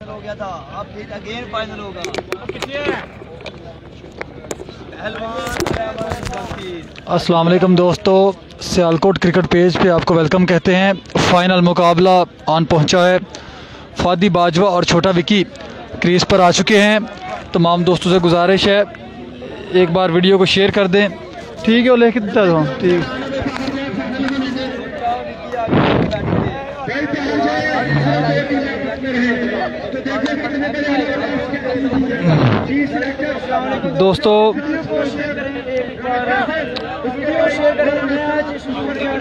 हो गया था, अब फिर अगेन फाइनल होगा। अस्सलाम वालेकुम दोस्तों, सियालकोट क्रिकेट पेज पे आपको वेलकम कहते हैं। फाइनल मुकाबला ऑन पहुंचा है। फादी बाजवा और छोटा विकी क्रीज पर आ चुके हैं। तमाम दोस्तों से गुजारिश है एक बार वीडियो को शेयर कर दें। ठीक है, वो लेके देता हूँ। ठीक, दोस्तों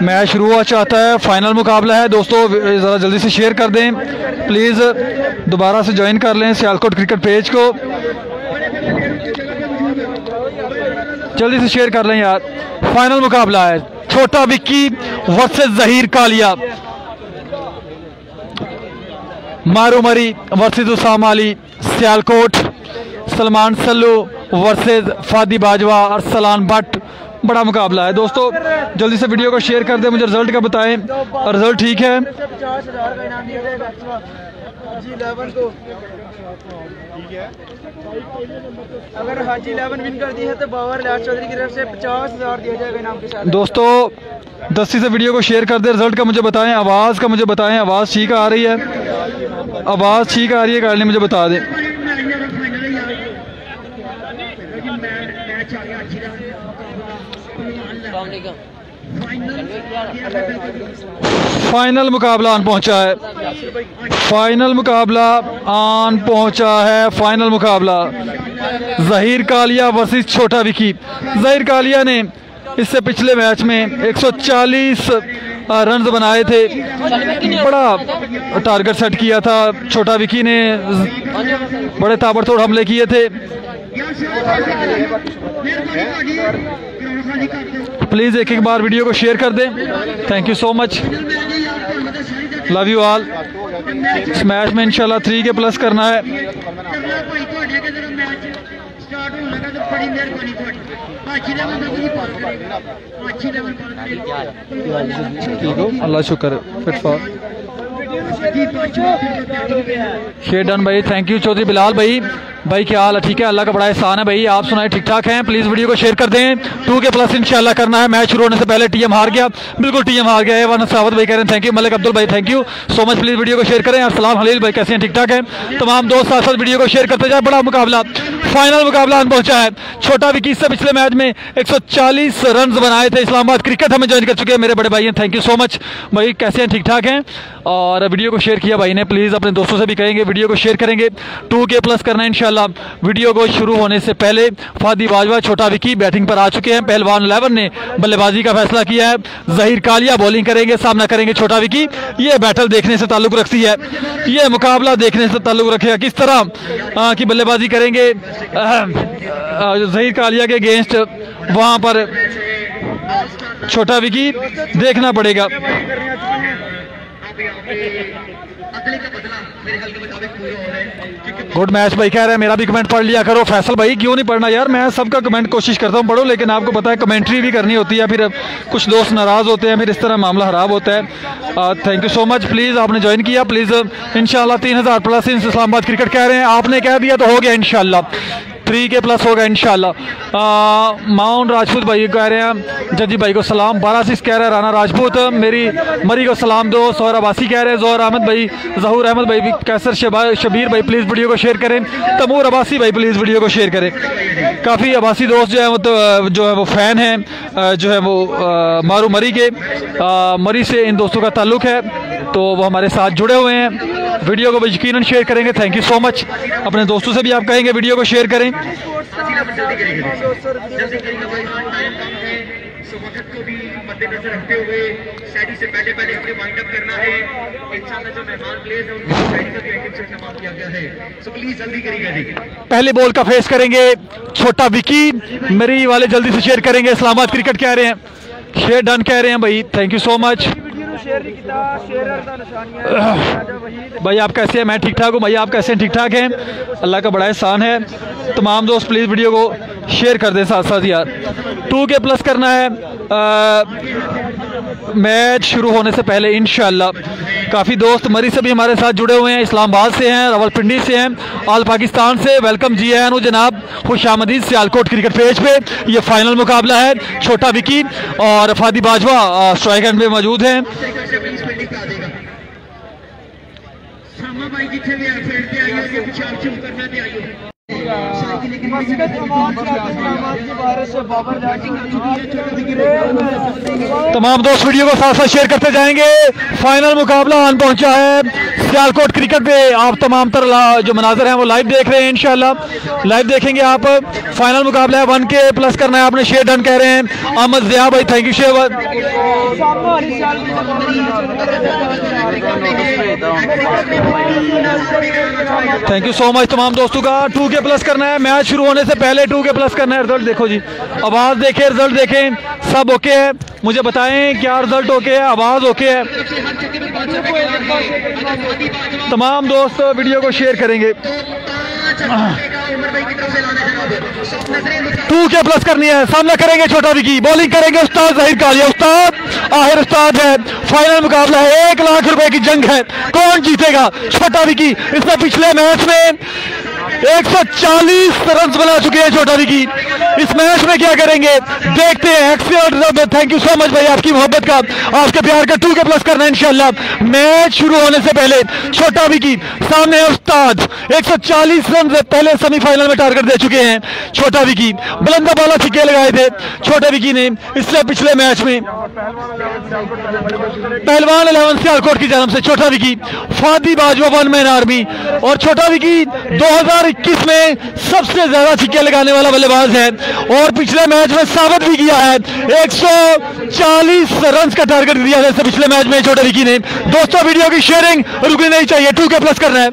मैच शुरू हुआ चाहता है। फाइनल मुकाबला है दोस्तों, ज़रा जल्दी से शेयर कर दें प्लीज़। दोबारा से ज्वाइन कर लें सियालकोट क्रिकेट पेज को, जल्दी से शेयर कर लें यार। फाइनल मुकाबला है छोटा विक्की वर्सेस जहीर कालिया, मारू मरी वर्सेस उसामा अली, सियालकोट सलमान सल्लू वर्सेस फादी बाजवा और सलान भट्ट। बड़ा मुकाबला है दोस्तों, जल्दी से वीडियो को शेयर कर दें। मुझे रिजल्ट का बताएं, रिजल्ट ठीक है। अगर हाजी 11 विन कर दी है तो बाबर लियाज चौधरी की तरफ से 50,000 दिया जाएगा इनाम के साथ। दोस्तों दस्ती से वीडियो को शेयर कर दें। रिजल्ट का मुझे बताएं, आवाज़ का मुझे बताएं। आवाज़ ठीक आ रही है? आवाज़ ठीक आ रही है? काली मुझे बता दें। फाइनल मुकाबला आन पहुंचा है। फाइनल मुकाबला आन पहुंचा है। फाइनल मुकाबला जहीर कालिया वर्सेस छोटा विकी। जहीर कालिया ने इससे पिछले मैच में 140 रन बनाए थे, बड़ा टारगेट सेट किया था। छोटा विकी ने बड़े ताबड़तोड़ हमले किए थे। प्लीज़ एक एक बार वीडियो को शेयर कर दें। Thank you so much, love you all. इस मैच में इंशाल्लाह 3 के प्लस करना है। अल्लाह शुक्र, फिट फॉर शेयर डन भाई। थैंक यू चौधरी बिलाल भाई। भाई क्या हाल है? ठीक है, अल्लाह का बड़ा एहसान है भाई। आप सुनाए ठीक ठाक हैं? प्लीज़ वीडियो को शेयर कर दें। 2 के प्लस इंशाल्लाह करना है। मैच शुरू होने से पहले टीएम हार गया, बिल्कुल टीएम हार गया है। वन सावत भाई कह रहे हैं थैंक यू। मलिक अब्दुल भाई thank you so much. Please video को शेयर करें। अस्सलाम हलील भाई कैसे हैं? ठीक ठाक हैं? तमाम दोस्त साथ साथ वीडियो को शेयर करते जाए। बड़ा मुकाबला, फाइनल मुकाबला पहुंचा है। छोटा विकी से पिछले मैच में 140 रन बनाए थे। इस्लामाबाद क्रिकेट हमें ज्वाइन कर चुके हैं मेरे बड़े भाई हैं। थैंक यू सो मच भाई, कैसे हैं? ठीक ठाक हैं? और वीडियो को शेयर किया भाई ने। प्लीज़ अपने दोस्तों से भी कहेंगे वीडियो को शेयर करेंगे। 2 के प्लस करना है इंशाल्लाह। वीडियो को शुरू होने से पहले फादी बाजवा छोटा विकी बैटिंग पर आ चुके हैं। पहलवान 11 ने बल्लेबाजी का फैसला किया है। जहीर कालिया बॉलिंग करेंगे, सामना करेंगे छोटा विकी। ये बैटल देखने से ताल्लुक रखती है, ये मुकाबला देखने से ताल्लुक रखेगा किस तरह की बल्लेबाजी करेंगे जहीर कालिया के अगेंस्ट। वहां पर छोटा विकी देखना पड़ेगा। गुड मैच भाई कह रहे हैं। मेरा भी कमेंट पढ़ लिया करो। फैसल भाई क्यों नहीं पढ़ना यार? मैं सबका कमेंट कोशिश करता हूँ पढ़ो, लेकिन आपको पता है कमेंट्री भी करनी होती है, फिर कुछ दोस्त नाराज़ होते हैं, फिर इस तरह मामला खराब होता है। Thank you so much. Please आपने ज्वाइन किया, प्लीज़ इंशाल्लाह 3000 प्लस इस्लामाबाद क्रिकेट कह रहे हैं। आपने कह दिया तो हो गया इंशाल्लाह। 3 के प्लस होगा इंशाल्लाह। माउंट राजपूत भाई कह रहे हैं जजी भाई को सलाम। 12 6 कह रहे हैं राना राजपूत मेरी मरी को सलाम दो। सोहर अब्बासी कह रहे हैं, जोहर अहमद भाई, जहूर अहमद भाई, कैसर शबीर भाई प्लीज़ वीडियो को शेयर करें। तमूर अब्बासी भाई प्लीज़ वीडियो को शेयर करें। काफ़ी अब्बासी दोस्त जो है वो फ़ैन हैं जो है वो मारू मरी के। मरी से इन दोस्तों का ताल्लुक़ है, तो वो हमारे साथ जुड़े हुए हैं। वीडियो को यकीनन शेयर करेंगे। Thank you so much. अपने दोस्तों से भी आप कहेंगे वीडियो को शेयर करें। पहले बॉल का फेस करेंगे छोटा विकी। मेरी वाले जल्दी से शेयर करेंगे। इस्लामाबाद क्रिकेट कह रहे हैं, शेयर डन कह रहे हैं भाई। थैंक यू सो मच भाई। आप कैसे हैं? मैं ठीक ठाक हूँ भाई, आप कैसे हैं? ठीक ठाक हैं? अल्लाह का बड़ा एहसान है। तमाम दोस्त प्लीज़ वीडियो को शेयर कर दें साथ साथ यार। 2 के प्लस करना है। मैच शुरू होने से पहले इंशाल्लाह काफ़ी दोस्त मरी से भी हमारे साथ जुड़े हुए हैं, इस्लामाबाद से हैं, रावलपिंडी से हैं, आल पाकिस्तान से। वेलकम जी है जनाब, खुशामदीद सियालकोट क्रिकेट पेज पे। ये फाइनल मुकाबला है, छोटा विकी और फादी बाजवा स्ट्राइक एंड पे मौजूद हैं। तमाम दोस्त वीडियो को साथ साथ शेयर करते जाएंगे। फाइनल मुकाबला आन पहुंचा है सियालकोट क्रिकेट पे। आप तमाम तरह जो मनाजर हैं वो लाइव देख रहे हैं, इंशाल्लाह लाइव देखेंगे आप। फाइनल मुकाबला है, 1K प्लस करना है आपने। शेयर डन कह रहे हैं अहमद ज़िया भाई, thank you share. Thank you so much तमाम दोस्तों का। 2K प्लस करना है, मैच शुरू होने से पहले 2K प्लस करना है। रिजल्ट देखो जी, आवाज़ देखें, रिजल्ट देखें, सब ओके है। मुझे बताएं क्या रिजल्ट ओके है, आवाज़ ओके है। तमाम दोस्त वीडियो को शेयर करेंगे। 2K प्लस करनी है, सामना करेंगे छोटा विकी, बॉलिंग करेंगे उस्ताद ज़हीर कालिया। उस्ताद आखिर उस्ताद है, फाइनल मुकाबला है, 1 लाख रुपए की जंग है। कौन जीतेगा? छोटा विकी। इसने पिछले मैच में 140 रन बना चुके हैं छोटा विकी। इस मैच में क्या करेंगे देखते हैं। Excellent, thank you so much भाई, आपकी मोहब्बत का, आपके प्यार का। 2K प्लस करना है इंशाल्लाह। मैच शुरू होने से पहले छोटा विकी सामने है उस्ताद। 140 रन पहले सेमीफाइनल में टारगेट दे चुके हैं छोटा विकी। बुलंदा बाला छक्के लगाए थे छोटे विकी ने इससे पिछले मैच में। पहलवान 11 सियालकोट की जानब से छोटा विकी, फादी बाजवा 1 मैन आर्मी। और छोटा विकी 2021 में सबसे ज्यादा छक्के लगाने वाला बल्लेबाज है और पिछले मैच में साबित भी किया है। 140 रन का टारगेट दिया है पिछले मैच में छोटे विकी ने। दोस्तों वीडियो की शेयरिंग रुकनी नहीं चाहिए। 2K प्लस करना है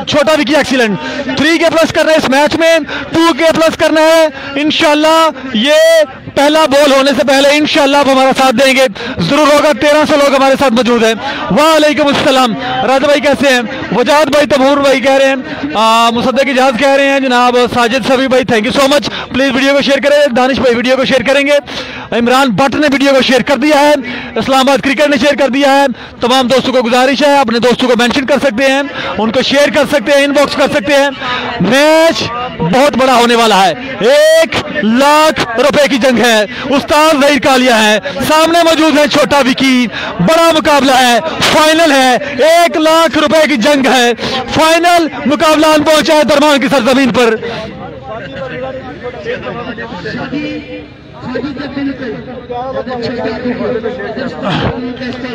छोटा विकी, एक्सीलेंट। 3K प्लस करना है इस मैच में, 2K प्लस करना है इंशाल्लाह। ये पहला बॉल होने से पहले इंशाल्लाह आप हमारा साथ देंगे, जरूर होगा। 1300 लोग हमारे साथ मौजूद हैं। वालेकुम अस्सलाम। राजा भाई कैसे हैं? वजाद भाई, तबूर भाई कह रहे हैं, मुसद्दक इजाज कह रहे हैं, जनाब साजिद सभी भाई thank you so much. Please video को शेयर करें। दानिश भाई वीडियो को शेयर करेंगे। इमरान भट्ट ने वीडियो को शेयर कर दिया है। इस्लामाबाद क्रिकेट ने शेयर कर दिया है। तमाम दोस्तों को गुजारिश है, अपने दोस्तों को मेंशन कर सकते हैं, उनको शेयर कर सकते हैं, इनबॉक्स कर सकते हैं। मैच बहुत बड़ा होने वाला है, 1 लाख रुपए की जंग है। उस्ताद ज़हीर कालिया है, सामने मौजूद है छोटा विकी। बड़ा मुकाबला है, फाइनल है, 1 लाख रुपए की जंग है। फाइनल मुकाबला पहुंचा है दरमान की सरजमीन पर।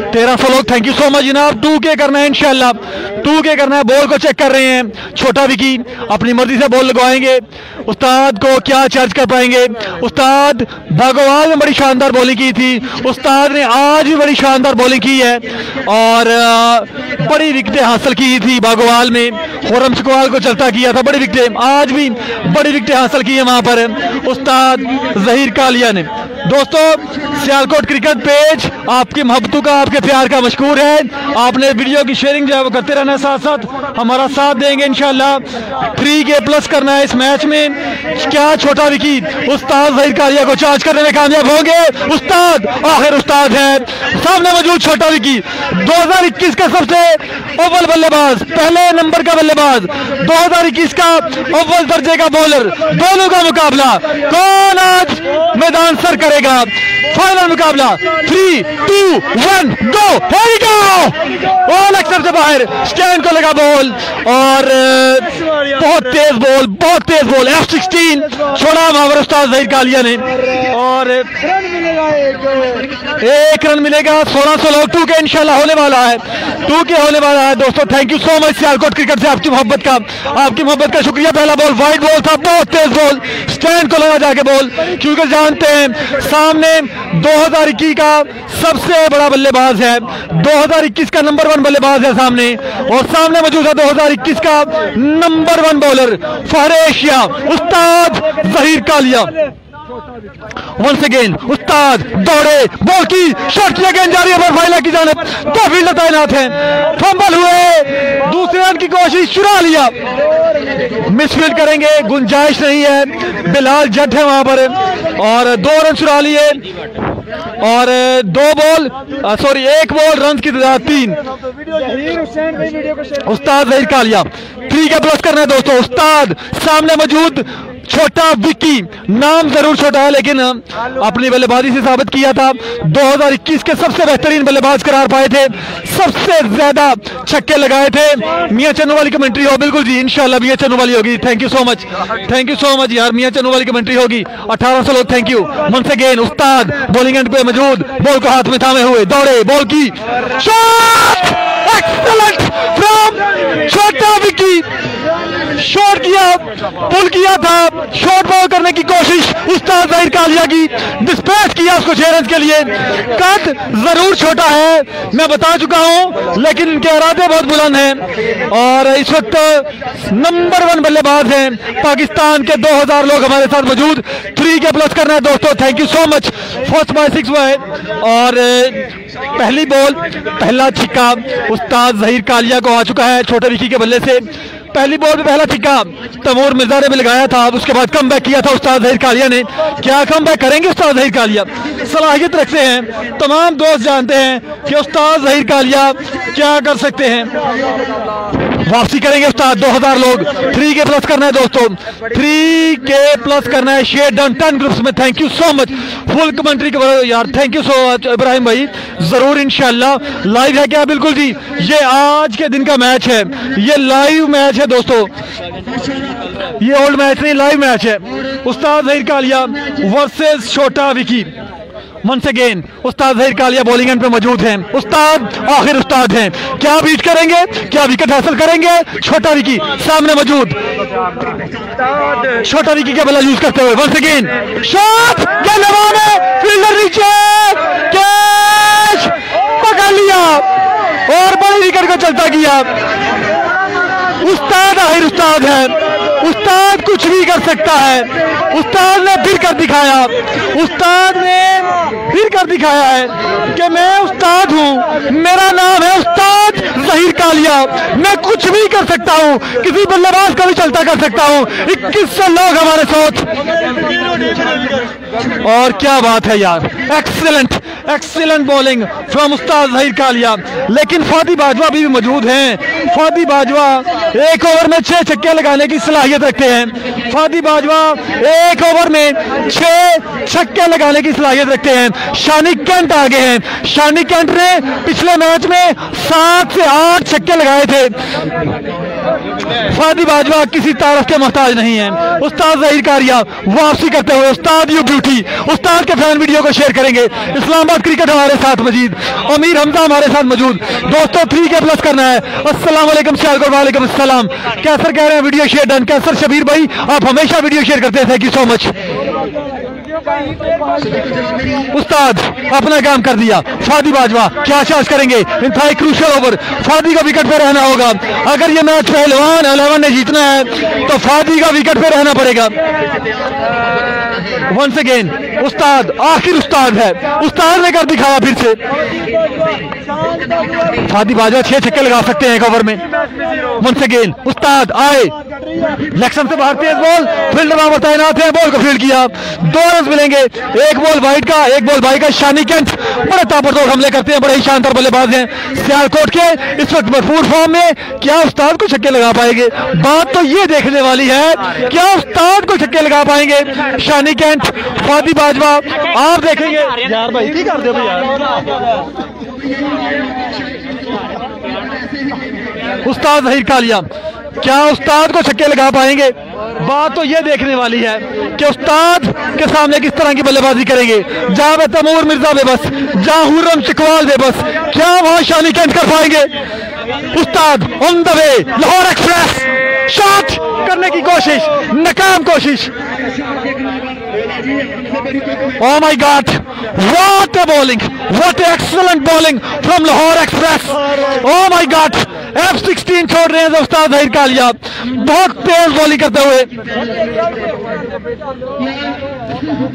1300 लोग, थैंक यू सो मच जनाब। 2K करना है इंशाल्लाह, 2K करना है। बॉल को चेक कर रहे हैं छोटा विकी, अपनी मर्जी से बॉल लगवाएंगे। उस्ताद को क्या चार्ज कर पाएंगे? उस्ताद भागोवाल में बड़ी शानदार बॉलिंग की थी, उस्ताद ने आज भी बड़ी शानदार बॉलिंग की है और बड़ी विकेटें हासिल की थी भागोवाल में। खुर्रम चकवाल को चलता किया था, बड़ी विकेटें, आज भी बड़ी विकेटें हासिल की है वहां पर उस्ताद ज़हीर कालिया ने। दोस्तों सियालकोट क्रिकेट पेज आपकी मोहब्बतों का, आपके प्यार का मशकूर है। आपने वीडियो की शेयरिंग जो है वो करते रहना है, साथ साथ हमारा साथ देंगे इंशाल्लाह। 3K प्लस करना है इस मैच में। क्या छोटा विकी उस्ताद ज़हीर कालिया को चार्ज करने में कामयाब होंगे? उस्ताद आखिर उस्ताद है, सामने मौजूद छोटा विकी, 2021 का सबसे अव्वल बल्लेबाज, पहले नंबर का बल्लेबाज, 2021 का अव्वल दर्जे का बॉलर। दोनों का मुकाबला, कौन आज मैदान सर करेगा? फाइनल मुकाबला 3, 2, 1 गो। ऑल एक्टर से बाहर, स्टैंड को लगा बॉल और बहुत तेज बॉल, बहुत तेज बॉल। F16 छोड़ा मावर उस्ताद ज़हीर कालिया ने और 1 रन मिलेगा। 1600 लोग। 2K इंशाल्लाह होने वाला है, 2K होने वाला है। दोस्तों thank you so much Sialkot cricket से, आपकी मोहब्बत का, आपकी मोहब्बत का शुक्रिया। पहला बॉल वाइड बॉल था, बहुत तेज बॉल, स्टैंड को लगा जाके बॉल, क्योंकि जानते हैं सामने 2021 का सबसे बड़ा बल्लेबाज है, 2021 का नंबर 1 बल्लेबाज है सामने, और सामने मौजूद है 2021 का नंबर 1 बॉलर फहरे एशिया उस्ताद ज़हीर कालिया। वंस अगेन उस्ताद दौड़े, बॉल की शॉट किया, गेंद जा रही है फाइला की जानिब, 2 फील्डर तैनात हैं, फंबल हुए, दूसरे रन की कोशिश चुरा लिया, मिसफील्ड करेंगे, गुंजाइश नहीं है। बिलाल जट है वहां पर और 2 रन चुरा लिए। और 2 बॉल सॉरी 1 बॉल रन की तादाद 3। उस्ताद जहीर कालिया 3 के प्लस करना है दोस्तों। उस्ताद सामने मौजूद छोटा विक्की, नाम जरूर छोटा है लेकिन अपनी बल्लेबाजी से साबित किया था। 2021 के सबसे बेहतरीन बल्लेबाज करार पाए थे, सबसे ज्यादा छक्के लगाए थे। मियां चन्नू वाली कमेंट्री हो? बिल्कुल जी, इंशाल्लाह मियां चन्नू वाली होगी। Thank you so much, thank you so much यार, मियां चन्नू वाली कमेंट्री होगी। 1800 लोग, thank you once again. Ustad bowling and पे मौजूद, बॉल को हाथ में थामे हुए दौड़े, बॉल की शॉट, एक्सीलेंट फ्रॉम छोटा विक्की। शॉट किया, पुल किया था, शॉट बॉल करने की कोशिश उस्ताद जहीर कालिया की, डिस्पैच किया उसको 6 रन के लिए। कद जरूर छोटा है, मैं बता चुका हूं, लेकिन इनके इरादे बहुत बुलंद हैं और इस वक्त नंबर 1 बल्लेबाज हैं पाकिस्तान के। 2000 लोग हमारे साथ मौजूद। 3 के प्लस करना है दोस्तों, thank you so much. First by 6 हुआ है और पहली बॉल पहला छिक्का उस्ताद जहीर कालिया को आ चुका है छोटे विकी के बल्ले से। पहली बॉल में पहला छिक्का तैमूर मिर्जा ने भी लगाया था, उसके बाद कम बैक किया था उस्ताद जहीर कालिया ने। क्या कम बैक करेंगे उस्ताद जहीर कालिया? सलाहियत रखते हैं, तमाम दोस्त जानते हैं कि उस्ताद जहीर कालिया क्या कर सकते हैं। वापसी करेंगे उस्ताद। 2000 लोग, 3 के प्लस करना है दोस्तों, 3 के प्लस करना है। शेयर डन 10 ग्रुप्स में, thank you so much. Full commentary के यार, thank you so much Ibrahim भाई, जरूर इंशाल्लाह। लाइव है क्या? बिल्कुल जी, ये आज के दिन का मैच है, ये लाइव मैच है दोस्तों, ये ओल्ड मैच नहीं, लाइव मैच है। उस्ताद जहीर कालिया वर्सेस छोटा Vicky. Once again Ustad Zaheer Kaliya bowling and पे मौजूद हैं। उस्ताद आखिर उस्ताद हैं, क्या बीट करेंगे, क्या विकेट हासिल करेंगे? छोटा विकी सामने मौजूद, छोटा विकी का बल्ला यूज करते हुए वंस अगेन शॉट, फील्डर नीचे, कैच पकड़ लिया और बड़ी विकेट को चलता किया। उस्ताद आखिर उस्ताद है, उस्ताद कुछ भी कर सकता है। उस्ताद ने फिर कर दिखाया, उस्ताद ने फिर कर दिखाया है कि मैं उस्ताद हूं, मेरा नाम है उस्ताद जहीर कालिया, मैं कुछ भी कर सकता हूं, किसी बल्लेबाज का भी चलता कर सकता हूं। 2100 लोग हमारे साथ, और क्या बात है यार, एक्सीलेंट एक्सीलेंट बॉलिंग फ्रॉम उस्ताद जहीर कालिया। लेकिन फादी बाजवा भी मौजूद हैं। फादी बाजवा 1 ओवर में 6 छक्के लगाने की सलाहियत रखते हैं। फादी बाजवा 1 ओवर में 6 छक्के लगाने की सलाहियत रखते हैं। शानी कैंट आगे हैं, शानी कैंट ने पिछले मैच में 7 से 8 छक्के लगाए थे। फादी बाजवा किसी तारीफ के मोहताज नहीं है। उस्ताद जहीर कालिया वापसी करते हुए, उस्ताद यू ब्यूटी, उस्ताद के फैन वीडियो को शेयर करेंगे। इस्लामाबाद क्रिकेट हमारे साथ मजीद, अमीर हमजा हमारे साथ मौजूद दोस्तों। 3 के प्लस करना है। अस्सलाम वालेकुम सियालकोट, वालेकुम अस्सलाम। कैसर कह रहे हैं वीडियो शेयर डन। कैसर शबीर भाई आप हमेशा वीडियो शेयर करते हैं, थैंक यू सो मच। उस्ताद अपना काम कर दिया। फादी बाजवा क्या चार्ज करेंगे? इंतहाई क्रूशियल ओवर, फादी का विकेट पे रहना होगा। अगर ये मैच पहलवान 11 ने जीतना है तो फादी का विकेट पे रहना पड़ेगा। वंस अगेन उस्ताद आखिर उस्ताद है, उस्ताद ने कर दिखाया फिर से। फादी बाजवा 6 छक्के लगा सकते हैं 1 ओवर में। वंस अगेन उस्ताद आए, लेक्सन से बाहर तेज बॉल, फील्डर वहां पर तैनात है, बॉल को फील्ड किया। 2 रन मिलेंगे, 1 बॉल वाइड का, 1 बॉल बाई का। शानी कैंट बड़े ताबड़तोड़ हमले करते हैं, बड़े ही शानदार बल्लेबाज हैं सियालकोट के, इस वक्त भरपूर फॉर्म में। क्या उस्ताद को छक्के लगा पाएंगे? बात तो ये देखने वाली है, क्या उस्ताद को छक्के लगा पाएंगे शानी कैंट, फादी बाजवा? आप देखेंगे यार भाई, ठीक कर दो यार। उस्ताद जहीर कालिया क्या उस्ताद को छक्के लगा पाएंगे? बात तो ये देखने वाली है कि उस्ताद के सामने किस तरह की बल्लेबाजी करेंगे। जहां पे तैमूर मिर्जा बेबस, जहां हुर्रम चिकवाल बेबस, क्या वहां शानी कैंट कर पाएंगे? उस्ताद on the way, Lahore express shot करने की कोशिश, नाकाम कोशिश। Oh my God! What a bowling! What a excellent bowling from Lahore Express! Oh my God! F16 छोड़ रहे हैं उस्ताद जहीर कालिया, बहुत तेज बॉलिंग करते हुए।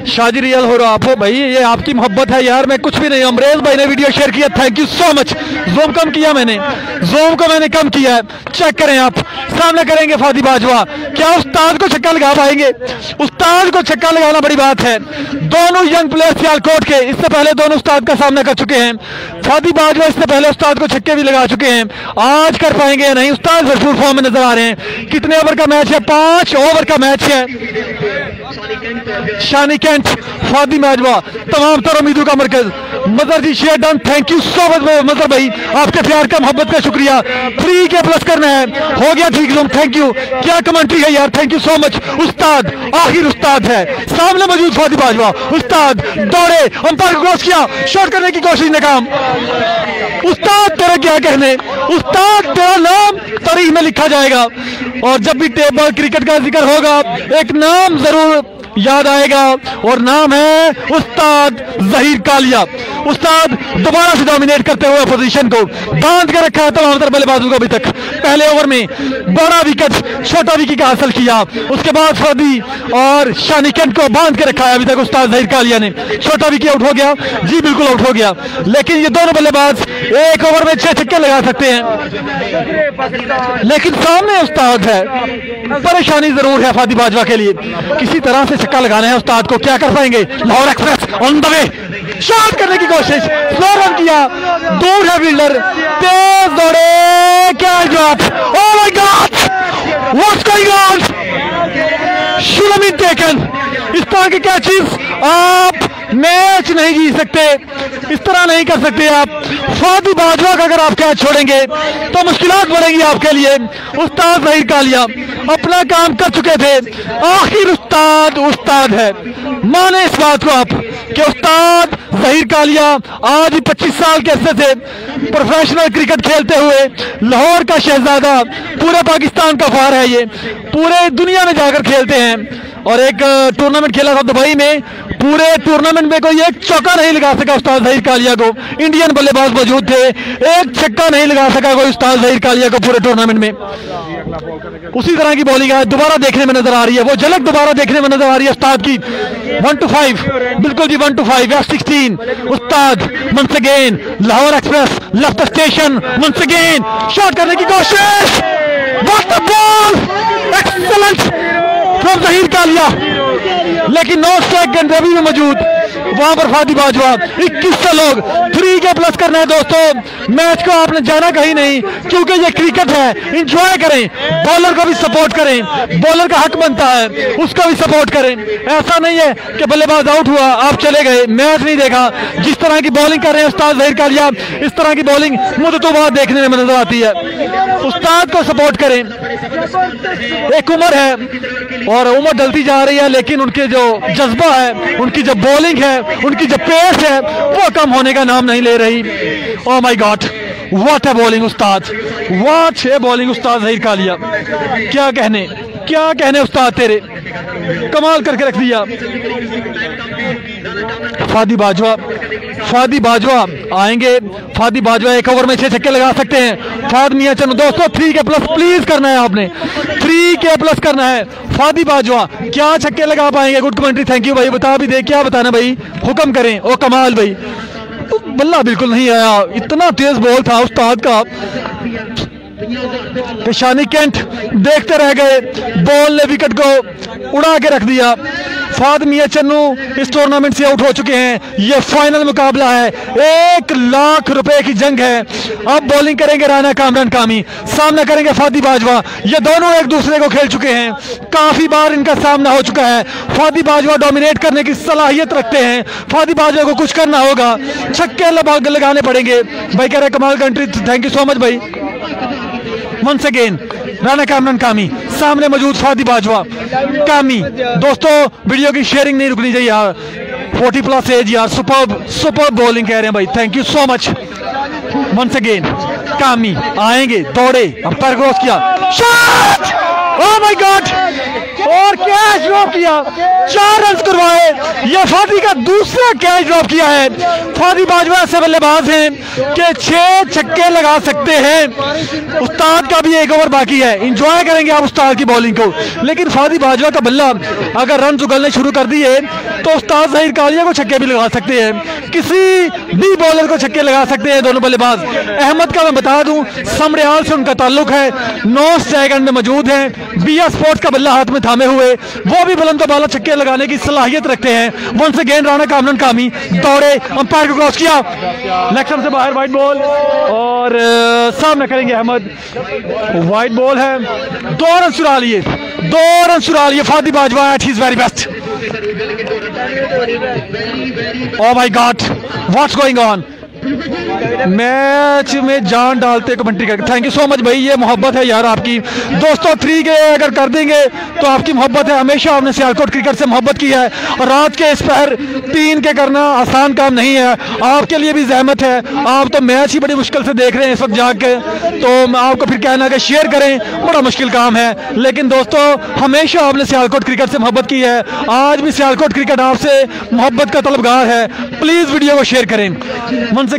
शाजी रियल हो रहा आप हो भाई, ये आपकी मोहब्बत है यार, मैं कुछ भी नहीं। अमरेज भाई ने वीडियो शेयर किया, thank you so much. Zoom कम किया मैंने, जूम को मैंने कम किया है, चेक करें आप। सामने करेंगे फादी बाजवा, क्या उस्ताद को छक्का लगा पाएंगे? उस्ताद को छक्का लगाना बड़ी बात है। दोनों यंग प्लेयर सियालकोट के, इससे पहले दोनों उस्ताद का सामना कर चुके हैं। फादी बाजवा इससे पहले उस्ताद को छक्के भी लगा चुके हैं, आज कर पाएंगे या नहीं? उस्ताद भरपूर फॉर्म में नजर आ रहे हैं। कितने ओवर का मैच है? 5 ओवर का मैच है। शानी कैंट, फादी बाजवा, तमाम तर उम्मीदों का मरकज। Mazar ji share done, thank you so much Mazar भाई, आपके प्यार का मोहब्बत का शुक्रिया। 3 के प्लस करना है, हो गया ठीक जूम, थैंक यू। क्या कमेंट्री है यार, थैंक यू सो मच। उस्ताद, आखिर उस्ताद है सामने मौजूद फादी बाजवा। उस्ताद दौड़े, अंपायर को क्रॉस किया, शॉट करने की कोशिश नाकाम। उस्ताद तेरा क्या कहने, उस्ताद तेरा नाम तारीख में लिखा जाएगा। और जब भी टेबल क्रिकेट का जिक्र होगा, एक नाम जरूर याद आएगा, और नाम है उस्ताद जहीर कालिया। उस्ताद दोबारा से डोमिनेट करते हुए पोजीशन को बांध के रखा है तमाम तर बल्लेबाजों को। अभी तक पहले ओवर में बड़ा विकेट, छोटा विकेट का हासिल किया, उसके बाद फादी और शानी कैंट को बांध के रखा है अभी तक उस्ताद जहीर कालिया ने। छोटा विकेट आउट हो गया जी, बिल्कुल आउट हो गया, लेकिन ये दोनों बल्लेबाज एक ओवर में 6 छक्के लगा सकते हैं। लेकिन सामने उस्ताद है, परेशानी जरूर है फादी बाजवा के लिए। किसी तरह से छक्का लगाना है उस्ताद को, क्या कर पाएंगे? Lahore express on the way, shot करने की कोशिश, स्लो रन किया, दूर है फील्डर, तेज दौड़े, क्या drop, oh my God, what's going on, should have been taken. इस तरह के कैचेस आप मैच नहीं जीत सकते, इस तरह नहीं कर सकते आप। फादी बाजवा का अगर आप कैच छोड़ेंगे तो मुश्किलात बढ़ेंगी आपके लिए। उस्ताद जहीर कालिया अपना काम कर चुके थे, आखिर उस्ताद उस्ताद है। माने इस बात को आप कि उस्ताद जहीर कालिया आज 25 साल के अरसे से प्रोफेशनल क्रिकेट खेलते हुए लाहौर का शहजादा, पूरे पाकिस्तान का फार है ये, पूरे दुनिया में जाकर खेलते हैं। और एक टूर्नामेंट खेला था दुबई में, पूरे टूर्नामेंट में कोई एक चौका नहीं लगा सका उस्ताद जहीर कालिया को। इंडियन बल्लेबाज मौजूद थे, एक छक्का नहीं लगा सका कोई उस्ताद जहीर कालिया को पूरे टूर्नामेंट में। उसी तरह की बॉलिंग आज दोबारा देखने में नजर आ रही है, वो झलक दोबारा देखने में नजर आ रही है उस्ताद की। 1 to 5, बिल्कुल जी 1 to 5, F16 उस्ताद once again, Lahore express left station once again, shot करने की कोशिश, what the ball, excellent from Zaheer Kalia, लेकिन 9 स्ट्राइक गन रवि में मौजूद, वहां पर फादी बाजवा। 21 से लोग 3 के प्लस करना है दोस्तों। मैच को आपने जाना कहीं नहीं, क्योंकि ये क्रिकेट है, इंजॉय करें, बॉलर को भी सपोर्ट करें, बॉलर का हक बनता है उसका भी सपोर्ट करें। ऐसा नहीं है कि बल्लेबाज आउट हुआ आप चले गए, मैच नहीं देखा। जिस तरह की बॉलिंग कर रहे हैं उस्ताद जहीर कालिया, इस तरह की बॉलिंग मुद्दतों बाद देखने में नजर आती है। उस्ताद को सपोर्ट करें, एक उम्र है और उम्र डलती जा रही है, लेकिन उनके जो जज्बा है, उनकी जो बॉलिंग है, उनकी जो पेस है, वो कम होने का नाम नहीं ले रही। ओह माय गॉड, व्हाट है बॉलिंग उस्ताद, व्हाट है बॉलिंग उस्ताद जहीर कालिया, क्या कहने, क्या कहने उस्ताद तेरे, कमाल करके रख दिया। फादी बाजवा, फादी बाजवा आएंगे, फादी बाजवा एक ओवर में 6 छक्के लगा सकते हैं। फाद मियां चन्नू दोस्तों 3 के प्लस प्लीज करना है, आपने 3 के प्लस करना है। फादी बाजवा क्या छक्के लगा पाएंगे? गुड कमेंट्री, थैंक यू भाई, बता भी दे, क्या बताना भाई, हुक्म करें। ओ कमाल भाई, तो बल्ला बिल्कुल नहीं आया, इतना तेज बॉल था उस्ताद का। शानी कैंट देखते रह गए, बॉल ने विकेट को उड़ा के रख दिया। फाद मियां चन्नू इस टूर्नामेंट से आउट हो चुके हैं। ये फाइनल मुकाबला है, 1 लाख रुपए की जंग है। अब बॉलिंग करेंगे राना कामरान कामी, सामना करेंगे फादी बाजवा। ये दोनों एक दूसरे को खेल चुके हैं, काफी बार इनका सामना हो चुका है। फादी बाजवा डोमिनेट करने की सलाहियत रखते हैं, फादी बाजवा को कुछ करना होगा, छक्के लगाने पड़ेंगे। भाई कह रहे कमाल country, thank you so much भाई। वंस अगेन राना कामरान कामी, सामने मौजूद फादी बाजवा कामी। दोस्तों वीडियो की शेयरिंग नहीं रुकनी चाहिए यार, 40 प्लस एज यार, सुपर बॉलिंग कह रहे हैं भाई, thank you so much. Once again कामी आएंगे, दौड़े, अंपायर क्रॉस किया, शॉट, ओह माय गॉड, और कैच ड्रॉप किया, 4 रन करवाए। ये फादी का दूसरा कैच ड्रॉप किया है। फादी बाजवा ऐसे बल्लेबाज हैं कि 6 छक्के लगा सकते हैं। उस्ताद का भी 1 ओवर बाकी है, इंजॉय करेंगे आप उस्ताद की बॉलिंग को। लेकिन फादी बाजवा का बल्ला अगर रन उगलने शुरू कर दिए तो उस्ताद ज़हीर कालिया को छक्के भी लगा सकते हैं, किसी भी बॉलर को छक्के लगा सकते हैं दोनों बल्लेबाज। अहमद का मैं बता दूं समरियाल से उनका ताल्लुक है, 9 सेकंड में मौजूद हैं। बिया स्पोर्ट्स का बल्ला हाथ में थामे हुए, वो भी बुलंद बाला छक्के लगाने की सलाहियत रखते हैं। वंस अगेन राणा कामरान कामी दौड़े, अंपायर को क्रॉस किया, लेग स्टंप से बाहर वाइड बॉल और सामने करेंगे अहमद। वाइड बॉल है, 2 रन चुरा लिए, 2 रन चुरा लिए Fadi Bajwa at his very best. Oh my God, what's going on. Match में जान डालते कमेंट्री करके, थैंक यू सो मच भाई, ये मोहब्बत है यार आपकी। दोस्तों 3 के अगर कर देंगे तो आपकी मोहब्बत है, हमेशा आपने सियालकोट क्रिकेट से मोहब्बत की है और रात के इस पहर 3 के करना आसान काम नहीं है, आपके लिए भी जहमत है। आप तो मैच ही बड़ी मुश्किल से देख रहे हैं इस वक्त जाग के, तो मैं आपको फिर कहना कि शेयर करें, बड़ा मुश्किल काम है। लेकिन दोस्तों हमेशा आपने सियालकोट क्रिकेट से मोहब्बत की है, आज भी सियालकोट क्रिकेट आपसे मोहब्बत का तलबगार है। प्लीज वीडियो को शेयर करें। वंस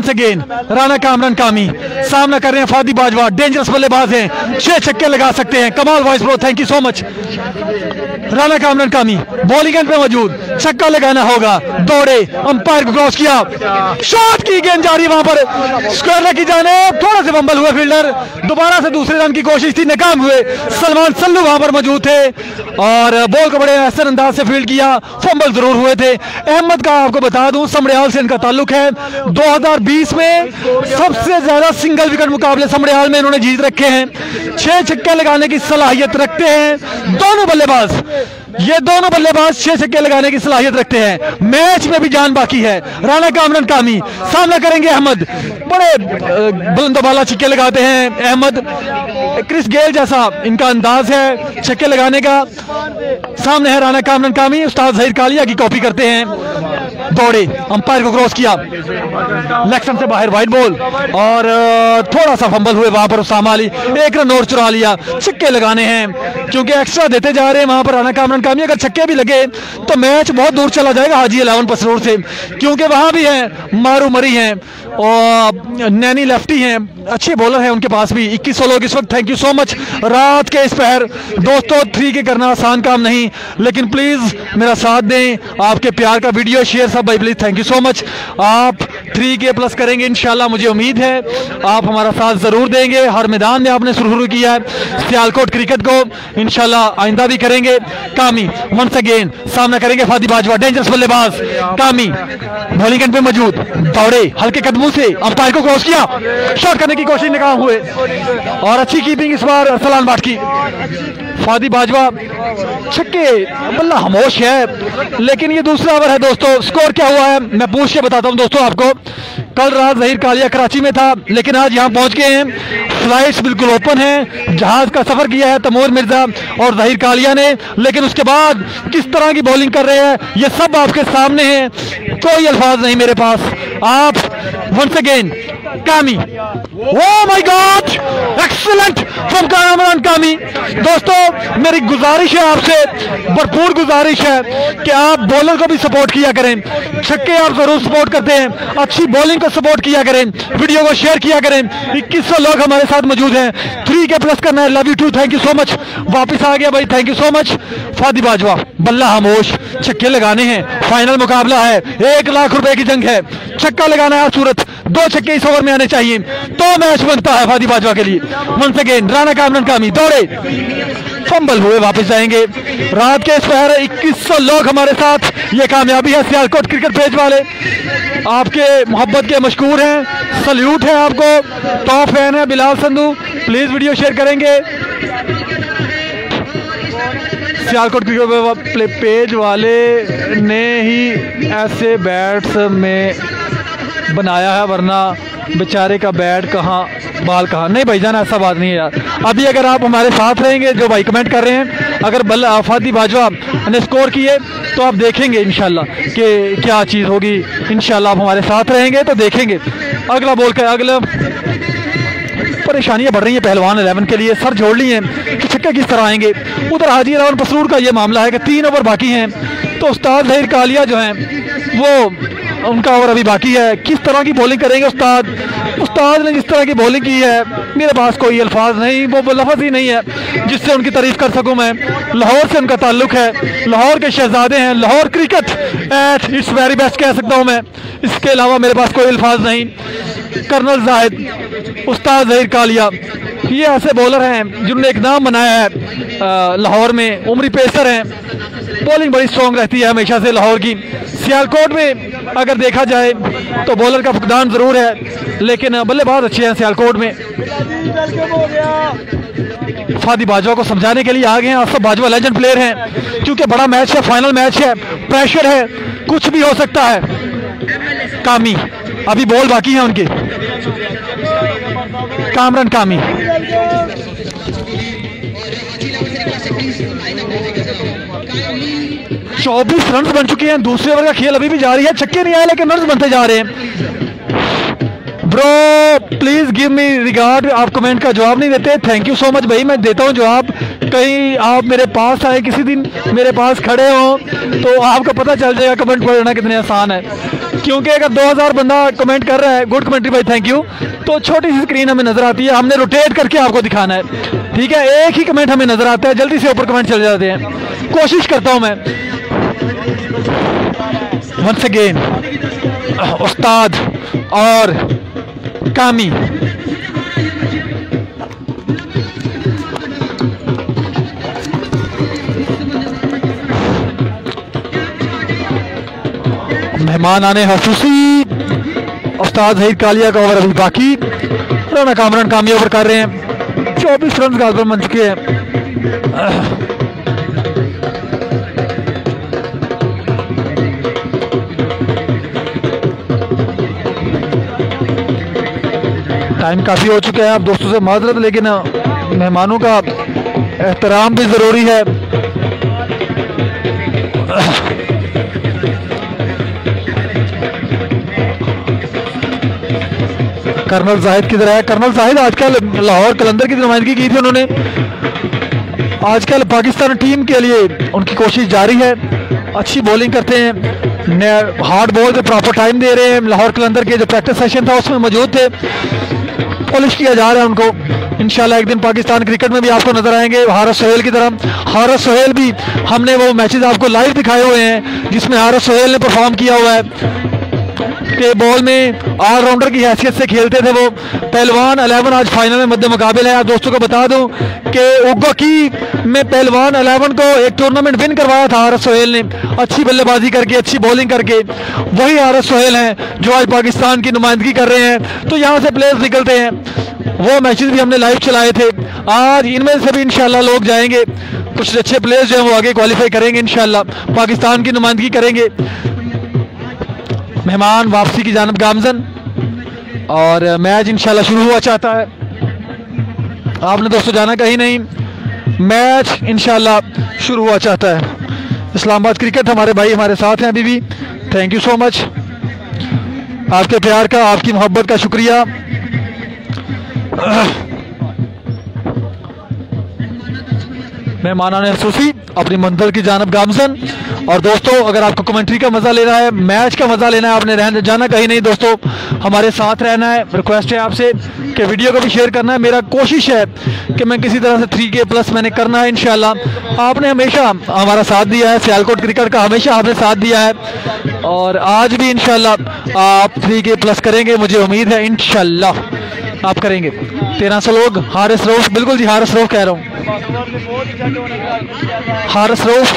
अगेन राणा कामरान कामी सामना कर रहे हैं फादी बाजवा, डेंजरस बल्लेबाज हैं, 6 छक्के लगा सकते हैं। कमाल voice bro, thank you so much. Rana Kamran कामी बॉलिंग एंड पे मौजूद, छक्का लगाना होगा, दौड़े, अंपायर को क्रॉस किया, शॉट की गेंद जारी वहां पर स्क्वायर की जाने, थोड़ा से बम्बल हुए फील्डर, दोबारा से दूसरे रन की कोशिश थी, नाकाम हुए। सलमान सल्लू वहां पर मौजूद थे और बॉल को बड़े असर अंदाज से फील्ड किया, फंबल जरूर हुए थे। अहमद का आपको बता दूं समरियाल से इनका ताल्लुक है, 2020 में सबसे ज्यादा सिंगल विकेट मुकाबले समरियाल में इन्होंने जीत रखे हैं। 6 छक्के लगाने की सलाहियत रखते हैं दोनों बल्लेबाज, ये दोनों बल्लेबाज 6 छक्के लगाने की सलाहियत रखते हैं। मैच में भी जान बाकी है। राणा कामरान कामी सामना करेंगे अहमद, बड़े बुलंदबाला छक्के लगाते हैं अहमद, क्रिस गेल जैसा इनका अंदाज है छक्के लगाने का। सामने है राणा कामरान कामी, उस्ताद ज़हीर कालिया की कॉपी करते हैं, दौड़े, अंपायर को क्रॉस किया, लेग स्टंप से बाहर वाइड बॉल और थोड़ा सा फंबल हुए वहां पर उसामा अली, 1 रन और चुरा लिया। छक्के लगाने हैं क्योंकि एक्स्ट्रा देते जा रहे हैं वहां पर राणा कामरान कामी। अगर छक्के भी लगे तो मैच बहुत दूर चला जाएगा हाजी 11 पसरोड से, क्योंकि वहां भी हैं मारू मरी हैं और नैनी लेफ्टी हैं, अच्छे बॉलर हैं उनके पास भी। 2100 लोग इस वक्त, थैंक यू सो मच। रात के इस पहर दोस्तों 3 के करना आसान काम नहीं, लेकिन प्लीज मेरा साथ दें, आपके प्यार का वीडियो शेयर सब भाई please, thank you so much. आप 3 के प्लस करेंगे इंशाल्लाह, मुझे उम्मीद है आप हमारा साथ जरूर देंगे। हर मैदान में आपने शुरू किया है सियालकोट क्रिकेट को, इंशाल्लाह आइंदा भी करेंगे। कामी वंस अगेन सामना करेंगे फादी बाजवा, डेंजरस बल्लेबाज कामी बॉलिंग एंड पे मौजूद, दौड़े हल्के कदमों से, अंपायर को क्रॉस किया, शॉट करने की कोशिश नाकाम हुए और अच्छी कीपिंग इस बार सलान बाट की। फादी बाजवा छक्के, बल्ला खामोश है, लेकिन ये दूसरा ओवर है दोस्तों। स्कोर क्या हुआ है मैं पूछ के बताता हूं दोस्तों आपको। कल रात ज़हीर कालिया कराची में था, लेकिन आज यहाँ पहुंच गए हैं, फ्लाइट्स बिल्कुल ओपन है, जहाज का सफर किया है तैमूर मिर्जा और ज़हीर कालिया ने, लेकिन उसके बाद किस तरह की बॉलिंग कर रहे हैं ये सब आपके सामने है, कोई अल्फाज नहीं मेरे पास। आप वंस अगेन कामी, ओह my God, excellent from Kamran कामी। दोस्तों मेरी गुजारिश है आपसे, भरपूर गुजारिश है कि आप बॉलर को भी सपोर्ट किया करें, छक्के आप जरूर सपोर्ट करते हैं, अच्छी बॉलिंग को सपोर्ट किया करें, वीडियो को शेयर किया करें। 2100 लोग हमारे साथ मौजूद हैं, 3 के प्लस करना है, love you too, thank you so much. वापिस आ गया भाई, thank you so much. Fadi Bajwa बल्ला खामोश, छक्के लगाने हैं, फाइनल मुकाबला है, 1 लाख रुपए की जंग है, छक्का लगाना है सूरत, 2 छक्के इस ओवर में आने चाहिए तो मैच बनता है फादी बाजवा के लिए। वंस अगेन राणा कामरान कामी दौड़े, फंबल हुए, वापस जाएंगे। रात के इस पहर 2100 लोग हमारे साथ, ये कामयाबी है सियालकोट क्रिकेट पेज वाले, आपके मोहब्बत के मशकूर हैं, सल्यूट है आपको, टॉप फैन है Bilal Sandhu, please video share करेंगे। सियालकोट क्रिकेट पेज वाले ने ही ऐसे बैट्स में बनाया है, वरना बेचारे का बैट कहाँ बाल कहाँ। नहीं भाईजान ऐसा बात नहीं है यार, अभी अगर आप हमारे साथ रहेंगे, जो भाई कमेंट कर रहे हैं, अगर बल्ला फादी बाजवा ने स्कोर किए तो आप देखेंगे इंशाल्लाह कि क्या चीज़ होगी। इंशाल्लाह आप हमारे साथ रहेंगे तो देखेंगे। अगला बॉल का अगला परेशानियां बढ़ रही हैं पहलवान 11 के लिए, सर जोड़ लिए हैं कि छक्के किस तरह आएंगे। उधर हाजी रावन पसरूर का ये मामला है कि 3 ओवर बाकी हैं, तो उस्ताद ज़हीर कालिया जो हैं वो उनका ओवर अभी बाकी है। किस तरह की बॉलिंग करेंगे उस्ताद ने जिस तरह की बॉलिंग की है, मेरे पास कोई अल्फाज नहीं, वो लफ्ज़ ही नहीं है जिससे उनकी तारीफ़ कर सकूं मैं। लाहौर से उनका ताल्लुक़ है, लाहौर के शहजादे हैं, Lahore cricket at its very best कह सकता हूं मैं, इसके अलावा मेरे पास कोई अल्फाज नहीं। कर्नल जाहिद, उस्ताद ज़हीर कालिया, ये ऐसे बॉलर हैं जिन्होंने एक नाम बनाया है लाहौर में, उम्री पेसर हैं, बॉलिंग बड़ी स्ट्रॉन्ग रहती है हमेशा से लाहौर की। सियालकोट में अगर देखा जाए तो बॉलर का फुकदान ज़रूर है, लेकिन बल्लेबाज अच्छे हैं सियालकोट में। फादी बाजवा को समझाने के लिए आ गए हैं। आसफ बाजवा लेजेंड प्लेयर हैं, क्योंकि बड़ा मैच है, फाइनल मैच है, प्रेशर है, कुछ भी हो सकता है। कामी, अभी बॉल बाकी है उनके, कामरान कामी। 24 रन बन चुके हैं, दूसरे ओवर का खेल अभी भी जारी है, छक्के नहीं आए लेकिन रन बनते जा रहे हैं। Bro please give me regard, आप कमेंट का जवाब नहीं देते, थैंक यू सो मच भाई, मैं देता हूं जवाब। कहीं आप मेरे पास आए किसी दिन, मेरे पास खड़े हो तो आपको पता चल जाएगा कमेंट पढ़ना कितने आसान है, क्योंकि अगर 2000 बंदा कमेंट कर रहा है, गुड कमेंट्री भाई थैंक यू, तो छोटी सी स्क्रीन हमें नजर आती है, हमने रोटेट करके आपको दिखाना है, ठीक है। एक ही कमेंट हमें नजर आता है, जल्दी से ऊपर कमेंट चले जाते हैं, कोशिश करता हूं मैं। वंस अगेन उस्ताद और कामी, मेहमान आने हसूसी, उस्ताद ज़हीर कालिया का ओवर अभी बाकी, राना कामरान कामी ओवर कर रहे हैं, 24 रन गाजर बन चुके हैं। टाइम काफ़ी हो चुका है, आप दोस्तों से माजरत, लेकिन मेहमानों का एहतराम भी ज़रूरी है। कर्नल जाहिद किधर है? कर्नल जाहिद आजकल लाहौर कलंदर की नुमाइंदगी की थी उन्होंने, आजकल पाकिस्तान टीम के लिए उनकी कोशिश जारी है, अच्छी बॉलिंग करते हैं, हार्ड बॉल पे प्रॉपर टाइम दे रहे हैं। लाहौर कलंदर के जो प्रैक्टिस सेशन था उसमें मौजूद थे, पॉलिश किया जा रहा है उनको। इंशाल्लाह एक दिन पाकिस्तान क्रिकेट में भी आपको नजर आएंगे हारिस सोहेल की तरह। हारिस सोहेल भी, हमने वो मैचेस आपको लाइव दिखाए हुए हैं जिसमें हारिस सोहेल ने परफॉर्म किया हुआ है कि बॉल में ऑलराउंडर की हैसियत से खेलते थे वो। पहलवान 11 आज फाइनल में मद्दे मुकाबिल है। आप दोस्तों को बता दूं कि उगोकी में पहलवान 11 को एक टूर्नामेंट विन करवाया था हारिस सोहेल ने, अच्छी बल्लेबाजी करके, अच्छी बॉलिंग करके। वही हारिस सोहेल हैं जो आज पाकिस्तान की नुमाइंदगी कर रहे हैं। तो यहाँ से प्लेयर्स निकलते हैं, वो मैचेस भी हमने लाइव चलाए थे। आज इनमें से भी इंशाल्लाह लोग जाएंगे, कुछ अच्छे प्लेयर्स जो हैं वो आगे क्वालिफाई करेंगे, इंशाल्लाह पाकिस्तान की नुमाइंदगी करेंगे। मेहमान वापसी की जानब गामजन, और मैच इंशाल्लाह शुरू हुआ चाहता है। आपने दोस्तों जाना कहीं नहीं, मैच इंशाल्लाह शुरू हुआ चाहता है। इस्लामाबाद क्रिकेट हमारे भाई हमारे साथ हैं अभी भी, थैंक यू सो मच, आपके प्यार का, आपकी मोहब्बत का शुक्रिया। मेहमानान हसूसी अपनी मंजिल की जानब गामजन। और दोस्तों अगर आपको कमेंट्री का मजा लेना है, मैच का मजा लेना है, आपने रहने जाना कहीं नहीं दोस्तों, हमारे साथ रहना है। रिक्वेस्ट है आपसे कि वीडियो को भी शेयर करना है। मेरा कोशिश है कि मैं किसी तरह से 3K+ मैंने करना है इंशाल्लाह। आपने हमेशा हमारा साथ दिया है, सियालकोट क्रिकेट का हमेशा आपने साथ दिया है, और आज भी इंशाल्लाह आप 3K+ करेंगे, मुझे उम्मीद है इंशाल्लाह आप करेंगे। 1300 लोग, हारिस रऊफ, बिल्कुल जी हारिस रऊफ कह रहा हूँ, हारिस रऊफ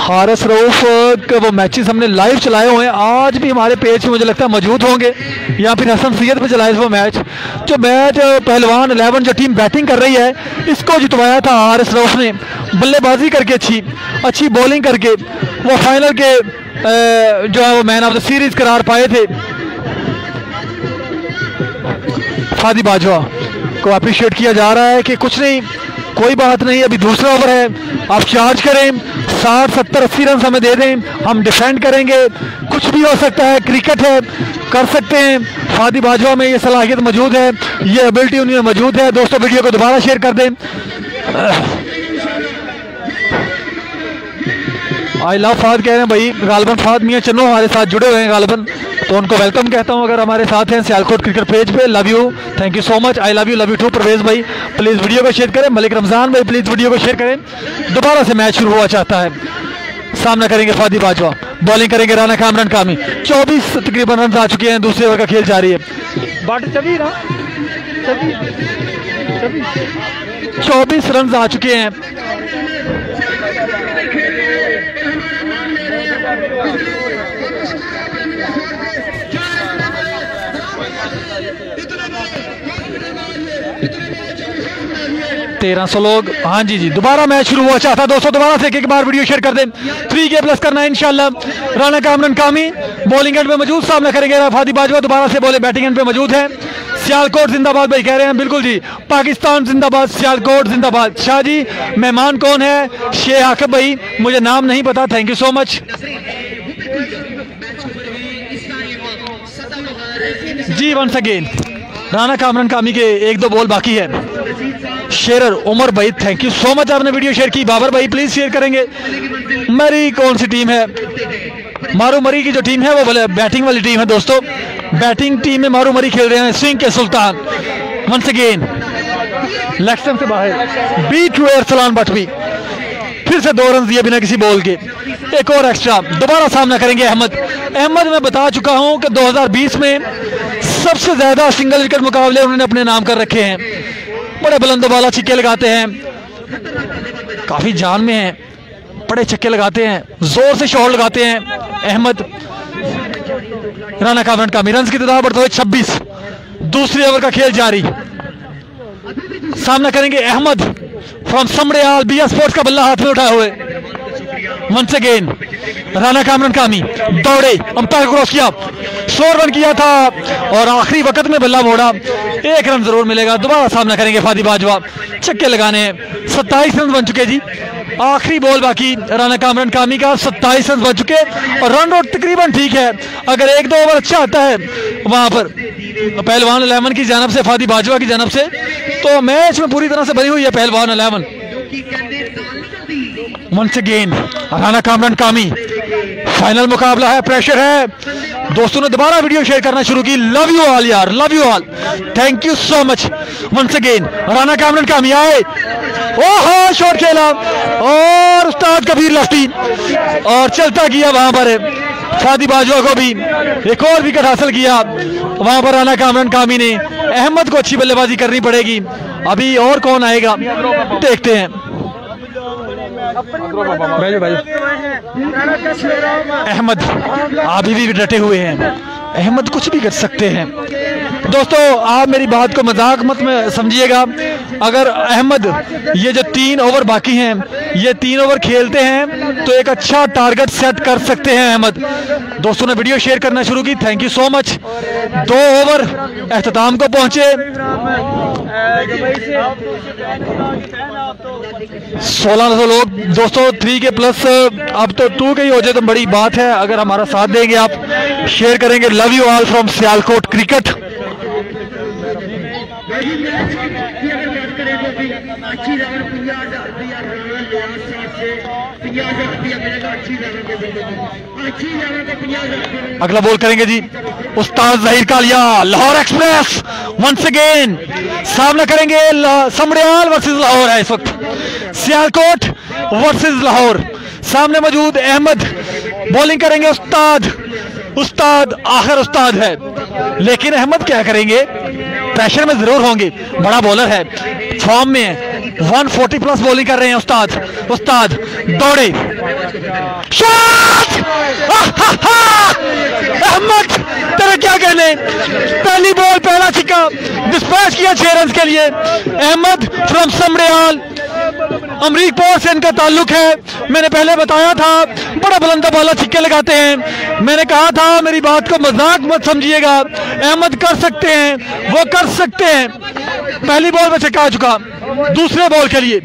हारिस रऊफ के वो मैचेस हमने लाइव चलाए हुए हैं, आज भी हमारे पेज पे मुझे लगता है मौजूद होंगे, या फिर हसन सैयद पे चलाए वो मैच। जो मैच पहलवान 11 जो टीम बैटिंग कर रही है, इसको जितवाया था हारिस रऊफ ने, बल्लेबाजी करके, अच्छी बॉलिंग करके वो फाइनल के जो है वो मैन ऑफ द सीरीज करार पाए थे। फादी बाजवा को अप्रिशिएट किया जा रहा है कि कुछ नहीं, कोई बात नहीं, अभी दूसरा ओवर है, आप चार्ज करें, 60, 70, 80 रन हमें दे दें, हम डिफेंड करेंगे। कुछ भी हो सकता है, क्रिकेट है, कर सकते हैं। फादी बाजवा में ये सलाहियत मौजूद है, ये एबिलिटी उन्हें मौजूद है। दोस्तों वीडियो को दोबारा शेयर कर दें। आई लव फाद कह रहे हैं भाई, गालबन फाद मियाँ चन्नो हमारे साथ जुड़े हुए हैं गालबन, तो उनको वेलकम कहता हूं अगर हमारे साथ हैं सियालकोट क्रिकेट पेज पे। Love you, thank you so much, I love you too. Parvez भाई प्लीज़ वीडियो को शेयर करें। मलिक रमज़ान भाई प्लीज़ वीडियो को शेयर करें। दोबारा से मैच शुरू हुआ चाहता है। सामना करेंगे फादी बाजवा, बॉलिंग करेंगे राना कामरान कामी। 24 तकरीबन रन आ चुके हैं, दूसरे ओवर का खेल जारी है। 24 रन आ चुके हैं। तेरह 1300 लोग। हाँ जी दोबारा मैच शुरू हुआ चाहता है दोस्तों, दोबारा से एक बार वीडियो शेयर कर दें। 3K+ करना है इंशाल्लाह। राना कामरान कामी बॉलिंग एंड पे मौजूद, सामना करेंगे फादी बाजवा, दोबारा से बोले बैटिंग एंड पे मौजूद है। सियालकोट जिंदाबाद भाई कह रहे हैं, बिल्कुल जी, पाकिस्तान जिंदाबाद, सियालकोट जिंदाबाद। शाह जी मेहमान कौन है? शेख आकिब भाई, मुझे नाम नहीं पता, थैंक यू सो मच जी। वंस अगेन राना कामरान कामी के 1-2 बॉल बाकी है। शेरर उमर भाई थैंक यू सो मच, आपने वीडियो शेयर की। बाबर भाई प्लीज शेयर करेंगे। मरी कौन सी टीम है? मारू मरी की जो टीम है वो बैटिंग वाली टीम है दोस्तों। बैटिंग टीम में मारू मरी खेल रहे हैं, स्विंग के सुल्तान। वंस अगेन लेग स्टंप से बाहर, बीट टू अरसलान बटवी, फिर से 2 रन दिए बिना किसी बॉल के, एक और एक्स्ट्रा। दोबारा सामना करेंगे अहमद मैं बता चुका हूं कि 2020 में सबसे ज्यादा सिंगल विकेट मुकाबले उन्होंने अपने नाम कर रखे हैं। बड़े बुलंदबाला छक्के लगाते हैं, काफी जान में हैं, बड़े छक्के लगाते हैं, जोर से शॉट लगाते हैं अहमद। राना कामरान कामी रन की तादाद बढ़ते हुए 26, दूसरे ओवर का खेल जारी। सामना करेंगे अहमद फ्रॉम समड़ियाल, BS स्पोर्ट्स का बल्ला हाथ में उठाए हुए। वंस अगेन राना कामरान कामी दौड़े, अंपायर क्रॉस किया, 100 रन किया था और आखिरी वक्त में बल्ला मोड़ा, 1 रन जरूर मिलेगा। दोबारा सामना करेंगे फादी बाजवा, छक्के लगाने हैं। 27 रन बन चुके जी, आखिरी बॉल बाकी राना कामरान कामी का। 27 रन बन चुके और रन रेट तकरीबन ठीक है। अगर 1-2 ओवर अच्छा आता है वहां पर पहलवान 11 की जानब से, फादी बाजवा की जानब से, तो मैच में पूरी तरह से भरी हुई है पहलवान 11। वंस अगेन राना कामरान कामी, फाइनल मुकाबला है, प्रेशर है। दोस्तों ने दोबारा वीडियो शेयर करना शुरू की। लव यू ऑल यार, love you all, thank you so much. Once again Rana Kamran Kami आए, ओहो शॉट खेला और उस्ताद कबीर लफ्टी और चलता किया वहां पर फादी बाजवा को भी एक और विकेट हासिल किया। वहां पर राना कामरान कामी ने, अहमद को अच्छी बल्लेबाजी करनी पड़ेगी। अभी और कौन आएगा देखते हैं। अहमद अभी भी डटे हुए हैं, अहमद कुछ भी कर सकते हैं। दोस्तों आप मेरी बात को मजाक मत में समझिएगा। अगर अहमद ये जो 3 ओवर बाकी हैं, ये 3 ओवर खेलते हैं तो एक अच्छा टारगेट सेट कर सकते हैं अहमद। दोस्तों ने वीडियो शेयर करना शुरू की, thank you so much. 2 over अख्ताम को पहुंचे, 1600 लोग दोस्तों। 3K+, अब तो 2K ही हो जाए तो बड़ी बात है। अगर हमारा साथ देंगे आप, शेयर करेंगे। Love you all from Sialkot cricket. अगला बॉल करेंगे जी उस्ताद Zaheer Kalia, Lahore express. Once again सामना करेंगे समड़ियाल वर्सेस लाहौर है इस वक्त, सियालकोट वर्सेस लाहौर। सामने मौजूद अहमद, बॉलिंग करेंगे उस्ताद आखिर उस्ताद है, लेकिन अहमद क्या करेंगे? प्रेशर में जरूर होंगे, बड़ा बॉलर है, फॉर्म में है। 140+ बॉलिंग कर रहे हैं उस्ताद दौड़े, शॉट! अहमद तेरे क्या कहने, पहली बॉल पहला छिक्का डिस्पैच किया 6 रन के लिए। अहमद फ्रॉम समड़ियाल, अमरीकपुर से इनका ताल्लुक है। मैंने पहले बताया था बड़ा बुलंदा बाला छिक्के लगाते हैं। मैंने कहा था मेरी बात को मजाक मत समझिएगा, अहमद कर सकते हैं, वो कर सकते हैं। पहली बॉल में छक्का आ चुका, दूसरे बॉल के लिए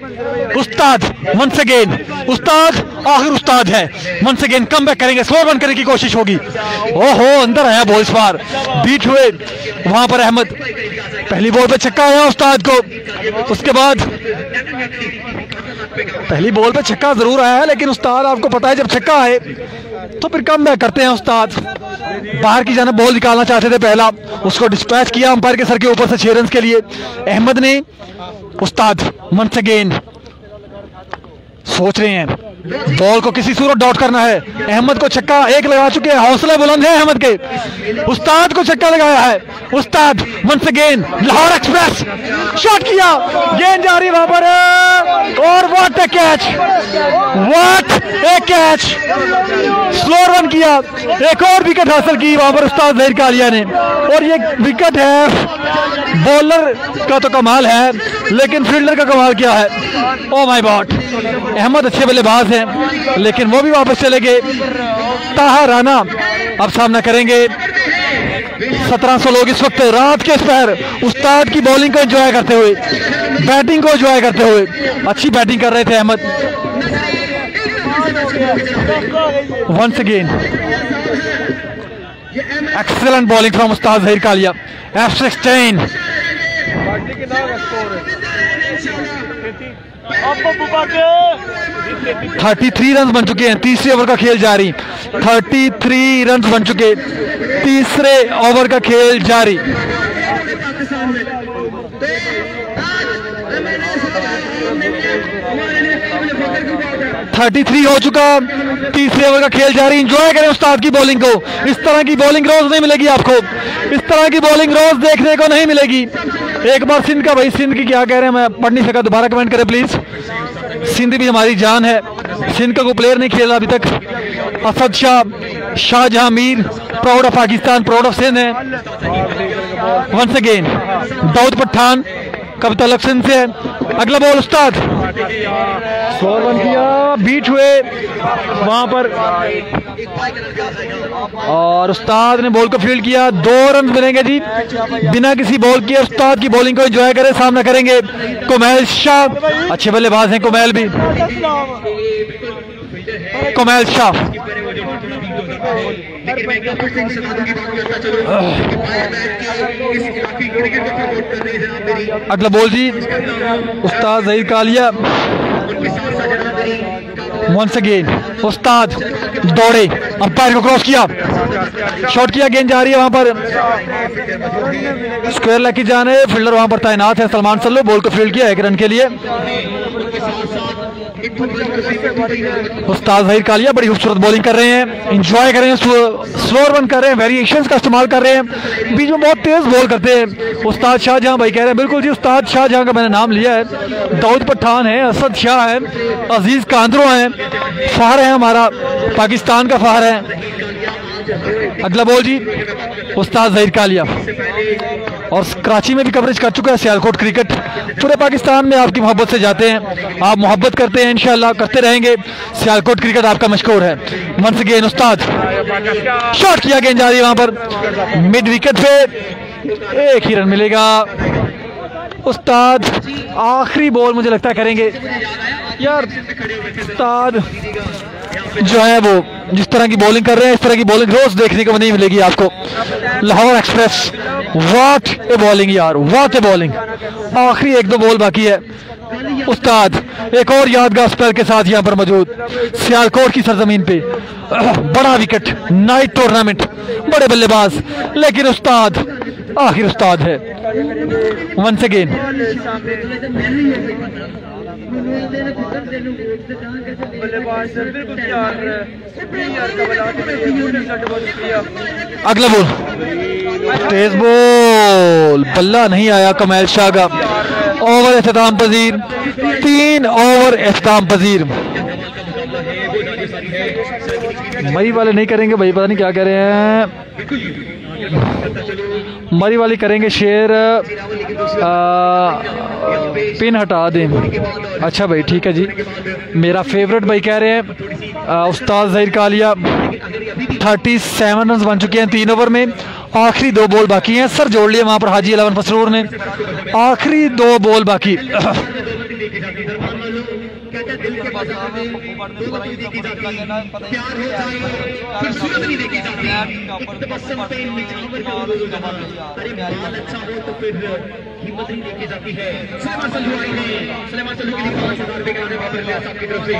उस्ताद वंस अगेन, उस्ताद आखिर उस्ताद है, वंस अगेन कम बैक करेंगे, स्लोर वन करने की कोशिश होगी। ओहो अंदर आया बॉल, इस बार बीट हुए वहां पर अहमद। पहली बॉल पे छक्का आया उस्ताद को, उसके बाद पहली बॉल पे छक्का जरूर आया है, लेकिन उस्ताद आपको पता है जब छक्का आए तो फिर कम बैक करते हैं। उस्ताद बाहर की जाने बॉल निकालना चाहते थे, पहला उसको डिस्पैच किया अंपायर के सर के ऊपर से 6 रन के लिए अहमद ने। उस्ताद वंस अगेन सोच रहे हैं बॉल को किसी सूरत डॉट करना है। अहमद को छक्का एक लगा चुके हैं, हौसले बुलंद है अहमद के। उस्ताद को छक्का लगाया है, उस्ताद once again Lahore express shot किया, गेंद जा रही वहां पर और what a catch, what a catch, slow run किया, एक और विकेट हासिल की वहां पर उस्ताद जहीर कालिया ने। और ये विकेट है, बॉलर का तो कमाल है लेकिन फील्डर का कमाल क्या है। ओ माय गॉड, अहमद अच्छे बल्लेबाज हैं लेकिन वो भी वापस चले गए। ताहा राना अब सामना करेंगे। 1700 लोग इस वक्त रात के इस पहर उस्ताद की बॉलिंग को एंजॉय करते हुए, बैटिंग को एंजॉय करते हुए, अच्छी बैटिंग कर रहे थे Ahmad. Once again excellent bowling from उस्ताद जहीर कालिया। F16 33 रन बन चुके हैं, तीसरे ओवर का खेल जारी। 33 रन बन चुके, तीसरे ओवर का खेल जारी। थर्टी हो चुका, तीसरे ओवर का खेल जारी। एंजॉय करें उस्ताद की बॉलिंग को, इस तरह की बॉलिंग रोज नहीं मिलेगी आपको, इस तरह की बॉलिंग रोज देखने को नहीं मिलेगी। एक बार सिंध का, भाई सिंध की क्या कह रहे हैं मैं पढ़ नहीं सका, दोबारा कमेंट करें प्लीज। सिंध भी हमारी जान है, सिंध का कोई प्लेयर नहीं खेला अभी तक। Asad Shah, Shahjahan Mir, proud of Pakistan, proud of Sindh है। वंस अगेन दाऊद पठान, कविता लक्ष्मण से अगला बॉल उस्ताद स्लोर वन किया, बीट हुए वहां पर और उस्ताद ने बॉल को फील्ड किया। 2 रन मिलेंगे जी बिना किसी बॉल किए। उस्ताद की बॉलिंग को एंजॉय करें, सामना करेंगे कुमैल शाह, अच्छे बल्लेबाज हैं कुमैल भी। कुमैल शाह अगला बॉल जी उस्ताद जहीर कालिया। वंस अगेन उस्ताद दौड़े, अंपायर को क्रॉस किया, शॉट किया, गेंद जा रही है वहां पर स्क्वायर लेग की जाने। फील्डर वहां पर तैनात है सलमान सल्लू, बॉल को फील्ड किया 1 रन के लिए। उस्ताद जहीर कालिया बड़ी खूबसूरत बॉलिंग कर रहे हैं, एंजॉय कर रहे हैं, स्लोर वन कर रहे हैं, वेरिएशंस का इस्तेमाल कर रहे हैं, बीच में बहुत तेज बॉल करते हैं। उस्ताद शाहजहां भाई कह रहे हैं, बिल्कुल जी उस्ताद शाहजहां का मैंने नाम लिया है। दाऊद पठान है, असद शाह है, अजीज कांद्रो है, फहर है हमारा, पाकिस्तान का फहर है। अगला बॉल जी उस्ताद जहीर कालिया। और कराची में भी कवरेज कर चुका है सियालकोट क्रिकेट, पूरे पाकिस्तान में आपकी मोहब्बत से जाते हैं, आप मोहब्बत करते हैं, इंशाल्लाह करते रहेंगे। सियालकोट क्रिकेट आपका मशहूर है। वंस अगेन उस्ताद शॉट किया, गेंद जा रही है वहां पर मिड विकेट पे, 1 ही रन मिलेगा। उस्ताद आखिरी बॉल मुझे लगता है करेंगे यार। उस्ताद जो है वो जिस तरह की बॉलिंग कर रहे हैं, इस तरह की बॉलिंग रोज देखने को नहीं मिलेगी आपको। Lahore express, what A bowling यार, व्हाट ए बॉलिंग। आखिरी 1-2 बॉल बाकी है। उस्ताद एक और यादगार स्पेल के साथ यहाँ पर मौजूद सियालकोट की सरजमीन पे, बड़ा विकेट, नाइट टूर्नामेंट, बड़े बल्लेबाज, लेकिन उस्ताद आखिर उस्ताद है। वंस अगेन अगला बॉल तेज बॉल, बल्ला नहीं आया कमैल शाह का। ओवर एहतमाम पजीर, 3 ओवर एहतमाम पजीर। मरी वाले नहीं करेंगे भाई, पता नहीं क्या कह रहे हैं। मरी वाली करेंगे शेर, पिन हटा दें। अच्छा भाई ठीक है जी, मेरा फेवरेट भाई कह रहे हैं उस्ताद जहीर कालिया। 37 रन बन चुके हैं 3 ओवर में, आखिरी 2 बॉल बाकी हैं। सर जोड़ लिए वहां पर हाजी 11 फसरूर ने, आखिरी 2 बॉल बाकी। देखी जाती है। दरबार वालों कहते हैं दिल के बाजार में दो बातें देखी जाती हैं, प्यार हो जाए फिर सूरत नहीं देखी जाती, एक तबस्सुम पे निछावर का रोज जहां, अरे माल अच्छा हो तो फिर कीमत नहीं देखी जाती है। सुलेमान सल्लू आए हैं, सुलेमान सल्लू के लिए 5000 रुपए का वापर लिया साहब की तरफ से,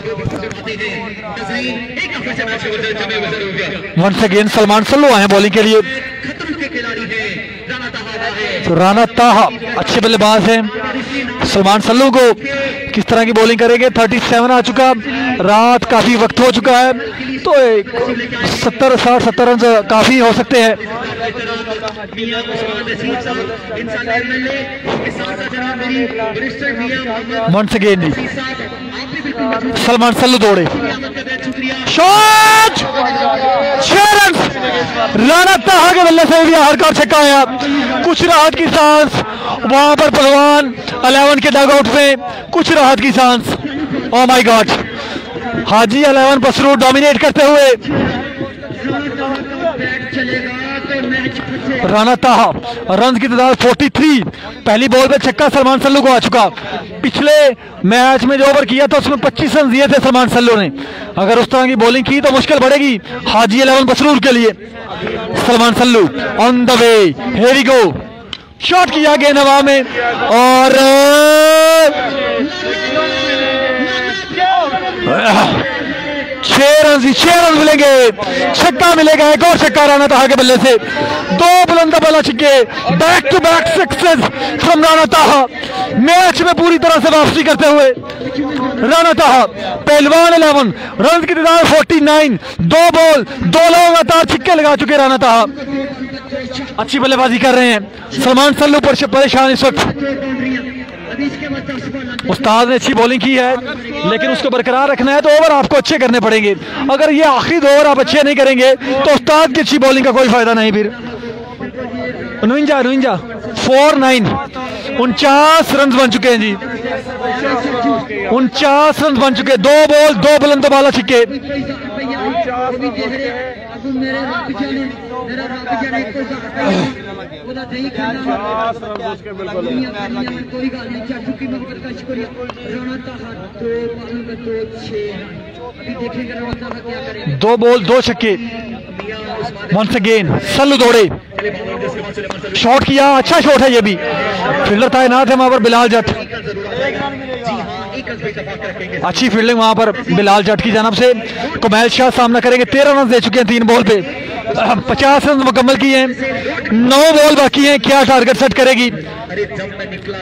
जो बातें हैं नजरीन एक हफ्ते से मैच जमे गुजर हो गया। वंस अगेन सलमान सल्लू आए हैं बॉलिंग के लिए। खतरों के खिलाड़ी हैं, राणा ताहा है, तो राणा ताहा अच्छे बल्लेबाज हैं। सलमान सल्लू को किस तरह की बॉलिंग करेंगे? 37 आ चुका, रात काफी वक्त हो चुका है, तो 70-60-70 रन काफी हो सकते हैं। मियां उस्मान नसीब साहब इंसान एमएलए के साथ साथ जनाब मेरी मिनिस्टर मियां मोहम्मद वंस अगेन जी साहब, आप भी बिल्कुल सलमान सल्लू दौड़े, शुक्रिया। शॉट 6 रन राणा ताहा के बल्ले से भी हर का छक्का आया, कुछ राहत की सांस वहां पर पहलवान 11 के डगआउट में, कुछ राहत की सांस। ओ my God, Haji 11 Basrur dominate करते हुए। राणा ताहा रन की तादाद 43, पहली बॉल पे छक्का सलमान सल्लू को आ चुका। पिछले मैच में जो ओवर किया था उसमें 25 रन दिए थे सलमान सल्लू ने, अगर उस तरह की बॉलिंग की तो मुश्किल बढ़ेगी हाजी 11 बसरूर के लिए। Salman Sallu on the way, here we go, shot किया गेंद हवा में और 6 रन मिलेंगे, छक्का मिलेगा, एक और छक्का राणा ताहा के बल्ले से, 2 बुलंद बाला छक्के, back to back success from Rana Taha. Match में पूरी तरह से वापसी करते हुए राणा ताहा, पहलवान 11 रन की तादाद 49, 2 बॉल 2 लगातार छक्के लगा चुके राणा ताहा, अच्छी बल्लेबाजी कर रहे हैं। सलमान सल्लू पर परेशान इस वक्त, उस्ताद ने अच्छी बॉलिंग की है लेकिन उसको बरकरार रखना है तो ओवर आपको अच्छे करने पड़ेंगे, अगर ये आखिरी 2 ओवर आप अच्छे नहीं करेंगे तो उस्ताद की अच्छी बॉलिंग का कोई फायदा नहीं। फिर 49 49 रन बन चुके हैं जी, 49 रन बन चुके, 2 बॉल 2 बुलंद बाला छक्के। दो बॉल 2 छक्के। वंस अगेन सल्लू दौड़े, शॉट किया, अच्छा शॉट है ये भी, फील्डर तैनात है वहां पर बिलाल जट, अच्छी फील्डिंग वहां पर बिलाल जट की जानब से। कुमैल शाह सामना करेंगे, 13 रन दे चुके हैं 3 बॉल पे, 50 रन मुकम्मल किए हैं, 9 बॉल बाकी हैं, क्या टारगेट सेट करेगी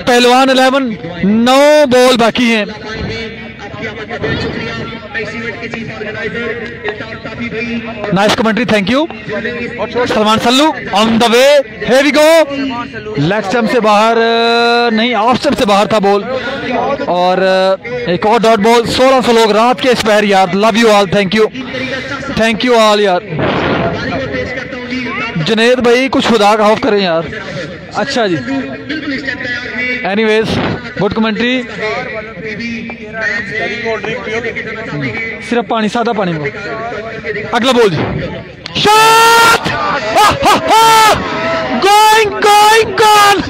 पहलवान 11? 9 बॉल बाकी हैं। Nice commentary, thank you. Salman Sallu on the way, here we go, leg stump से बाहर नहीं, ऑफ स्टंप से बाहर था बॉल, और एक और डॉट बॉल। 1600 लोग रात के इस पहर यार, love you all, thank you all यार। जुनेद भाई कुछ खुदा का खौफ करें यार। अच्छा जी, एनीवेज गुड कमेंट्री। सिर्फ पानी, सादा पानी में। अगला बॉल जी, शॉट गोइंग गॉन,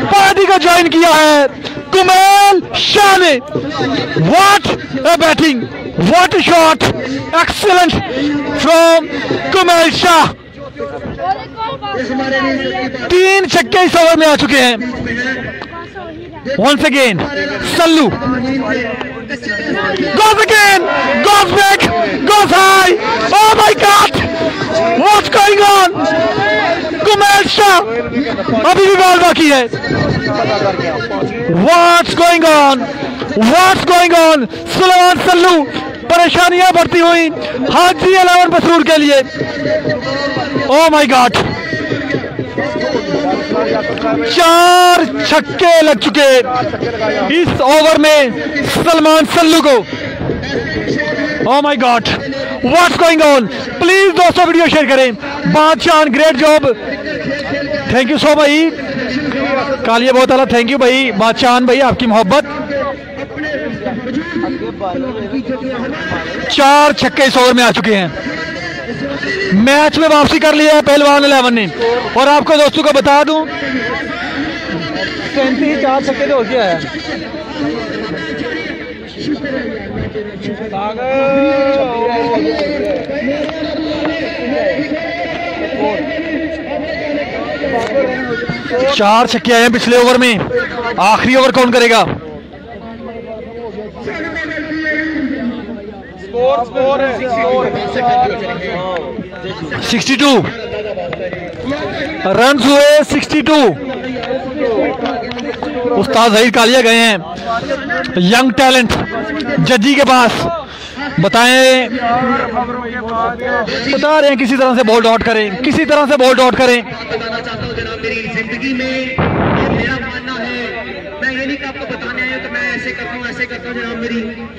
पार्टी का ज्वाइन किया है कुमैल शाह ने। What a batting, what a shot, excellent from Kumail Shah. 3 छक्के इस ओवर में आ चुके हैं। Once again, Sallu goes again, goes back, goes high. Oh my God! What's going on? Kumail Shah अभी भी बॉल बाकी है। What's going on? What's going on? Suleman Sallu, परेशानियां बढ़ती हुई हाजी 11 बसरूर के लिए। Oh my God! 4 छक्के लग चुके इस ओवर में सलमान सल्लू को। ओह my God, what's going on? Please दोस्तों वीडियो शेयर करें। बादशाह ग्रेट जॉब, थैंक यू सो भाई। कालिया बहुत आला, थैंक यू भाई बादशाह भाई, आपकी मोहब्बत। 4 छक्के इस ओवर में आ चुके हैं। मैच में वापसी कर लिया है पहलवान 11 ने। और आपको दोस्तों को बता दूं, स्ट्रेंथ ही 4 छक्के तो हो गया है। चार छक्के आए हैं पिछले ओवर में, आखिरी ओवर कौन करेगा? स्कोर है 62 रन हुए 62। उस्ताद ज़हीर कालिया गए हैं यंग टैलेंट जज्जी के पास, बताएं, बता रहे हैं किसी तरह से बॉल डॉट करें, किसी तरह से बॉल डॉट करें। बताना चाहता हूँ जनाब, मेरी जिंदगी में ये मेरा मानना है, मैं ये नहीं कि आपको बताने आया तो मैं ऐसे करता हूँ ऐसे करता हूँ जनाब,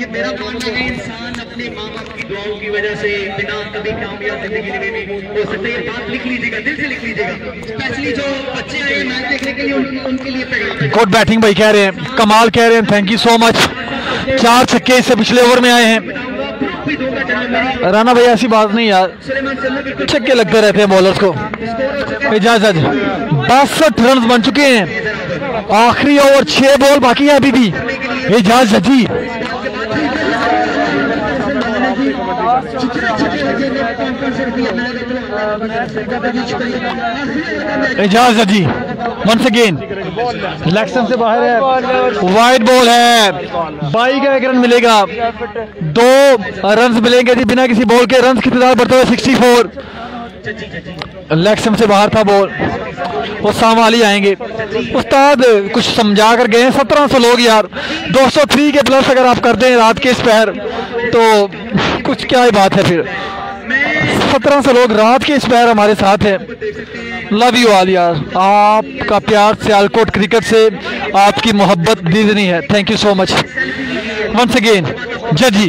ये मेरा मानना है, इंसान अपने माँ बाप की दुआओं की वजह से बिना कभी कामयाब जिंदगी में नहीं हो सकता। ये बात लिख लीजिएगा, दिल से लिख लीजिएगा, स्पेशली जो बच्चे आए मैच देखने के लिए उनके लिए पैगाम है। गुड बैटिंग भाई कह रहे हैं, कमाल कह रहे हैं, थैंक यू सो मच। 4 छक्के इससे पिछले ओवर में आए हैं। राना भाई ऐसी बात नहीं यार, छक्के लगते रहते हैं बॉलर्स को। इजाजत 62 रन बन चुके हैं, आखिरी ओवर 6 बॉल बाकी है अभी भी। इजाजत जी इजाजत जी वंस अगेन लेग स्टंप से बाहर है, वाइड बॉल है, 22 का 1 रन मिलेगा, 2 रन मिलेंगे जी बिना किसी बॉल के। रन की तादाद बढ़ते हुए 64, लेग स्टंप से बाहर था बॉल, वो सामाली आएंगे। उस्ताद कुछ समझा कर गए, 1700 लोग यार, 203 के प्लस अगर आप कर दें रात के इस पहर तो कुछ क्या ही बात है फिर। 1700 लोग रात के इस पहर हमारे साथ हैं। लव यू ऑल यार, आपका प्यार सियालकोट क्रिकेट से आपकी मोहब्बत दीदनी है, thank you so much. Once again जजी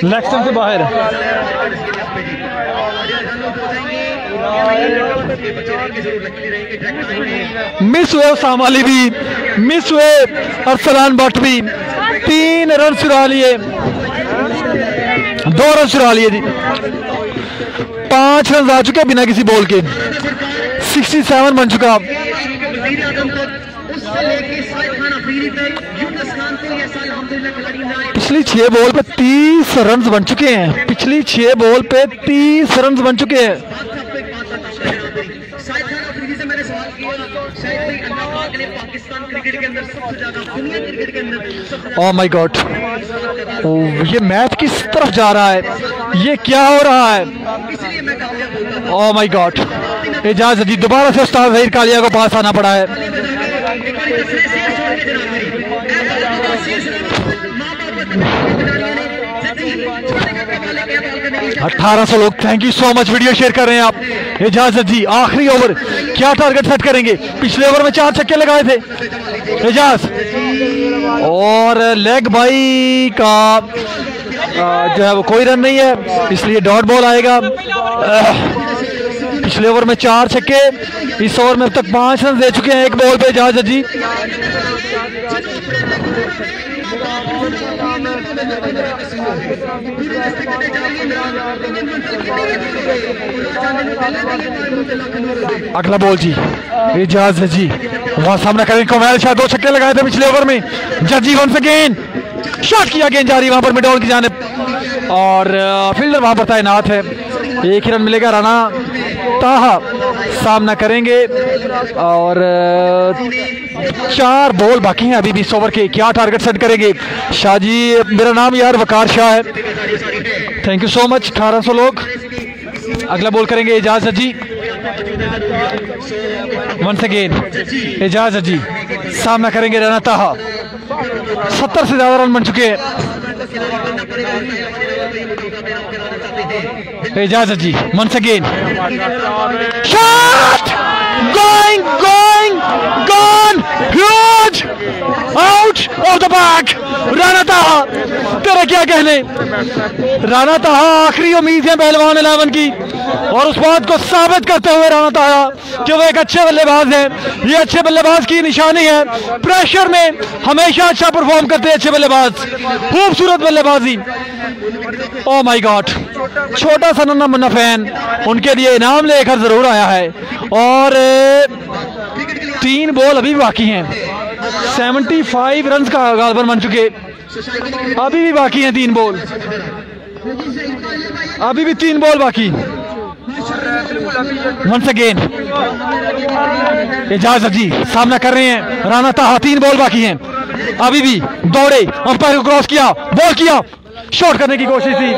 लेग स्टंप से बाहर, मिस हुए उसाम अली भी, मिस हुए अरसलान भट्ट भी, 3 रन चुरा लिए, 2 रन चुरा लिए जी, 5 रन आ चुके बिना किसी बॉल के, 67 बन चुका। पिछली 6 बॉल पे 30 रन बन चुके हैं, पिछली 6 बॉल पे 30 रन बन चुके हैं। ओह माय गॉड, ये मैच किस तरफ जा रहा है, ये क्या हो रहा है? ओह माय गॉड, इजाजत जी दोबारा से उस्ताद ज़हीर कालिया को पास आना पड़ा है। 1800 लोग, thank you so much, video share कर रहे हैं आप। इजाजत जी आखिरी ओवर क्या टारगेट सेट करेंगे? पिछले ओवर में 4 छक्के लगाए थे इजाज, और लेग बाई का जो है वो कोई रन नहीं है, इसलिए डॉट बॉल आएगा। पिछले ओवर में 4 छक्के, इस ओवर में अब तक 5 रन दे चुके हैं 1 बॉल पे इजाजत जी। अगला बॉल जी इजाजत जी, वहां सामना करें कमाल शाह, 2 छक्के लगाए थे पिछले ओवर में। जजी वंस अगेन शॉट किया, गेंद जारी वहां पर मिड ऑन की जानिब, और फील्डर वहां पर तैनात है। 1 ही रन मिलेगा, राना ताहा सामना करेंगे, और 4 बॉल बाकी हैं अभी भी इस ओवर के। क्या टारगेट सेट करेंगे? शाह जी, मेरा नाम यार वकार शाह है, थैंक यू सो मच। 1800 लोग, अगला बॉल करेंगे इजाजत जी, वंस अगेन इजाजत जी सामना करेंगे राना ताहा। 70 से ज्यादा रन बन चुके हैं इजाजत जी, once again shot, going going gone, huge out of the back. Rana Taha, तेरा क्या कहने? राना ताहा आखिरी उम्मीद है पहलवान 11 की, और उस बात को साबित करते हुए राना ताहा कि वो एक अच्छे बल्लेबाज हैं। ये अच्छे बल्लेबाज की निशानी है, प्रेशर में हमेशा अच्छा परफॉर्म करते हैं अच्छे बल्लेबाज, खूबसूरत बल्लेबाजी। ओह माय गॉड, छोटा सा नन्ना मुन्ना फैन उनके लिए इनाम लेकर जरूर आया है, और 3 बॉल अभी भी बाकी हैं। 75 रन का गालबन बन चुके, अभी भी बाकी हैं 3 बॉल, अभी भी 3 बॉल बाकी। वंस अगेन एजाज जी सामना कर रहे हैं राना ताहा, 3 बॉल बाकी हैं, अभी भी दौड़े, अंपायर को क्रॉस किया, बॉल किया, शॉट करने की कोशिश थी,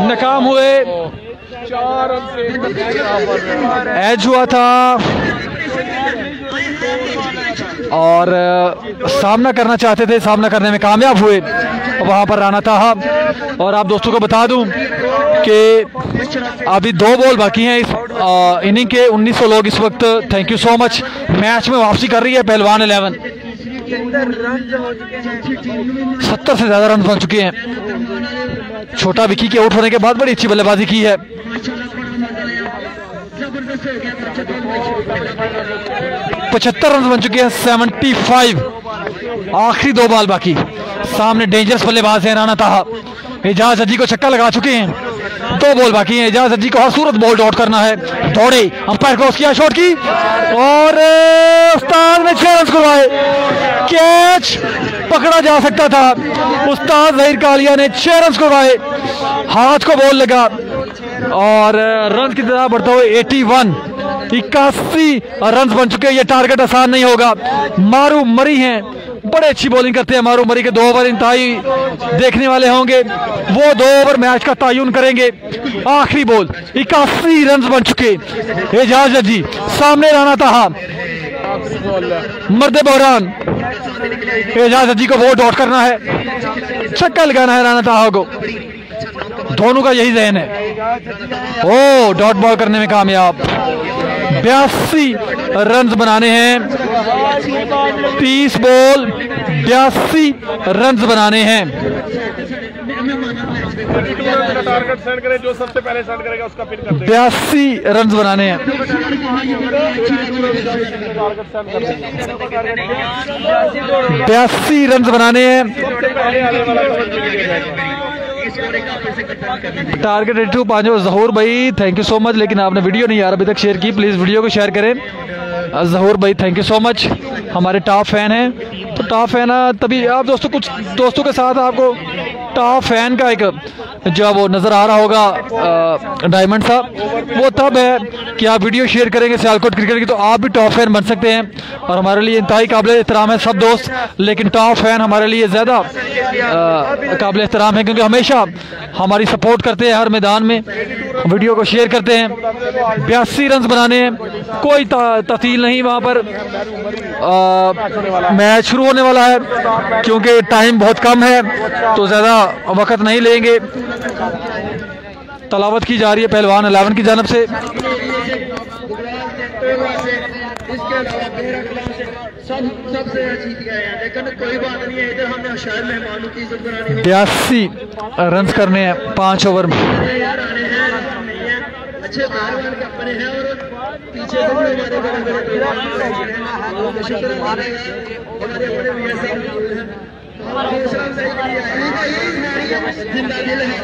नाकाम हुए, एज हुआ था और सामना करना चाहते थे, सामना करने में कामयाब हुए वहां पर राना ताहा। और आप दोस्तों को बता दूं कि अभी 2 बॉल बाकी हैं इस इनिंग के। 1900 लोग इस वक्त, thank you so much, match में वापसी कर रही है पहलवान 11। 70 से ज्यादा रन बन चुके हैं। छोटा विकी के आउट होने के बाद बड़ी अच्छी बल्लेबाजी की है। 75 रन बन चुके हैं, 75। आखिरी 2 बॉल बाकी, सामने डेंजरस बल्लेबाज है राना ताहा, एजाज अजी को छक्का लगा चुके हैं, 2 बॉल बाकी हैं। एजाज अजी को हर सूरत बॉल डॉट करना है, दौड़े, अंपायर क्रॉस किया, शॉट की और उस्ताद ने 6 रन करवाए। कैच पकड़ा जा सकता था, उस्ताद जहीर कालिया ने 6 रन करवाए, हाथ को बॉल लगा और रन की तादाद बढ़ता हुआ 81 रन बन चुके हैं। ये टारगेट आसान नहीं होगा। मारू मरी हैं, बड़े अच्छी बॉलिंग करते हैं मारू मरी के। 2 ओवर इंतहाई देखने वाले होंगे, वो 2 ओवर मैच का तयन करेंगे। आखिरी बॉल, 81 रन बन चुके। एजाज जी सामने राना ताहा, मर्दे बहरान, एजाज जी को वो डॉट करना है, छक्का लगाना है राना ताहा को, दोनों का यही जहन है। ओ डॉट बॉल करने में कामयाब, 82 रन बनाने हैं, 30 बॉल 82 रन बनाने हैं। टारगेट सेट करें, जो सबसे पहले सेट करेगा उसका पिन कर देंगे। 82 रन बनाने हैं। 82 रन बनाने हैं। टारगेट 82 5। जहूर भाई थैंक यू सो मच, लेकिन आपने वीडियो नहीं यार अभी तक शेयर की, प्लीज वीडियो को शेयर करें। जहूर भाई थैंक यू सो मच, हमारे टॉप फैन हैं। तो टॉप फैन तभी आप दोस्तों, कुछ दोस्तों के साथ आपको टॉप फैन का एक जो वो नज़र आ रहा होगा डायमंड साहब, वो तब है कि आप वीडियो शेयर करेंगे सियालकोट क्रिकेट की, तो आप भी टॉप फैन बन सकते हैं। और हमारे लिए इंतहाई काबिल एहतराम है सब दोस्त, लेकिन टॉप फैन हमारे लिए ज़्यादा काबिल एहतराम है, क्योंकि हमेशा हमारी सपोर्ट करते हैं हर मैदान में, वीडियो को शेयर करते हैं। 82 रन बनाने हैं, कोई तफसील नहीं वहाँ पर। मैच शुरू होने वाला है, क्योंकि टाइम बहुत कम है तो ज़्यादा वक्त नहीं लेंगे। तलावत की जा रही है पहलवान 11 की जानब से। सबसे जीत गए हैं, लेकिन कोई बात नहीं है, इधर हमने शायद मेहमानों की इज्जत बनानी है। 82 रन करने हैं 5 ओवर में। अच्छे अपने हैं और पीछे से जिंदा दिल है।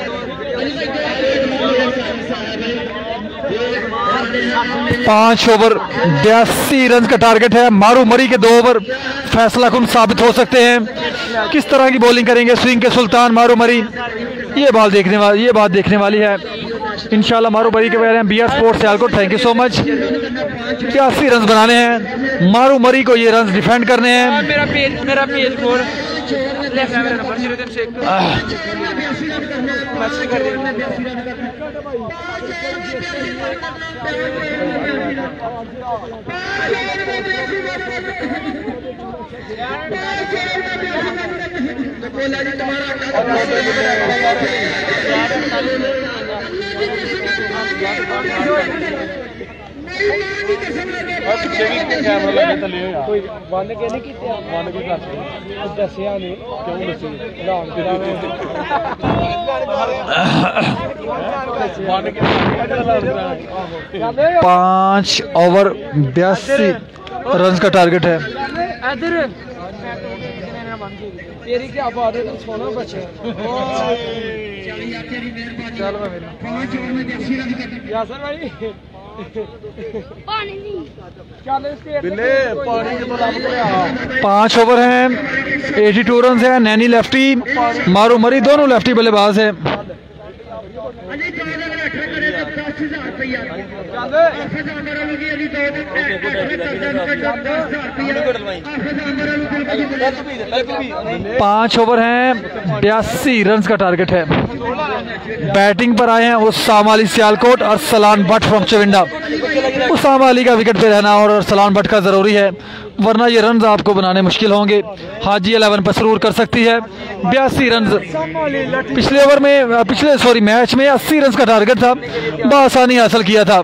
5 ओवर 82 रन का टारगेट है। मारू मरी के 2 ओवर फैसला कुन साबित हो सकते हैं। किस तरह की बॉलिंग करेंगे स्विंग के सुल्तान मारू मरी, ये बात देखने वाली है। इंशाल्लाह मारू मरी के बारे में BR sports Sialkot thank you so much. 82 run बनाने हैं मारू मरी को, ये रन डिफेंड करने हैं। मेरा पेज फोर लेफ्ट नंबर 03 पिछे भी कैमरा लगे थले कोई वन के नहीं कीते वन के कर दसिया नहीं क्यों दसी लाउन के वन के 5 ओवर 82 रन का टारगेट है। इधर तेरी क्या बात है, तुम सोना बचे चल मैं यासर भाई बिल्ले पानी के तो लब गया 5 ओवर हैं, 82 रन है। नैनी लेफ्टी, मारू मरी दोनों लेफ्टी बल्लेबाज है। पांच ओवर हैं, 82 रन का टारगेट है। बैटिंग पर आए हैं उस्सामा अली सियालकोट और सलान भट्ट फ्रॉम चविंडा। उस्सामा अली का विकेट पे रहना और सलान भट्ट का जरूरी है, वरना ये रन आपको बनाने मुश्किल होंगे। हाजी 11 पसरूर कर सकती है 82 रन। पिछले ओवर में मैच में 80 रन का टारगेट था, बआसानी हासिल किया था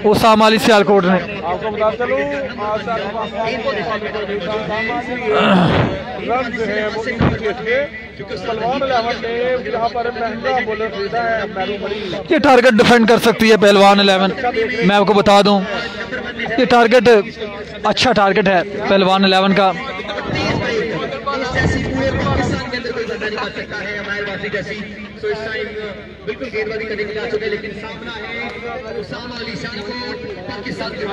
उस्सामा अली सियालकोट ने। आपको बता चलूं रन जो है वो क्योंकि सलमान इलेवन ने यहाँ पर महंगा बॉलर खरीदा है मैरू मरी। ये टारगेट डिफेंड कर सकती है पहलवान 11। मैं आपको बता दूं ये टारगेट अच्छा टारगेट है पहलवान 11 का। बिल्कुल गेंदबाजी करने के लिए आ चुके हैं, लेकिन सामना है उस्सामा अली सियालकोट पाकिस्तान के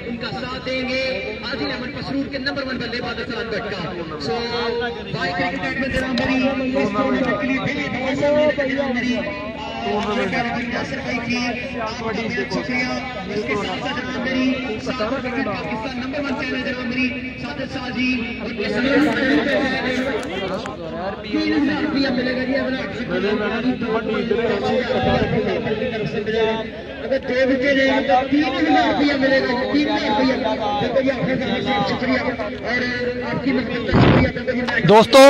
उनका साथ देंगे हाजी 11 पसरूर के नंबर 1 बल्लेबाज सलान भट्ट का। सो भाई क्रिकेट में जरा मेरी शुक्रिया। इसके साथ साथ मेरी पाकिस्तान नंबर 1 चैनल जरा मेरी साजिद साजी रुपया मिलेगा जी। अगर 2 विकेट रहेंगे तो 3000 रुपया मिलेगा, 3000 रुपया। शुक्रिया और आपकी मेहनत का शुक्रिया दोस्तों।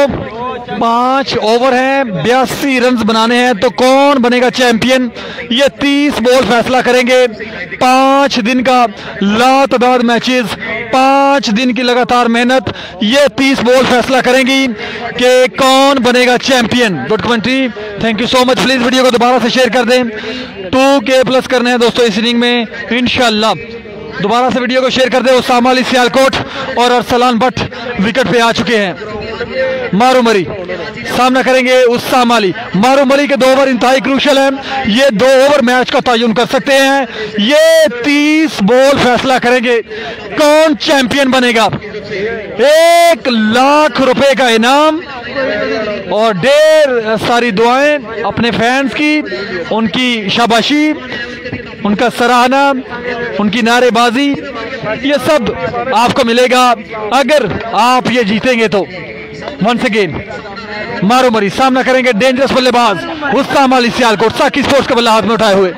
5 ओवर हैं, 82 रन बनाने हैं, तो कौन बनेगा चैंपियन ये 30 बॉल फैसला करेंगे। 5 दिन का लातादाद मैचेस, 5 दिन की लगातार मेहनत, ये 30 बॉल फैसला करेंगी कि कौन बनेगा champion. Good commentary, thank you so much. Please video को दोबारा से शेयर कर दें। 2K+ करने हैं दोस्तों इस इनिंग में इंशाल्लाह। दोबारा से वीडियो को शेयर कर दें। उस्सामा अली सियालकोट और अरसलान भट्ट विकेट पे आ चुके हैं। मारू मरी सामना करेंगे उस्सामा अली। मारू मरी के 2 ओवर इंतहाई क्रूशल हैं, ये 2 ओवर मैच का तयन कर सकते हैं। ये 30 बॉल फैसला करेंगे कौन चैंपियन बनेगा। 1 लाख रुपए का इनाम और ढेर सारी दुआएं अपने फैंस की, उनकी शाबाशी, उनका सराहना, उनकी नारेबाजी, ये सब आपको मिलेगा अगर आप ये जीतेंगे तो। वंस अगेन मारो मरी सामना करेंगे डेंजरस बल्लेबाज उस्सामा अली सियालकोट। साकी स्पोर्ट्स का बल्ला हाथ में उठाए हुए।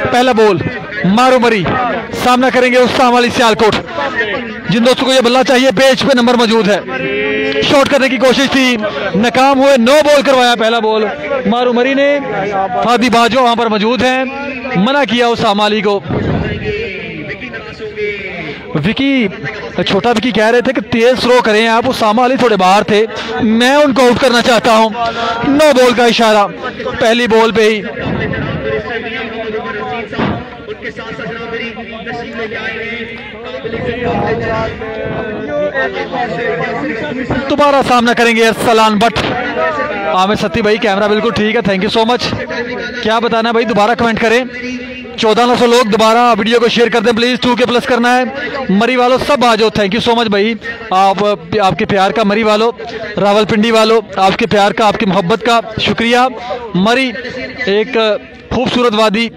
पहला बॉल मारो मरी सामना करेंगे उस्सामा अली सियालकोट। जिन दोस्तों को ये बल्ला चाहिए पेज पे नंबर मौजूद है। शॉट करने की कोशिश थी, नाकाम हुए। 9 बॉल करवाया पहला बॉल मारू मरी ने। फादी बाजो वहां पर मौजूद हैं, मना किया उस्सामा अली को। विकी, छोटा विकी कह रहे थे कि तेज थ्रो करें आप, उस्सामा अली थोड़े बाहर थे, मैं उनको आउट करना चाहता हूं। 9 बॉल का इशारा पहली बॉल पे ही। दोबारा सामना करेंगे अरसलान भट्ट। आमिर सत्ती भाई कैमरा बिल्कुल ठीक है, थैंक यू सो मच। क्या बताना भाई, दोबारा कमेंट करें। 1400 लोग दोबारा वीडियो को शेयर कर दें प्लीज। 2K+ करना है। मरी वालों सब आ जाओ, थैंक यू सो मच भाई। आपके प्यार का मरी वालों, रावलपिंडी वालों, आपके प्यार का, आपकी मोहब्बत का शुक्रिया। मरी एक खूबसूरत वादी,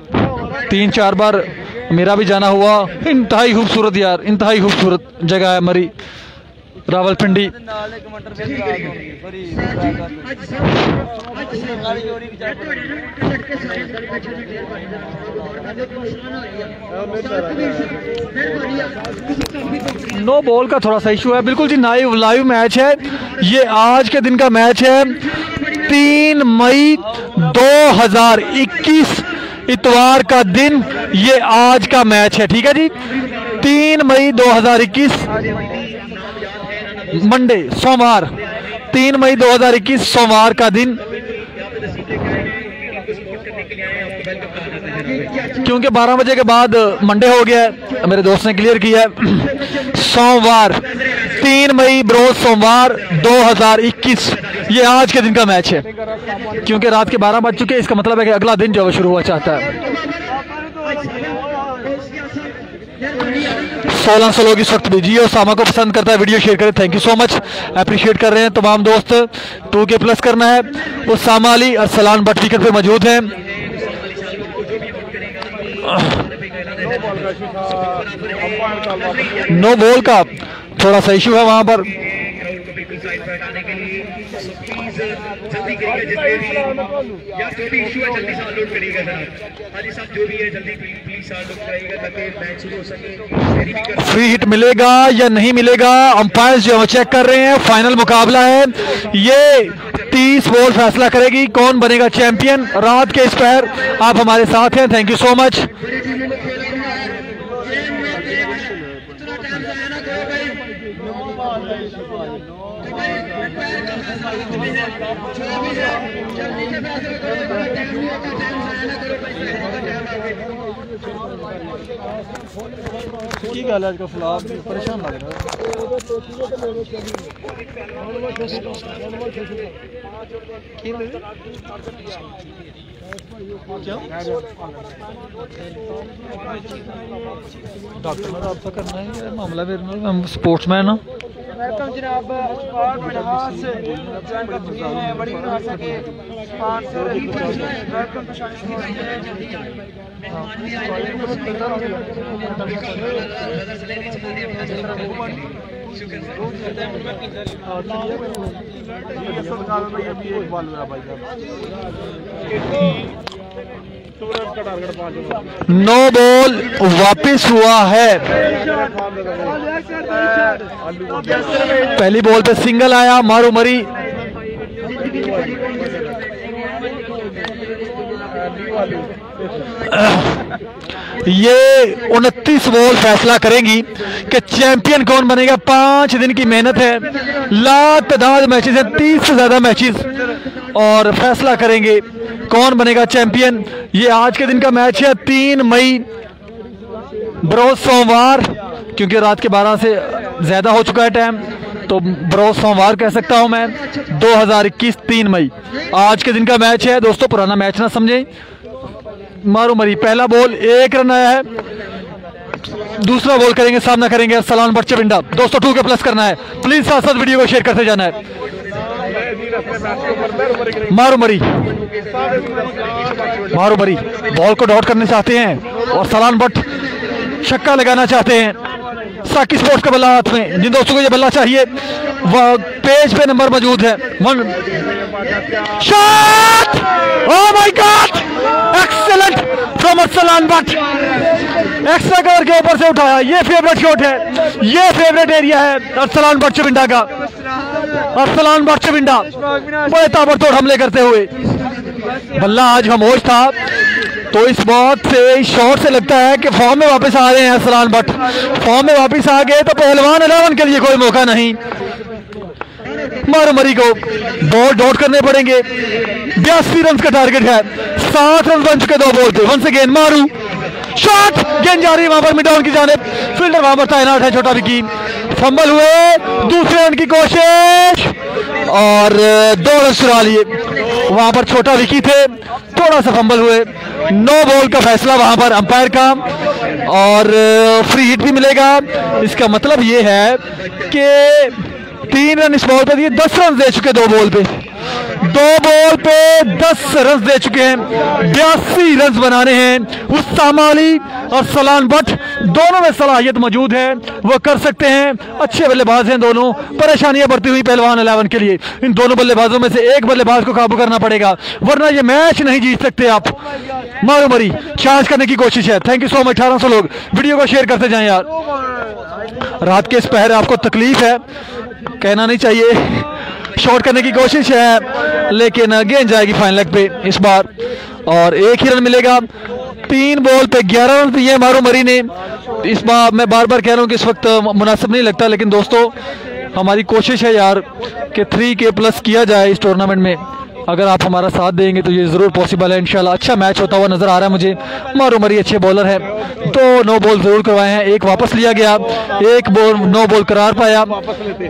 3-4 बार मेरा भी जाना हुआ। इंतहाई खूबसूरत यार, इंतहाई खूबसूरत जगह है मरी, रावलपिंडी। नो बॉल का थोड़ा सा इशू है बिल्कुल जी। लाइव मैच है ये, आज के दिन का मैच है 3 मई 2021 इतवार का दिन, ये आज का मैच है, ठीक है जी। 3 मई 2021 मंडे, सोमवार, 3 मई 2021 सोमवार का दिन। क्योंकि 12 बजे के बाद मंडे हो गया है, मेरे दोस्त ने क्लियर किया है। सोमवार 3 मई बरोज सोमवार 2021। ये आज के दिन का मैच है, क्योंकि रात के 12 बज चुके हैं। इसका मतलब है कि अगला दिन जो है शुरू हुआ चाहता है। 1600 लोग इस वक्त बिजी है। सामा को पसंद करता है, वीडियो शेयर करें। Thank you so much, appreciate कर रहे हैं तमाम दोस्त। 2K+ करना है। उसामा अली अरसलान भट्ट विकेट पे मौजूद हैं। नो बॉल का थोड़ा सा इशू है वहां पर। फ्री हिट मिलेगा या नहीं मिलेगा, अंपायर जो चेक कर रहे हैं। फाइनल मुकाबला है, ये 30 बॉल फैसला करेगी कौन बनेगा चैंपियन। रात के इस पहर आप हमारे साथ हैं, थैंक यू सो मच। की गल है, खिलाफ परेशान लग रहा डॉक्टर ने रब्ता करना है मामला। फिर स्पोर्ट्समैन ना वेलकम जनाब। अशफाक मिनहास ज्वाइन कर चुके हैं। बड़ी मिनहासा के sponsor welcome to no ball वापस हुआ है। पहली बॉल पे सिंगल आया, मारो मरी। ये 29 बॉल फैसला करेंगी कि चैंपियन कौन बनेगा। 5 दिन की मेहनत है, लाख तादाद मैचेस हैं, 30 से ज्यादा मैचेस, और फैसला करेंगे कौन बनेगा चैंपियन। ये आज के दिन का मैच है, 3 मई बरोज सोमवार, क्योंकि रात के 12 से ज्यादा हो चुका है टाइम, तो बरोज सोमवार कह सकता हूं मैं। 2021 3 मई आज के दिन का मैच है दोस्तों, पुराना मैच ना समझें। मारो मरी, पहला बॉल 1 रन आया है। दूसरा बॉल करेंगे, सामना करेंगे अरसलान भट्ट चविंडा। दोस्तों 2K+ करना है, प्लीज साथ साथ वीडियो को शेयर करते जाना है। मारो मरी, मारो मरी बॉल को डॉट करना चाहते हैं और सलान भट्ट छक्का लगाना चाहते हैं। साकी स्पोर्ट्स का बल्ला हाथ में। जिन दोस्तों को ये बल्ला चाहिए वह पेज पे नंबर मौजूद है। Shot, oh my God, excellent from Arsalan Bhatt. Extra cover के ऊपर से उठाया, ये फेवरेट शॉट है, ये फेवरेट एरिया है अरसलान भट्ट चविंडा का। अरसलान भट्ट चविंडा बड़े ताबड़तोड़ हमले करते हुए। बल्ला आज खामोश था, तो इस बात से, इस शॉट से लगता है कि फॉर्म में वापस आ रहे हैं अरसलान भट्ट। फॉर्म में वापस आ गए तो पहलवान 11 के लिए कोई मौका नहीं। मारो मरी को बॉल डॉट करने पड़ेंगे। 82 रन का टारगेट है, 7 रन बन चुके 2 बॉल पे। वंस अगेन मारू, शॉट, गेंद जा रही है वहां पर मिड डाउन की जानिब। फील्डर वहां पर तैनात है, छोटा विकी। फंबल हुए, दूसरे रन की कोशिश और 2 रन चुरा लिए। वहां पर छोटा विकी थे, थोड़ा सा फंबल हुए। 9 बॉल का फैसला वहां पर अंपायर का, और फ्री हिट भी मिलेगा। इसका मतलब ये है कि 3 रन इस बॉल पे दिए, 10 रन दे चुके 2 बॉल पे। 2 बॉल पे 10 रन दे चुके हैं, 82 रन बनाने हैं। उसामा अली और सलान भट्ट दोनों में सलाहियत मौजूद है, वो कर सकते हैं। अच्छे बल्लेबाज हैं दोनों। परेशानियां बढ़ती हुई पहलवान 11 के लिए। इन दोनों बल्लेबाजों में से एक बल्लेबाज को काबू करना पड़ेगा, वरना ये मैच नहीं जीत सकते आप। मारो मरी, चार्ज करने की कोशिश है। Thank you so much. 1800 लोग वीडियो को शेयर करते जाएं यार। रात के इस पहर आपको तकलीफ है, कहना नहीं चाहिए। शॉट करने की कोशिश है, लेकिन गेंद जाएगी फाइन लेग पे इस बार, और 1 ही रन मिलेगा। 3 बॉल पे 11 रन दिए मारो मरी ने। इस बार मैं बार बार कह रहा हूँ कि इस वक्त मुनासिब नहीं लगता, लेकिन दोस्तों हमारी कोशिश है यार कि 3K+ किया जाए इस टूर्नामेंट में। अगर आप हमारा साथ देंगे तो ये ज़रूर पॉसिबल है इंशाल्लाह। अच्छा मैच होता हुआ नज़र आ रहा है मुझे। मारू मरी अच्छे बॉलर है, तो नो बॉल ज़रूर करवाए हैं, एक वापस लिया गया, एक बॉल नो बॉल करार पाया,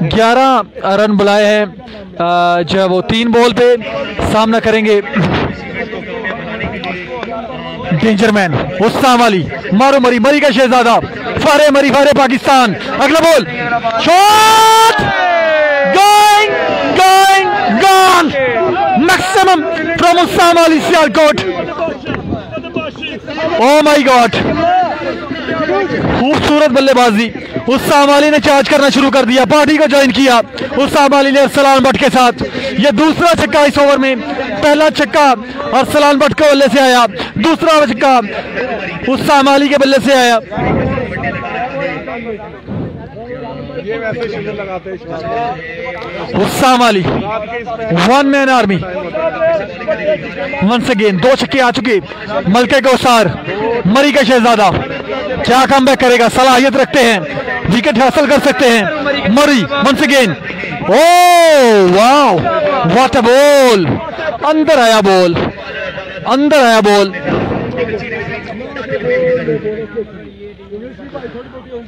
11 रन बुलाए हैं जो वो 3 बॉल पे। सामना करेंगे डेंजरमैन हुस्साम अली। मारो मरी, मरी का शहजादा, फारे मरी, फारे पाकिस्तान। अगला ball, shot, going going gone, maximum from Hussam Ali Sialkot. Oh my god, खूबसूरत बल्लेबाजी। हुस्साम अली ने चार्ज करना शुरू कर दिया, पार्टी को ज्वाइन किया हुस्साम अली ने अरसलान भट्ट के साथ। ये दूसरा छक्का इस ओवर में, पहला छक्का अरसलान भट्ट के बल्ले से आया, दूसरा छक्का हुस्साम अली के बल्ले से आया। ये वैसे शिगर लगाते हैं Hussam Ali, 1 man army. Once again 2 छक्के आ चुके। मलके कौसार, मरी का शहजादा, क्या कमबैक करेगा? सलाहियत रखते हैं, विकेट हासिल कर सकते हैं। Mari once again, oh wow, what a ball, अंदर आया बॉल, अंदर आया बॉल।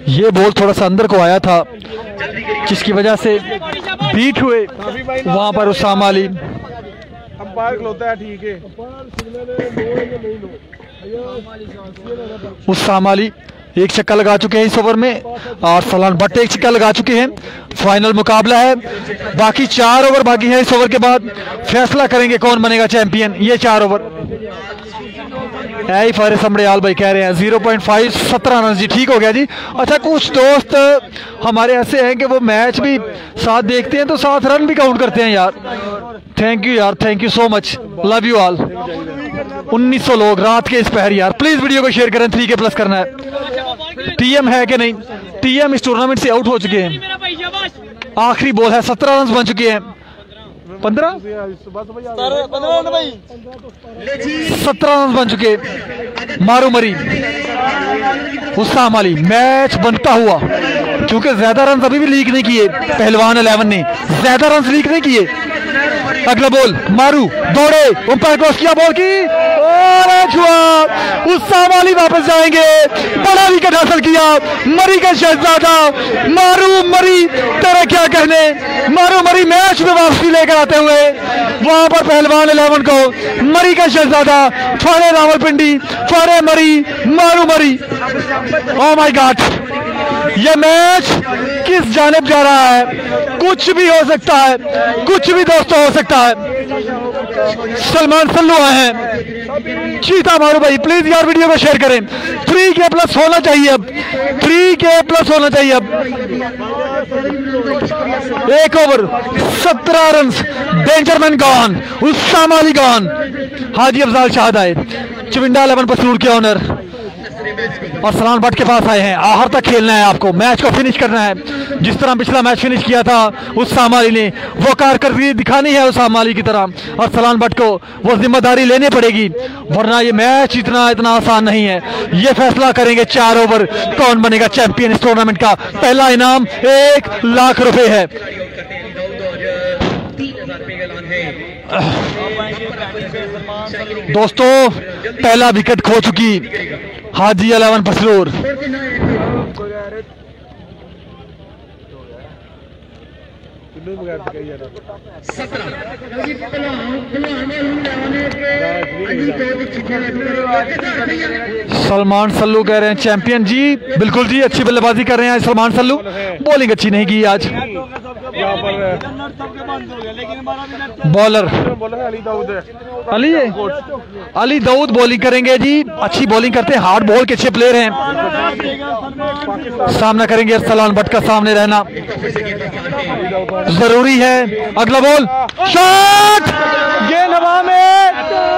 ये बॉल थोड़ा सा अंदर को आया था, जिसकी वजह से बीट हुए वहां पर हुस्साम अली। अंपायर खलोता है, ठीक है। हुस्साम अली एक छक्का लगा चुके हैं इस ओवर में, और अरसलान भट्ट एक छक्का लगा चुके हैं। फाइनल मुकाबला है, बाकी 4 ओवर बाकी है। इस ओवर के बाद फैसला करेंगे कौन बनेगा चैंपियन। ये 4 ओवर ऐ फारे समड़ियाल भाई कह रहे हैं 0.5 17 रन जी, ठीक हो गया जी। अच्छा, कुछ दोस्त हमारे ऐसे हैं कि वो मैच भी साथ देखते हैं तो 7 रन भी काउंट करते हैं यार। थैंक यू यार, thank you so much, love you all. 1900 लोग रात के इस पहर यार, प्लीज वीडियो को शेयर करें। 3K प्लस करना है। टीएम है कि नहीं? टीएम इस टूर्नामेंट से आउट हो चुके हैं। आखिरी बॉल है, 17 रन बन चुके हैं। 15 17 रन बन चुके। मारू मरी, हुस्साम अली, मैच बनता हुआ, क्योंकि ज्यादा रन अभी भी लीक नहीं किए पहलवान 11 ने, ज्यादा रन लीक नहीं किए। अगला बॉल, मारू दौड़े, अंपायर क्रॉस किया बॉल की, और छुआ। हुस्साम अली वापस जाएंगे, बड़ा विकेट हासिल किया, मरी का शहजादा। मारू मरी, तेरे क्या कहने। मारू मरी मैच में वापसी लेकर आते हुए वहां पर पहलवान 11 को, मरी का शहजादा, फारे रावलपिंडी, फारे मरी, मारू मरी। ओ माय गॉड, ये मैच किस जानिब जा रहा है? कुछ भी हो सकता है, कुछ भी दोस्तों हो सकता है। सलमान सल्लू आए हैं, चीता मारू भाई, प्लीज यार वीडियो को शेयर करें। 3K प्लस होना चाहिए अब, 3K प्लस होना चाहिए अब। 1 over 17 run, danger man gone, Hussam Ali gone. Haji Afzal Shahad आए, चविंडा 11 पसलूर के ऑनर और सलान भट्ट के पास आए हैं। आखिर तक खेलना है आपको, मैच को फिनिश करना है, जिस तरह पिछला मैच फिनिश किया था हुस्साम अली ने, वो कारकर्दगी दिखानी है हुस्साम अली की तरह। और सलान भट्ट को वो जिम्मेदारी लेनी पड़ेगी, वरना ये मैच इतना आसान नहीं है। ये फैसला करेंगे 4 ओवर, कौन बनेगा चैंपियन इस टूर्नामेंट का। पहला इनाम 1 लाख रुपए है। दोस्तों, पहला विकेट खो चुकी हाजी 11 पसलूर। सलमान सल्लू कह रहे हैं चैंपियन जी, बिल्कुल जी, अच्छी बल्लेबाजी कर रहे हैं सलमान सल्लू। बॉलिंग अच्छी नहीं की आज। बॉलर अली है, अली दाऊद बॉलिंग करेंगे जी, अच्छी बॉलिंग करते हैं, हार्ड बॉल के अच्छे प्लेयर हैं। सामना करेंगे सलान भट्ट का, सामने रहना जरूरी है। अगला बॉल, शॉट, गेंद हवा में,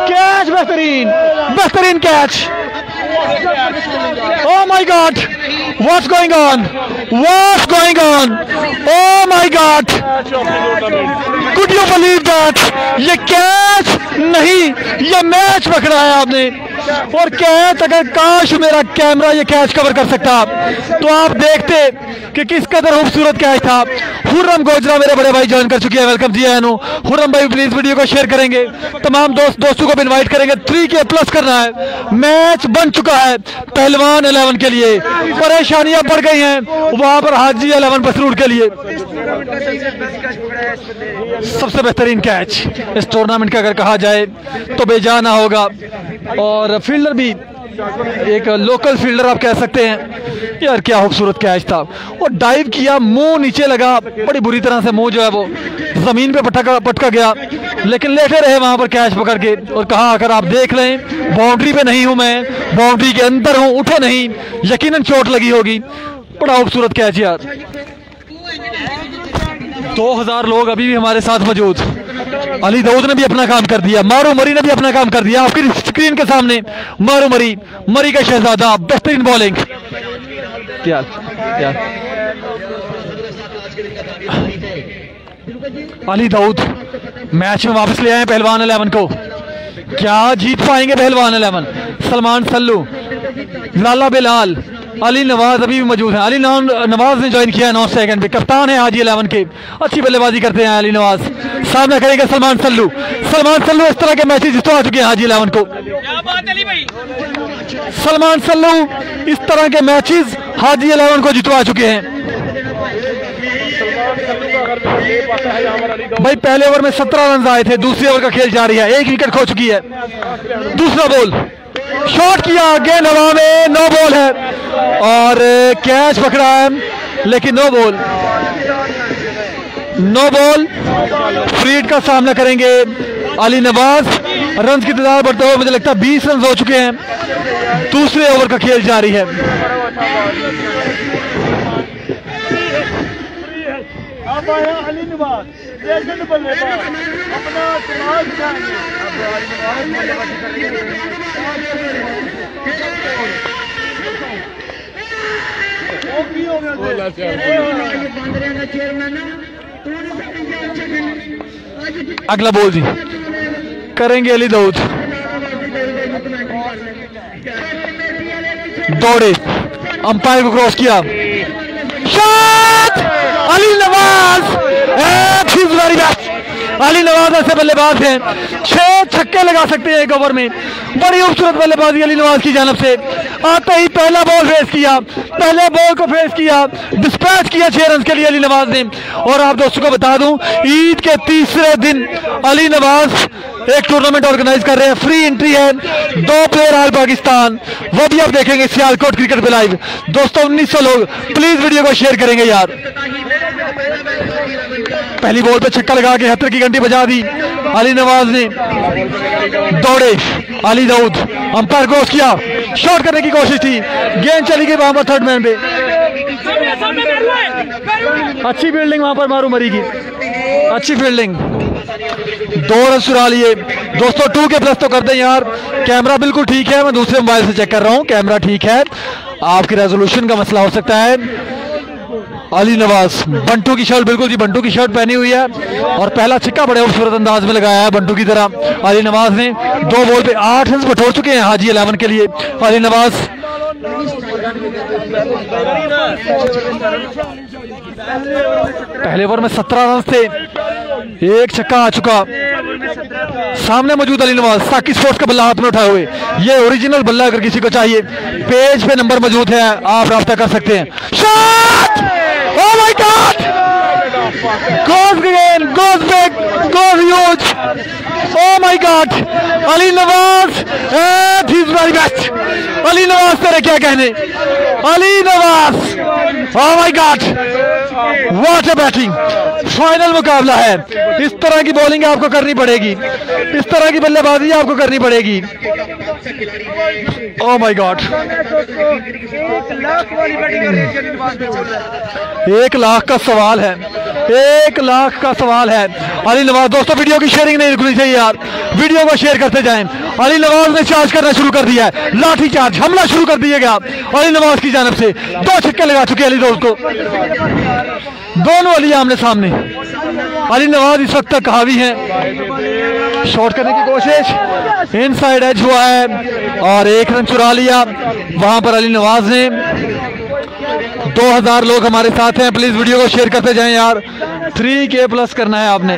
कैच, बेहतरीन बेहतरीन catch. Oh my God! What's going on? What's going on? Oh my God! Could you believe that? ये कैच नहीं, ये मैच पकड़ा है आपने। और कैच, अगर काश मेरा कैमरा ये कैच कवर कर सकता तो आप देखते कि किस कदर खूबसूरत कैच था। हुर्रम गोजरा मेरे बड़े भाई ज्वाइन कर चुके हैं, वेलकम जी आया। हुर्रम भाई प्लीज वीडियो को शेयर करेंगे, तमाम दोस्तों को भी इनवाइट करेंगे। 3K प्लस करना है। मैच बन चुका है पहलवान 11 के लिए, परेशानियां बढ़ गई हैं वहां पर हाजी 11 बसरूड के लिए। सबसे बेहतरीन कैच इस टूर्नामेंट का अगर कहा जाए तो बेजाना होगा। और फील्डर भी एक लोकल फील्डर आप कह सकते हैं। यार क्या खूबसूरत कैच था, और डाइव किया, मुंह नीचे लगा, बड़ी बुरी तरह से मुंह जो है वो जमीन पे पटका गया, लेकिन लेटे रहे वहां पर कैच पकड़ के और कहा अगर आप देख लें बाउंड्री पे नहीं हूं मैं, बाउंड्री के अंदर हूं, उठे नहीं, यकीनन चोट लगी होगी। बड़ा खूबसूरत कैच यार। 2000 लोग अभी भी हमारे साथ मौजूद। अली दाऊद ने भी अपना काम कर दिया, मारू मरी ने भी अपना काम कर दिया। आपकी स्क्रीन के सामने मारू मरी का शहजादा, बेहतरीन बॉलिंग। क्या अली दाऊद मैच में वापस ले आए पहलवान 11 को। क्या जीत पाएंगे पहलवान 11? सलमान सल्लू, लाला बिलाल, अली नवाज अभी भी मौजूद है। अली नवाज ने ज्वाइन किया 9 सेकंड पे, कप्तान है हाजी 11 के, अच्छी बल्लेबाजी करते हैं अली नवाज। सामना करेंगे सलमान सल्लू। सलमान सल्लू इस तरह के मैचेस जितवा चुके हैं हाजी 11 को। सलमान सल्लू इस तरह के मैचेस हाजी 11 को जितवा चुके हैं। भाई पहले ओवर में 17 रन आए थे, दूसरे ओवर का खेल जारी है, 1 विकेट खो चुकी है। दूसरा बॉल शॉट किया, गेंद हवा में, नो बॉल है और कैच पकड़ा है, लेकिन नो बॉल। फ्रीड का सामना करेंगे अली नवाज। रन की तादाद बढ़ते हुए मुझे लगता है 20 रन हो चुके हैं। दूसरे ओवर का खेल जारी है। अली नवाज अपना अगला बॉल जी करेंगे अली दाऊद। दौड़े, अंपायर को क्रॉस किया, शॉट अली नवाज। अली नवाज ऐसे बल्लेबाज हैं 6 छक्के लगा सकते हैं 1 ओवर में। बड़ी खूबसूरत बल्लेबाजी अली नवाज की जानब से। आते ही पहला बॉल फेस किया, पहले बॉल को फेस किया, डिस्पैच किया 6 रन के लिए अली नवाज ने। और आप दोस्तों को बता दूं, ईद के तीसरे दिन अली नवाज एक टूर्नामेंट ऑर्गेनाइज कर रहे हैं, फ्री एंट्री है, 2 प्लेयर ऑल पाकिस्तान, वो भी आप देखेंगे सियालकोट क्रिकेट पे लाइव। दोस्तों 1900 लोग प्लीज वीडियो को शेयर करेंगे यार। पहली बॉल पे छक्का लगा के 70 की घंटी बजा दी अली नवाज ने। दौड़े अली दाऊद, अंपायर क्रॉस किया, शॉट करने की कोशिश थी, गेंद चली गई वहां पर थर्ड मैन पे। अच्छी फील्डिंग वहां पर मारू मरी की, अच्छी फील्डिंग। 2 रन चुरा लिए। दोस्तों 2K प्लस तो कर दें यार। कैमरा बिल्कुल ठीक है, मैं दूसरे मोबाइल से चेक कर रहा हूँ, कैमरा ठीक है, आपकी रेजोल्यूशन का मसला हो सकता है। अली नवाज बंटू की शर्ट, बिल्कुल जी बंटू की शर्ट पहनी हुई है और पहला छक्का बड़े खूबसूरत अंदाज में लगाया है बंटू की तरह अली नवाज ने। 2 बॉल पे 8 रन बटोर चुके हैं हाजी 11 के लिए अली नवाज। पहले ओवर में 17 रन थे, 1 छक्का आ चुका। सामने मौजूद अली नवाज, साकी स्पोर्ट्स का बल्ला हाथ में उठाए हुए। ये ओरिजिनल बल्ला अगर किसी को चाहिए, पेज पे नंबर मौजूद है, आप राब्ता कर सकते हैं। Shot! Oh my God! Goes again, goes back, goes huge. Oh my God! Ali Nawaz, he's very best. Ali Nawaz तेरे क्या कहने? Ali Nawaz, oh my God! What a batting! Final मुकाबला है। इस तरह की बॉलिंग आपको करनी पड़ेगी, इस तरह की बल्लेबाजी आपको करनी पड़ेगी। Oh my God! 1 लाख का सवाल है, 1 लाख का सवाल है। अली नवाज, दोस्तों वीडियो की शेयरिंग नहीं रुकनी चाहिए यार, वीडियो को शेयर करते जाएं। अली नवाज ने चार्ज करना शुरू कर दिया है, लाठी चार्ज, हमला शुरू कर दिया गया अली नवाज की जानब से। 2 छक्के लगा चुके अली दाऊद को, दोनों अली आमने सामने। अली नवाज इस वक्त तक हावी हैं, शॉट करने की कोशिश, इनसाइड एज हुआ है और 1 रन चुरा लिया वहां पर अली नवाज ने। 2000 लोग हमारे साथ हैं, प्लीज वीडियो को शेयर करते जाएं यार। 3K प्लस करना है आपने।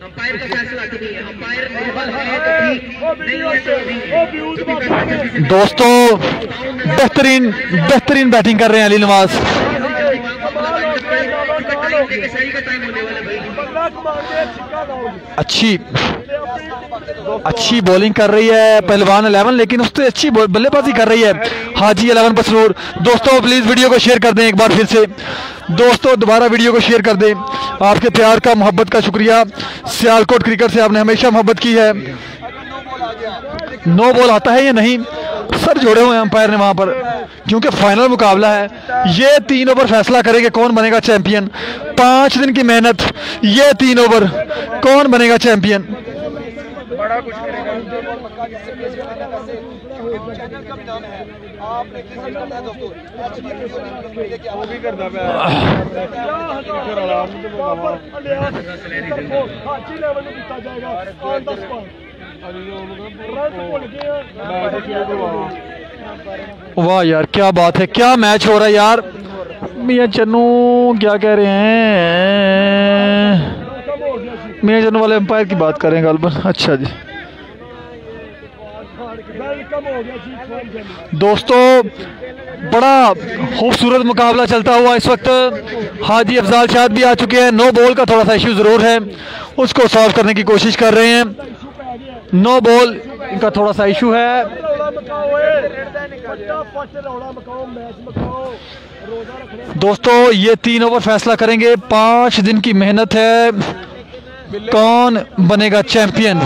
अंपायर का फैसला नहीं है, अंपायर निर्बल है तो ठीक नहीं है तो दोस्तों बेहतरीन बैटिंग कर रहे हैं अली नवाज। अच्छी बॉलिंग कर रही है पहलवान 11, लेकिन उससे अच्छी बल्लेबाजी कर रही है हाजी 11 पसरूर। दोस्तों प्लीज वीडियो को शेयर कर दें एक बार फिर से। दोस्तों दोबारा वीडियो को शेयर कर दें। आपके प्यार का मोहब्बत का शुक्रिया। सियालकोट क्रिकेट से आपने हमेशा मोहब्बत की है। नो बॉल आता है या नहीं, सर जोड़े हुए अंपायर ने वहां पर, क्योंकि फाइनल मुकाबला है। ये 3 ओवर फैसला करेंगे कौन बनेगा चैंपियन। 5 दिन की मेहनत, ये 3 ओवर, कौन बनेगा चैंपियन। बड़ा कुछ करेगा चैनल का नाम है, आपने किस करना है दोस्तों, वो भी करना वाह यार क्या बात है, क्या मैच हो रहा है यार। मियां चन्नू क्या कह रहे हैं, मियां चन्नू वाले अंपायर की बात करेंगे अलबन। अच्छा जी दोस्तों बड़ा खूबसूरत मुकाबला चलता हुआ इस वक्त हाजी अफजाल शाद भी आ चुके हैं। नो बॉल का थोड़ा सा इश्यू जरूर है, उसको सॉल्व करने की कोशिश कर रहे हैं। नो बॉल का थोड़ा सा इशू है। दोस्तों ये 3 ओवर फैसला करेंगे। 5 दिन की मेहनत है, कौन बनेगा चैंपियन।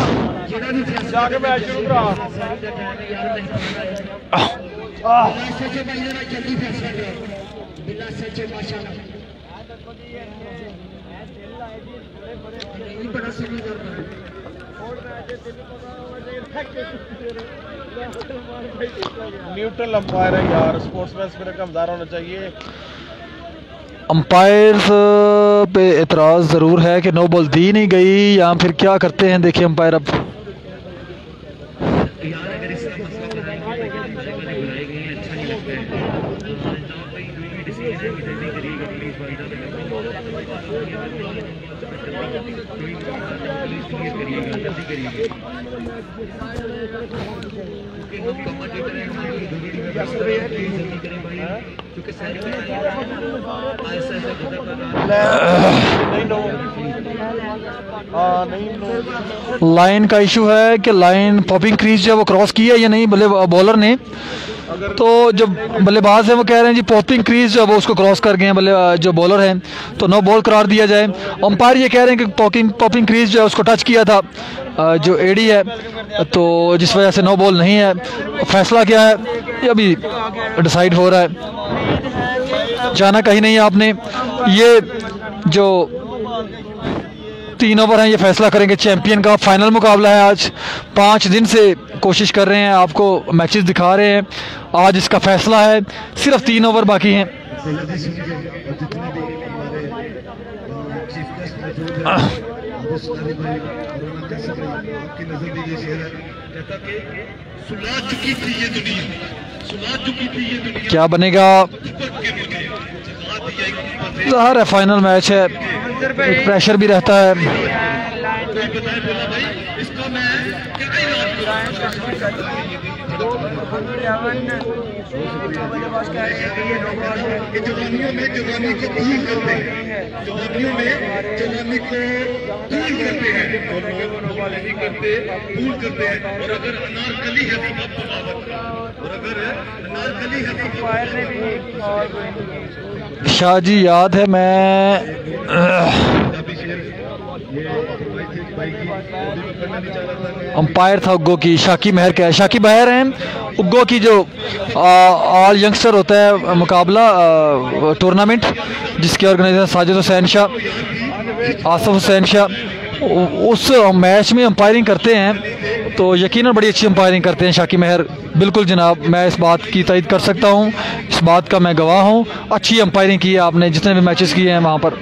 न्यूट्रल अंपायर है यार, स्पोर्ट्समैन स्पिरिट का मज़ार होना चाहिए। अंपायर्स पे एतराज़ ज़रूर है कि नो बॉल दी नहीं गई, या फिर क्या करते हैं देखिए अंपायर अब। लाइन का इशू है कि लाइन पॉपिंग क्रीज जो है वो क्रॉस की है या नहीं बॉलर ने। तो जो बल्लेबाज है वो कह रहे हैं जी पॉपिंग क्रीज जो है वो उसको क्रॉस कर गए हैं जो बॉलर हैं, तो नो बॉल करार दिया जाए। अंपायर ये कह रहे हैं कि पॉपिंग क्रीज जो है उसको टच किया था जो एडी है, तो जिस वजह से नो बॉल नहीं है। फैसला क्या है ये अभी डिसाइड हो रहा है, जाना कहीं नहीं है आपने। ये जो 3 ओवर हैं ये फैसला करेंगे चैंपियन का। फाइनल मुकाबला है आज। 5 दिन से कोशिश कर रहे हैं, आपको मैचेस दिखा रहे हैं। आज इसका फैसला है, सिर्फ 3 ओवर बाकी हैं। क्या बनेगा, ज़ाहिर है फाइनल मैच है, प्रेशर भी रहता है। शाह जी याद है मैं अंपायर था उग्गो की, शाकी महर का है, शाकी महर हैं उग्गो की जो ऑल यंगस्टर होता है मुकाबला टूर्नामेंट जिसके ऑर्गेनाइजर साजिद हुसैन शाह, आसिफ हुसैन शाह, उस मैच में अंपायरिंग करते हैं। तो यकीनन बड़ी अच्छी अंपायरिंग करते हैं शाकी महर। बिल्कुल जनाब, मैं इस बात की तायद कर सकता हूँ, इस बात का मैं गवाह हूँ। अच्छी अंपायरिंग की है आपने जितने भी मैचेस किए हैं वहाँ पर।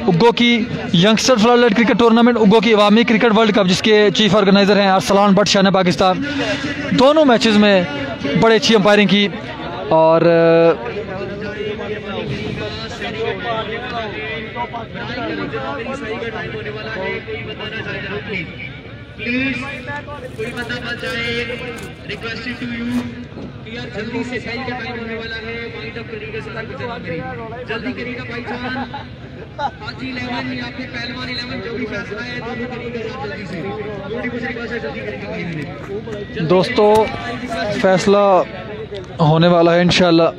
उग्गो की यंगस्टर फ्लड क्रिकेट टूर्नामेंट, उग्गो की अवामी क्रिकेट वर्ल्ड कप जिसके चीफ ऑर्गेनाइज़र हैं अरसलान भट्ट शान पाकिस्तान। दोनों मैचेस में बड़ी अच्छी अंपायरिंग की और प्लीज कोई बंदा बच जाए, रिक्वेस्टेड टू यू कि यार जल्दी से सही का टाइम होने वाला है, वाइंड अप करिएगा, सलाह करिए, जल्दी करिएगा भाईजान। हाजी 11 या फिर पहलवान 11 जो भी फैसला है दोनों करिएगा जल्दी से, थोड़ी कुछ रिक्वेस्ट है जल्दी करिएगा। दोस्तों फैसला होने वाला है इंशाल्लाह।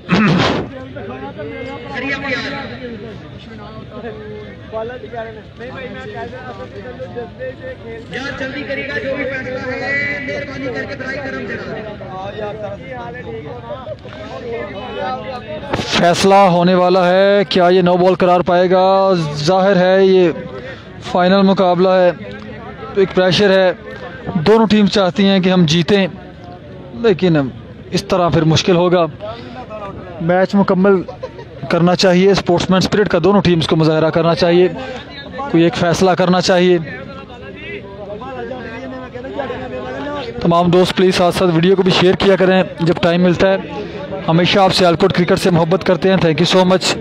यार जल्दी करिएगा, जो भी फैसला है मेहरबानी करके ट्राई करम फैसला होने वाला है। क्या ये नो बॉल करार पाएगा? जाहिर है ये फाइनल मुकाबला है, एक प्रेशर है, दोनों टीम चाहती हैं कि हम जीतें, लेकिन इस तरह फिर मुश्किल होगा। मैच मुकम्मल करना चाहिए, स्पोर्ट्समैन स्पिरिट का दोनों टीम्स को मुजाहरा करना चाहिए, कोई एक फ़ैसला करना चाहिए। तमाम दोस्त प्लीज़ साथ साथ वीडियो को भी शेयर किया करें जब टाइम मिलता है। हमेशा आप सियालकोट क्रिकेट से मोहब्बत करते हैं, थैंक यू सो मच।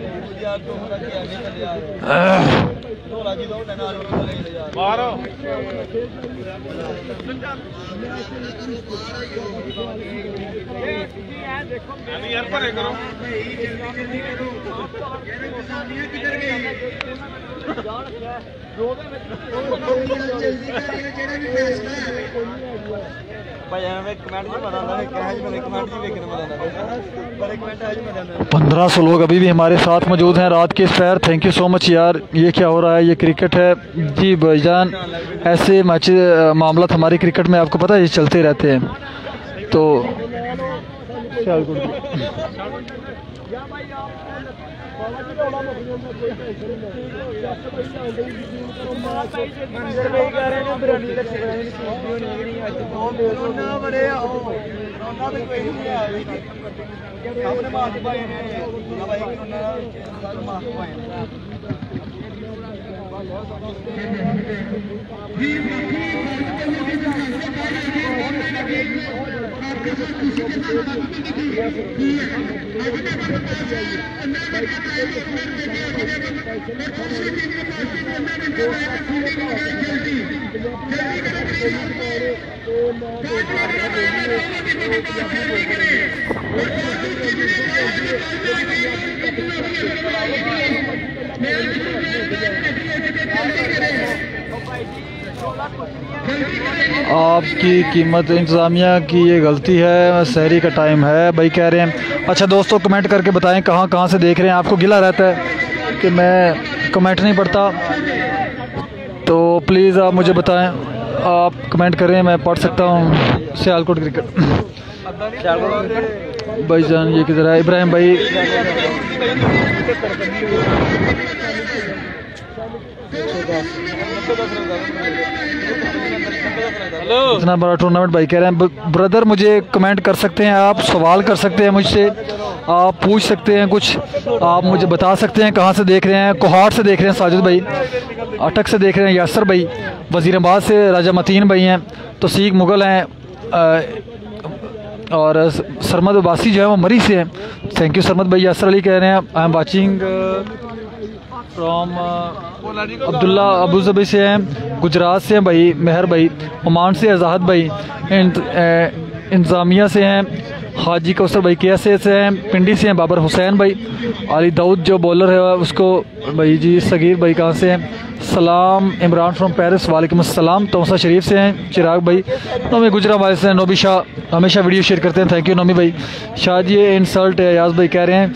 भाई कमेंट नहीं बनाना है, क्या है जी, कमेंट नहीं देखने बनाना है, पर कमेंट है जी बनाना। 1500 लोग अभी भी हमारे साथ मौजूद हैं रात के इस पैर, थैंक यू सो मच यार। ये क्या हो रहा है? ये क्रिकेट है जी भाईजान, ऐसे मैच मामला हमारी क्रिकेट में आपको पता है ये चलते रहते हैं। तो आपकी कीमत इंतज़ामिया की ये गलती है, सहरी का टाइम है भाई कह रहे हैं। अच्छा दोस्तों कमेंट करके बताएं कहाँ से देख रहे हैं। आपको गिला रहता है कि मैं कमेंट नहीं पढ़ता, तो प्लीज़ आप मुझे बताएं, आप कमेंट करें, मैं पढ़ सकता हूँ। सियालकोट क्रिकेट भाई जान ये किधर है? इब्राहिम भाई इतना बड़ा टूर्नामेंट भाई कह रहे हैं। ब्रदर मुझे कमेंट कर सकते हैं, आप सवाल कर सकते हैं मुझसे, आप पूछ सकते हैं कुछ, आप मुझे बता सकते हैं कहाँ से देख रहे हैं। कोहाट से देख रहे हैं साजिद भाई, अटक से देख रहे हैं यासर भाई, वज़ीराबाद से राजा मतीन भाई हैं, तो सीख मुगल हैं, और सरमद अब्बासी जो है वो मरी से हैं। थैंक यू सरमद भाई। यासर अली कह रहे हैं I am watching from Abdullah Abu Dhabi से हैं, गुजरात से हैं भाई मेहर भाई, ओमान से आज़ाद भाई, इंतज़ामिया से हैं हाजी कौसर भाई, कैसे से हैं, पिंडी से हैं बाबर हुसैन भाई, अली दाऊद जो बॉलर है उसको भाई जी, सगीर भाई कहाँ से हैं, सलाम इमरान फ्रॉम पेरिस, वालेकुम अस्सलाम, तोसा शरीफ से हैं चिराग भाई, नोमी गुजराबाद से हैं, नोबी शाह हमेशा वीडियो शेयर करते हैं, थैंक यू नोमी भाई। शाहजी इंसल्ट है यास भाई कह रहे हैं,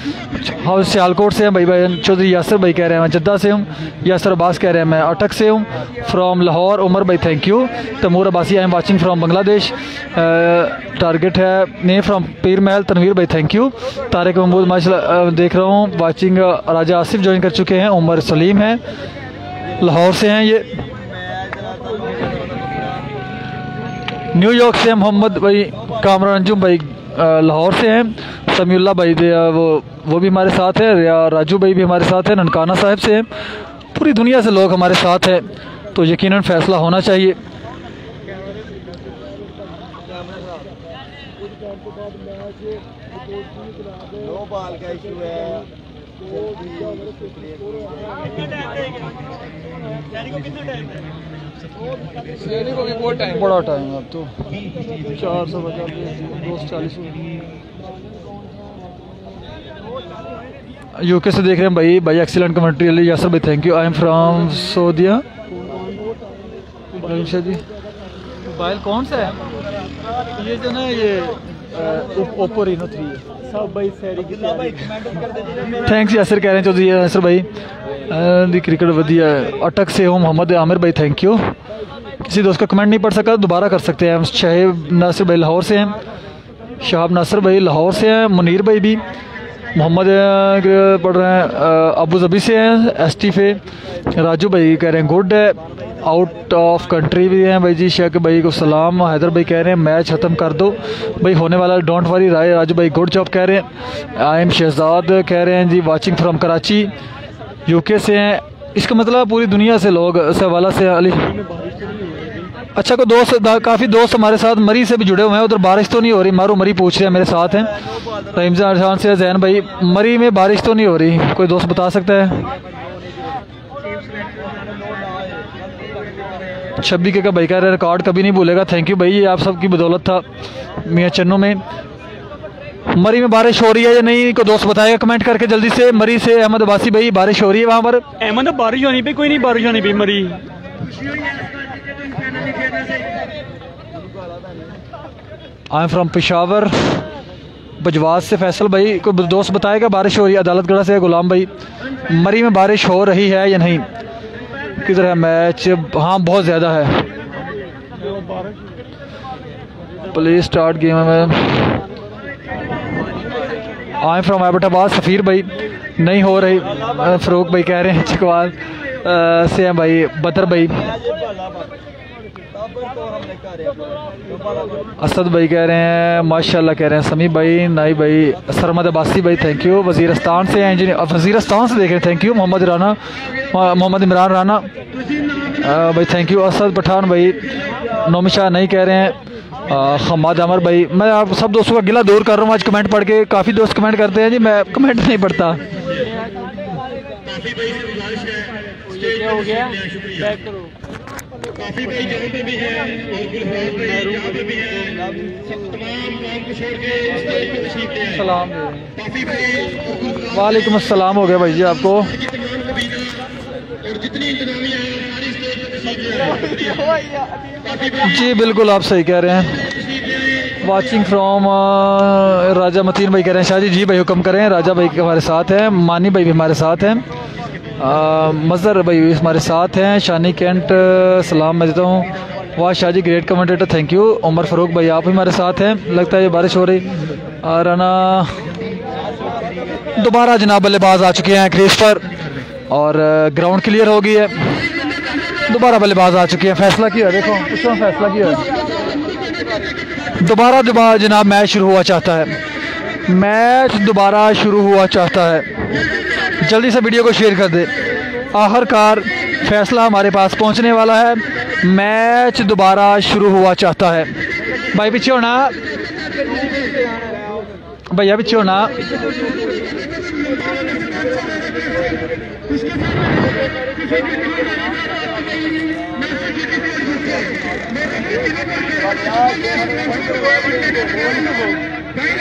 हाउस सियालकोट से हैं भाई चौधरी यासर भाई कह रहे हैं मैं जद्दा से हूँ, यासर अब्बास कह रहे हैं मैं अटक से हूँ, फ्रॉम लाहौर उमर भाई thank you, Taimur Abbasi I am watching from Bangladesh, target है ने फ्रॉम पीर महल, तनवीर भाई थैंक यू, तारिक महमूद माशाल्लाह देख रहा हूँ वाचिंग, राजा आसिफ ज्वाइन कर चुके हैं, उमर सलीम है लाहौर से हैं, ये न्यूयॉर्क से मोहम्मद भाई, कामरान अंजुम भाई लाहौर से हैं, समीउल्लाह भाई वो भी हमारे साथ है, राजू भाई भी हमारे साथ हैं, ननकाना साहिब से हैं, पूरी दुनिया से लोग हमारे साथ हैं तो यकीनन फैसला होना चाहिए। बड़ा टाइम अब तो 400 बजा 240 यूके से देख रहे हैं भाई एक्सीलेंट कमेंट्री अली यासर भाई thank you. I am from सऊदिया। जी मोबाइल कौन सा है ये जो ना ये ओप्पो रेनो 3 है सब भाई सैरी की थैंक्स यासर कह रहे हैं चौधरी यासर भाई दी क्रिकेट वधिया अटक से हो मोहम्मद आमिर भाई थैंक यू। किसी दोस्त का कमेंट नहीं पढ़ सका दोबारा कर सकते हैं। हम शाहिब नासिर भाई लाहौर से हैं, शहाब नासिर भाई लाहौर से हैं, मुनीर भाई भी मोहम्मद पढ़ रहे हैं अबू धाबी से हैं, एसटी फे राजू भाई कह रहे हैं गुड है, आउट ऑफ कंट्री भी हैं भाई जी। शेख भाई को सलाम। हैदर भाई कह रहे हैं मैच ख़त्म कर दो भाई होने वाला डोंट वरी। राय राजू भाई गुड जॉब कह रहे हैं। आई एम शहजाद कह रहे हैं जी वाचिंग फ्रॉम कराची यूके से हैं। इसका मतलब पूरी दुनिया से लोग इस हवाला से अली अच्छा को दोस्त काफ़ी दोस्त हमारे साथ मरी से भी जुड़े हुए हैं। उधर बारिश तो नहीं हो रही? मारो मरी पूछ रहे हैं मेरे साथ हैं। रहीमजान खान से जैन भाई मरी में बारिश तो नहीं हो रही? कोई दोस्त बता सकता है? 26 के का भाई कह रहे रिकॉर्ड कभी नहीं भूलेगा। थैंक यू भाई ये आप सबकी बदौलत था। मियाँ चन्नू में मरी में बारिश हो रही है या नहीं? कोई दोस्त बताएगा कमेंट करके जल्दी से। मरी से अहमद अब्बासी भाई बारिश हो रही है वहाँ पर? अहमद बारिश होनी पे कोई नहीं बारिश होनी पे मरी। आई एम फ्रॉम पेशावर बजवाज से फैसल भाई कोई दोस्त बताएगा बारिश हो रही है? अदालतगढ़ से गुलाम भाई मरी में बारिश हो रही है या नहीं? किधर है मैच? हाँ बहुत ज़्यादा है। प्लीज स्टार्ट गेम में। आई एम फ्रॉम एबटाबाद सफ़ीर भाई नहीं हो रही। फ़रूक भाई कह रहे हैं चकवाल से हैं भाई। बदर भाई असद भाई कह रहे हैं माशाल्लाह कह रहे हैं। समी भाई नाई भाई सरमद अब्बासी भाई थैंक यू। वज़ीरस्तान से हैं इंजीनियर वज़ीरस्तान से देख रहे हैं थैंक यू। मोहम्मद राना मोहम्मद इमरान राना भाई थैंक यू। असद पठान भाई नौमिशा नहीं कह रहे हैं। हमाद अमर भाई मैं आप सब दोस्तों का गिला दूर कर रहा हूँ आज कमेंट पढ़ के। काफ़ी दोस्त कमेंट करते हैं जी मैं कमेंट नहीं पढ़ता। क्या हो गया बैक करो। काफी भाई जगह पे भी है और गुलफाम भाई यहाँ पे भी है। सब तमाम काम को छोड़ के स्टेज पे तशरीफ ले आए। सलाम काफी भाई वालेकुम अस्सलाम हो गया भाई जी आपको। और जितनी इंतजामिया है सारी स्टेज पे तशरीफ ले आए। काफी भाई जी बिल्कुल आप सही कह रहे हैं। वाचिंग फ्रॉम राजा मतीन भाई कह रहे हैं शाह जी भाई हुक्म करें। राजा भाई हमारे साथ हैं। मानी भाई भी हमारे साथ हैं। मज़र भाई भी हमारे साथ हैं। शानी कैंट सलाम मैं देता हूँ। वाह Shah ji great commentator thank you. Umar Farooq भाई आप भी हमारे साथ हैं। लगता है ये बारिश हो रही। राना दोबारा जनाब बल्लेबाज आ चुके हैं क्रीज पर और ग्राउंड क्लियर हो गई है। दोबारा बल्लेबाज आ चुके हैं। फैसला किया देखो उसमें फैसला किया दोबारा जनाब मैच शुरू हुआ चाहता है। मैच दोबारा शुरू हुआ चाहता है। जल्दी से वीडियो को शेयर कर दे। आखिरकार फैसला हमारे पास पहुंचने वाला है। मैच दोबारा शुरू हुआ चाहता है। भाई पीछे होना भैया पीछे होना।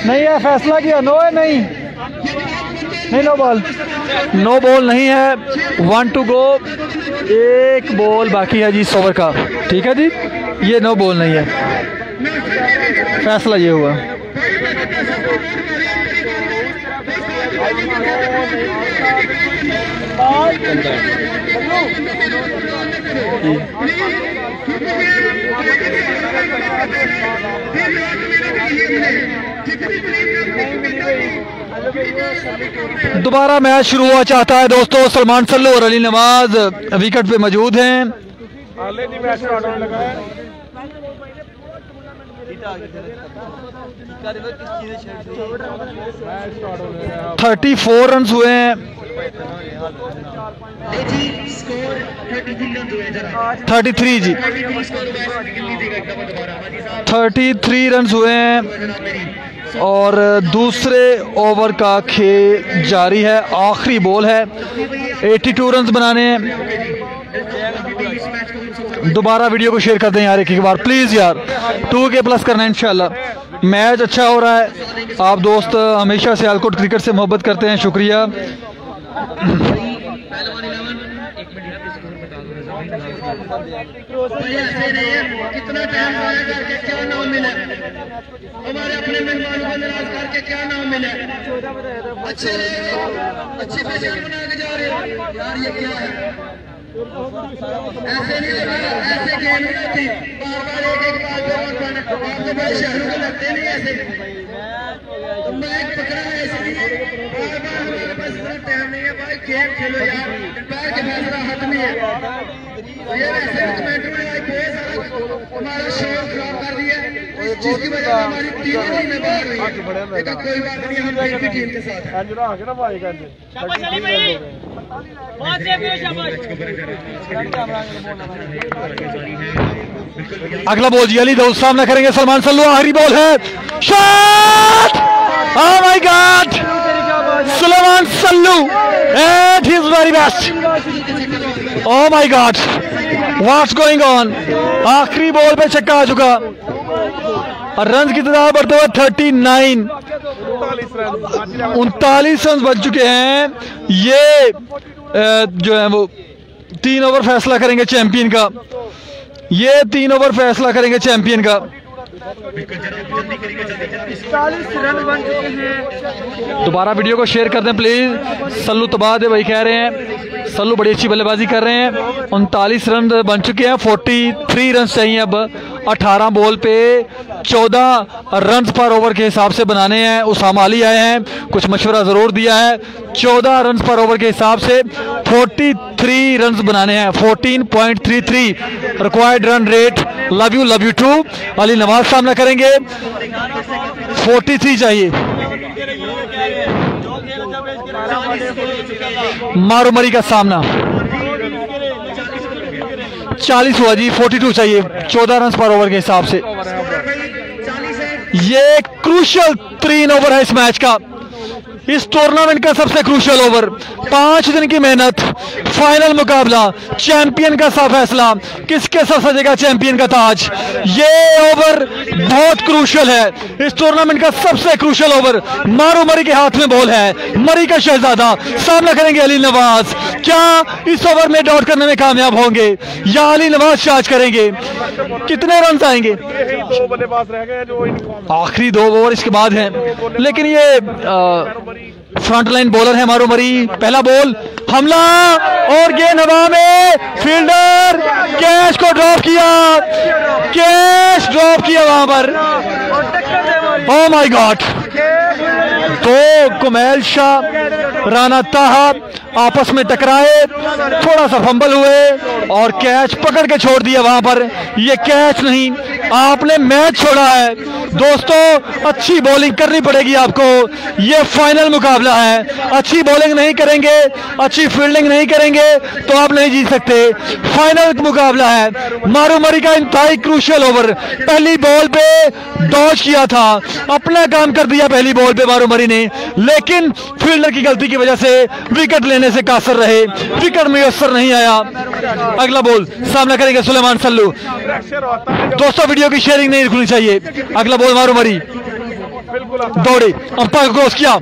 नहीं है फैसला किया नो है नहीं नो बॉल नहीं है। 1 टू गो। एक बॉल बाकी है जी 100 ओवर का। ठीक है जी ये नो बॉल नहीं है। फैसला ये हुआ। दोबारा मैच शुरू हुआ चाहता है दोस्तों। सलमान सल्लू और अली नवाज विकेट पे मौजूद हैं। 34 रन हुए हैं। 33 जी, 33 रन हुए हैं और दूसरे ओवर का खेल जारी है। आखिरी बॉल है, 82 रन बनाने हैं। दोबारा वीडियो को शेयर कर दें यार एक बार प्लीज़ यार, 2K प्लस करना है इंशाल्लाह। मैच अच्छा हो रहा है। आप दोस्त हमेशा सियालकोट क्रिकेट से मोहब्बत करते हैं, शुक्रिया। कितना टाइम ज़ाया करके क्या नाम मिला, हमारे अपने मेहमानों को नाराज करके क्या नाम मिला। अच्छे पैसे बना के जा रहे हो यार, ये क्या है? ऐसे नहीं होगा, ऐसे गेम नहीं होती। बार बार एक बार आपको बड़े शहरों को लगते नहीं ऐसे। तो मैच पकड़ा है इसलिए बार बार हमारे पास इतना टाइम नहीं है भाई, गेम खेलो यार, पैर के फैसला हाथ में है। ये ऐसे कमेंट में बहुत सारा हमारा शोर खराब कर दिया, जिसकी वजह से हमारी टीम नहीं में बाहर हुई है। लेकिन कोई बात नहीं, हम एक ही टीम के साथ हैं। अगला बॉल जी अली दाऊद सामना करेंगे सलमान सल्लू। आखिरी बॉल है, shot, oh my God, Salman Sallu eight his very best. Oh my God, what's going on. आखिरी बॉल पे छक्का आ चुका और रन की तादाद बढ़ते हुए 39, 39 रन बच चुके हैं। ये जो है वो 3 ओवर फैसला करेंगे चैंपियन का, ये 3 ओवर फैसला करेंगे चैंपियन का। 40 रन बन चुके हैं। दोबारा वीडियो को शेयर कर दें प्लीज। सल्लू तबाद है भाई कह रहे हैं, सल्लू बड़ी अच्छी बल्लेबाजी कर रहे हैं। 39 रन बन चुके हैं, 43 रन चाहिए अब। 18 बॉल पे 14 रन पर ओवर के हिसाब से बनाने हैं। उसामा अली आए हैं, कुछ मशवरा ज़रूर दिया है। 14 रन पर ओवर के हिसाब से 43 रन बनाने हैं। 14.33 required run rate. Love you too. Ali Nawaz सामना करेंगे, 43 चाहिए। मारो मरी का सामना 40 हुआ जी, 42 चाहिए 14 रन पर ओवर के हिसाब से। ये क्रूशियल 3 ओवर है इस मैच का, इस टूर्नामेंट का सबसे क्रूशियल ओवर। 5 दिन की मेहनत, फाइनल मुकाबला, चैंपियन का सा फैसला, किसके साथ सजेगा चैंपियन का ताज। ये ओवर बहुत क्रूशियल है, इस टूर्नामेंट का सबसे क्रूशियल ओवर। मारो मरी के हाथ में बॉल है, मरी का शहजादा सामना करेंगे अली नवाज। क्या इस ओवर में डॉट करने में कामयाब होंगे या अली नवाज चार्ज करेंगे? कितने रन आएंगे? आखिरी 2 ओवर इसके बाद हैं, लेकिन ये फ्रंट लाइन बॉलर है मारो मरी। पहला बॉल, हमला और गेंद हवा में, फील्डर कैच को ड्रॉप किया, कैच ड्रॉप किया वहां पर। ओह माय गॉड, तो कुमैल शाह, राना ताहा आपस में टकराए, थोड़ा सा फंबल हुए और कैच पकड़ के छोड़ दिया वहां पर। ये कैच नहीं, आपने मैच छोड़ा है दोस्तों। अच्छी बॉलिंग करनी पड़ेगी आपको, ये फाइनल मुकाबला है। अच्छी बॉलिंग नहीं करेंगे, अच्छी फील्डिंग नहीं करेंगे तो आप नहीं जीत सकते। फाइनल मुकाबला है। मारो मरी का इंतहाई क्रूशियल ओवर। पहली बॉल पे डॉज किया था, अपना काम कर दिया पहली बॉल पे मारो मरी ने, लेकिन फील्डर की गलती की वजह से विकेट लेने से कासर रहे, विकेट मुयस्सर नहीं आया। अगला बॉल सामना करेंगे सुलेमान सल्लू। दोस्तों वीडियो की शेयरिंग नहीं रुकनी चाहिए। अगला बॉल मारो मरी, दौड़े, अंपायर क्रॉस किया।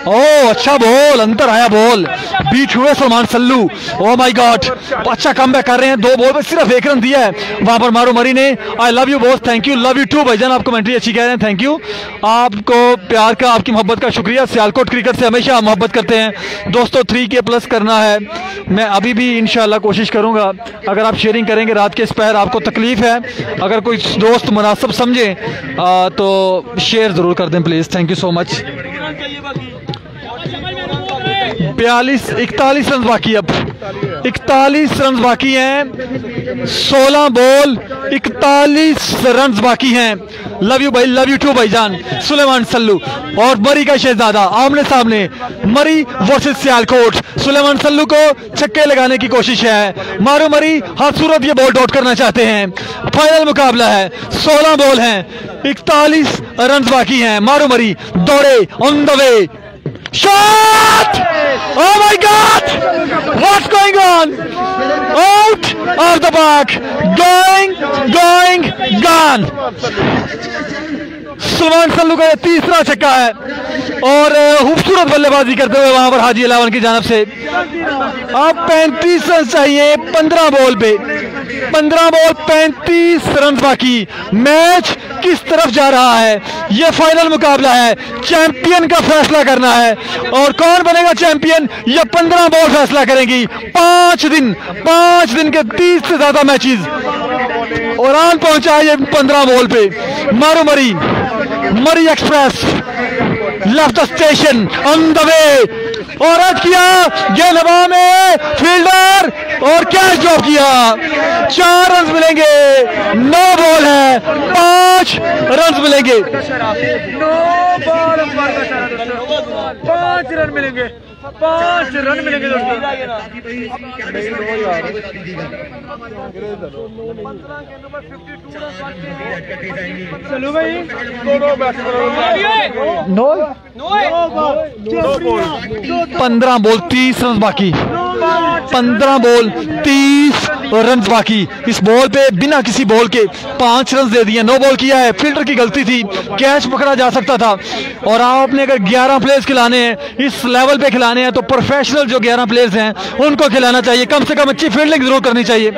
ओह अच्छा बॉल, अंदर आया बॉल, बीट हुए सलमान सल्लू। ओह माय गॉड, अच्छा कमबैक कर रहे हैं। 2 बॉल पे सिर्फ 1 रन दिया है वहां पर मारो मरी ने। I love you boss, thank you. Love you too भाईजान, आप कमेंट्री अच्छी कह रहे हैं, थैंक यू। आपको प्यार का, आपकी मोहब्बत का शुक्रिया। सियालकोट क्रिकेट से हमेशा मोहब्बत करते हैं दोस्तों। 3K प्लस करना है, मैं अभी भी इंशाल्लाह कोशिश करूंगा। अगर आप शेयरिंग करेंगे रात के स्पैर, आपको तकलीफ है, अगर कोई दोस्त मुनासिब समझे तो शेयर जरूर कर दें please, thank you so much. 41 run बाकी अब। 41 रन बाकी हैं, 16 बॉल 41 रन बाकी हैं। लव यू भाई, लव यू टू भाईजान। सुलेमान सल्लू और मरी का शहजादा आमने सामने, मरी वर्सेस सियालकोट। सुलेमान सल्लू को छक्के लगाने की कोशिश है, मारू मरी हर सूरत ये बॉल डॉट करना चाहते हैं। फाइनल मुकाबला है, 16 बॉल हैं, 41 रन बाकी हैं। मारू मरी दौड़े, on the way, shot! Oh my God! What's going on? Out of the park! Going, gone! Suleman Sallu का तीसरा छक्का है और खूबसूरत बल्लेबाजी करते हुए वहां पर हाजी इलेवन की जानब से। अब 35 रन चाहिए 15 बॉल पे, 15 बॉल 35 रन बाकी। मैच किस तरफ जा रहा है? यह फाइनल मुकाबला है, चैंपियन का फैसला करना है और कौन बनेगा चैंपियन यह 15 बॉल फैसला करेंगी। 5 दिन के 30 से ज्यादा मैचेस और आन पहुंचा है ये 15 बॉल पे। मारो मरी express left the station, on the वे, और रन किया, गेंद हवा में, फील्डर और कैच ड्रॉप किया। 4 रन मिलेंगे, 9 बॉल है, 5 रन मिलेंगे। 9 बॉल अंपायर का इशारा दोस्तों, 5 रन मिलेंगे, 5 रन मिलेंगे दोस्तों। चलो भाई, 15 बॉल 30 रन बाकी, 15 बॉल 30 रन बाकी। इस बॉल पे बिना किसी बॉल के 5 रन दे दिए। 9 बॉल किया है, फील्डर की गलती थी, कैच पकड़ा जा सकता था। और आपने अगर 11 प्लेयर्स खिलाने हैं, इस लेवल पे खिलाने हैं, तो प्रोफेशनल जो 11 प्लेयर्स हैं उनको खिलाना चाहिए, कम से कम अच्छी फील्डिंग जरूर करनी चाहिए।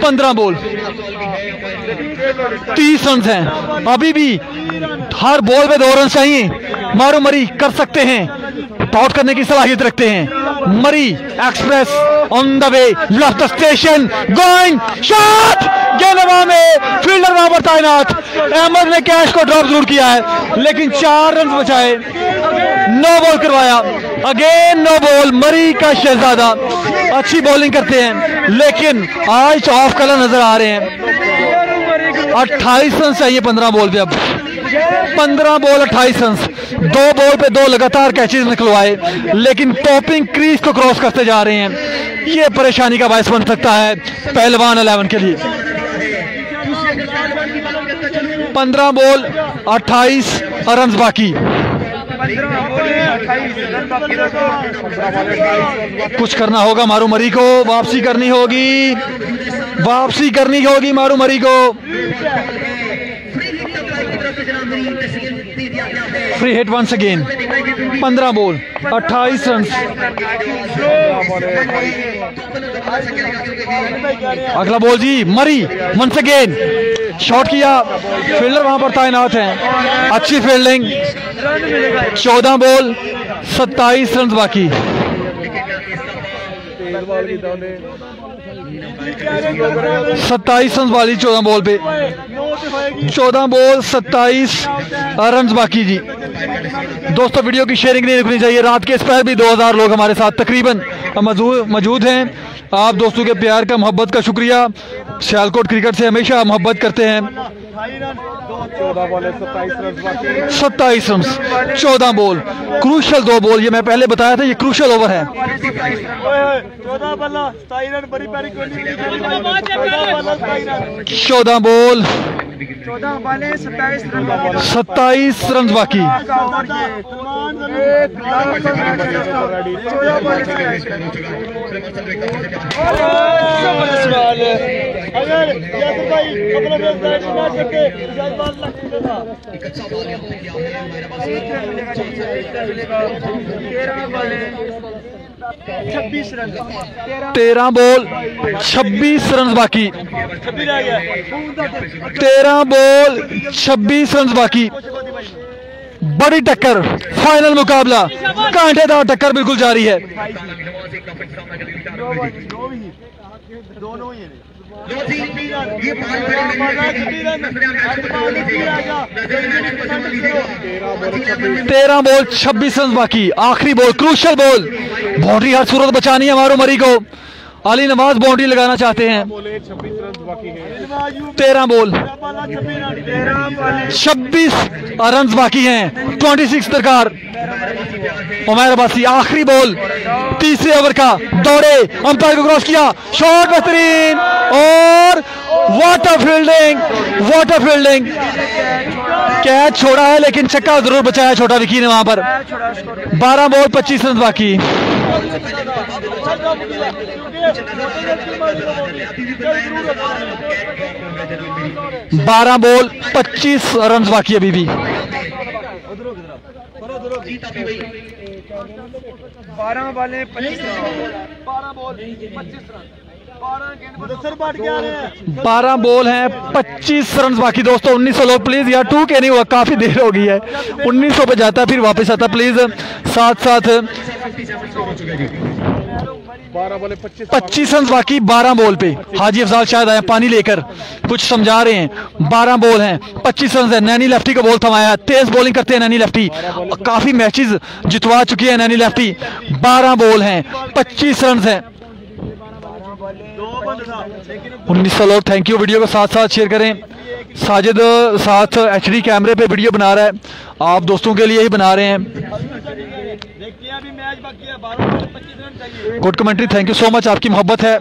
15 बॉल 30 रन हैं, अभी भी हर बॉल पे 2 रन चाहिए। मारो मरी कर सकते हैं, आउट करने की सलाहियत रखते हैं। मरी express on the way, left station, going, shot, गेंद हवा में, फील्डर वहां पर तैनात। अहमद ने कैच को ड्रॉप जरूर किया है लेकिन 4 रन बचाए। 9 बॉल करवाया, अगेन 9 बॉल। मरी का शहजादा अच्छी बॉलिंग करते हैं लेकिन आज ऑफ कलर नजर आ रहे हैं। 28 रन चाहिए 15 बॉल पे। अब 15 बॉल 28 रन, 2 बॉल पे 2 लगातार कैचेस निकलवाए लेकिन टॉपिंग क्रीज को क्रॉस करते जा रहे हैं। ये परेशानी का बायस बन सकता है पहलवान 11 के लिए। 15 बॉल 28 रन बाकी। कुछ करना होगा मारू मरी को, वापसी करनी होगी मारू मरी को। Free hit once again. 15 ball 28 run. अगला बॉल जी, मरी वंस अगेन, शॉट किया, फील्डर वहां पर तैनात हैं, अच्छी फील्डिंग। 14 बॉल 27 रन बाकी। 27 रन वाली 14 बॉल पे, 14 बॉल 27 रन बाकी जी। दोस्तों वीडियो की शेयरिंग नहीं रुकनी चाहिए। रात के इस पहर भी 2000 लोग हमारे साथ तकरीबन मौजूद हैं। आप दोस्तों के प्यार का, मोहब्बत का शुक्रिया। सियालकोट क्रिकेट से हमेशा मोहब्बत करते हैं। 27 रन 14 बॉल, क्रूशल 2 बॉल। ये मैं पहले बताया था, ये क्रूशल ओवर है। 14 बॉल 27 रन बाकी। अगर 13 बॉल 26 रन बाकी। 13 बॉल 26 रन बाकी। बड़ी टक्कर, फाइनल मुकाबला, कांटेदार टक्कर बिल्कुल जारी है। दोनों ही है। 13 बॉल 26 रन बाकी। आखिरी बॉल, क्रूशल बॉल, बाउंड्री हर सूरत बचानी है हमारो मरी को। अली नवाज बाउंड्री लगाना चाहते हैं। 13 बॉल 26 रन बाकी हैं, 26 दरकार। उमैर अब्बासी आखिरी बॉल तीसरे ओवर का, दौड़े, अंपायर को क्रॉस किया, शॉट बेहतरीन और वाटर फील्डिंग। कैच छोड़ा है लेकिन छक्का जरूर बचाया छोटा विकी ने वहां पर। 12 बॉल 25 रन बाकी। 12 बॉल 25 रन बाकी अभी भी। 12 बॉलें 25 रन, 12 बॉल 25 रन, 12 बॉल हैं 25 रन बाकी। दोस्तों 1900 लोग प्लीज यार, 2K नहीं हुआ, काफी देर हो गई है। 1900 पे जाता है फिर वापस आता प्लीज। साथ 25 रन बाकी 12 बॉल पे। हाजी अफजाल शायद आया पानी लेकर, कुछ समझा रहे हैं। 12 बॉल हैं 25 रन है। नैनी लेफ्टी को बॉल थमाया, तेज बॉलिंग करते हैं नैनी लेफ्टी, काफी मैचेस जितवा चुकी है नैनी लेफ्टी। 12 बॉल हैं 25 रन है। 1900 लोग थैंक यू। वीडियो को साथ शेयर करें। साजिद साथ HD कैमरे पे वीडियो बना रहा है, आप दोस्तों के लिए ही बना रहे हैं। Good commentary, thank you so much, आपकी मोहब्बत है।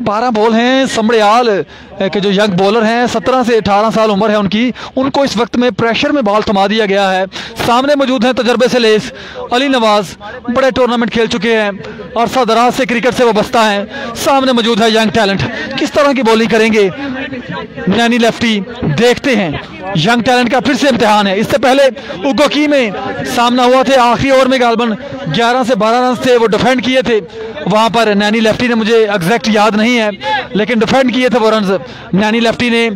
12 बॉल हैं। समड़ियाल के जो यंग बॉलर हैं, 17 से 18 साल उम्र है उनकी, उनको इस वक्त में प्रेशर में बॉल थमा दिया गया है। सामने मौजूद हैं तजर्बे से लेस अली नवाज, बड़े टूर्नामेंट खेल चुके हैं, अरसा दराज से क्रिकेट से वाबस्ता हैं। सामने मौजूद है यंग टैलेंट, किस तरह की बॉलिंग करेंगे नैनी लेफ्टी, देखते हैं। यंग टैलेंट का फिर से इम्तिहान है। इससे पहले उगोकी में सामना हुआ थे, आखिरी ओवर में गालबन 11 से 12 रन से वो डिफेंड किए थे वहां पर। नैनी लेफ्टी ने, मुझे एग्जैक्ट याद नहीं है लेकिन डिफेंड किए थे वो रन नैनी लेफ्टी ने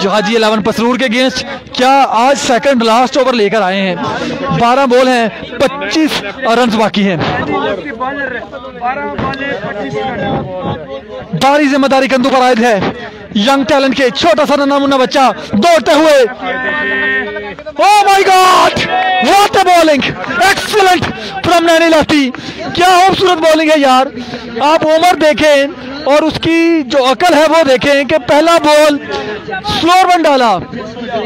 जो हाजी 11 पसरूर के अगेंस्ट। क्या आज सेकंड लास्ट ओवर लेकर आए हैं। 12 बॉल हैं 25 रन बाकी हैं। भारी जिम्मेदारी कंधों पर आयद है यंग टैलेंट के। छोटा सा नन्हा मुन्ना बच्चा दौड़ते हुए, ओह my God, what a bowling, excellent from Naini lefty. क्या खूबसूरत बॉलिंग है यार। आप उमर देखें और उसकी जो अकल है वो देखें कि पहला बॉल स्लोअर वन डाला।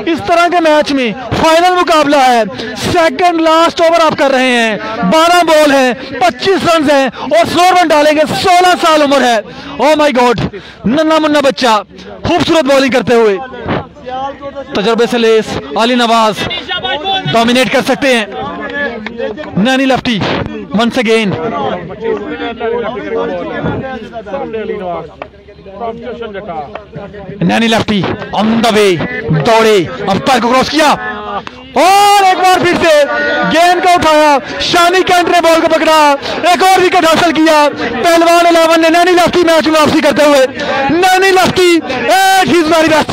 इस तरह के मैच में फाइनल मुकाबला है, सेकंड लास्ट ओवर आप कर रहे हैं। 12 बॉल है 25 रन है और स्लोअर वन डालेंगे। 16 साल उम्र है। ओह माय गॉड, नन्हा मुन्ना बच्चा खूबसूरत बॉलिंग करते हुए। तजर्बे से लेस अली नवाज डोमिनेट कर सकते हैं। Naini lefty once again. Naini lefty on the way, दौड़े, अंपायर को क्रॉस किया और एक बार फिर से गेंद को उठाया। शानी कैंट ने बॉल को पकड़ा, एक और विकेट हासिल किया। पहलवान 11 ने नैनी लेफ्टी मैच में वापसी करते हुए। Naini lefty at his very best.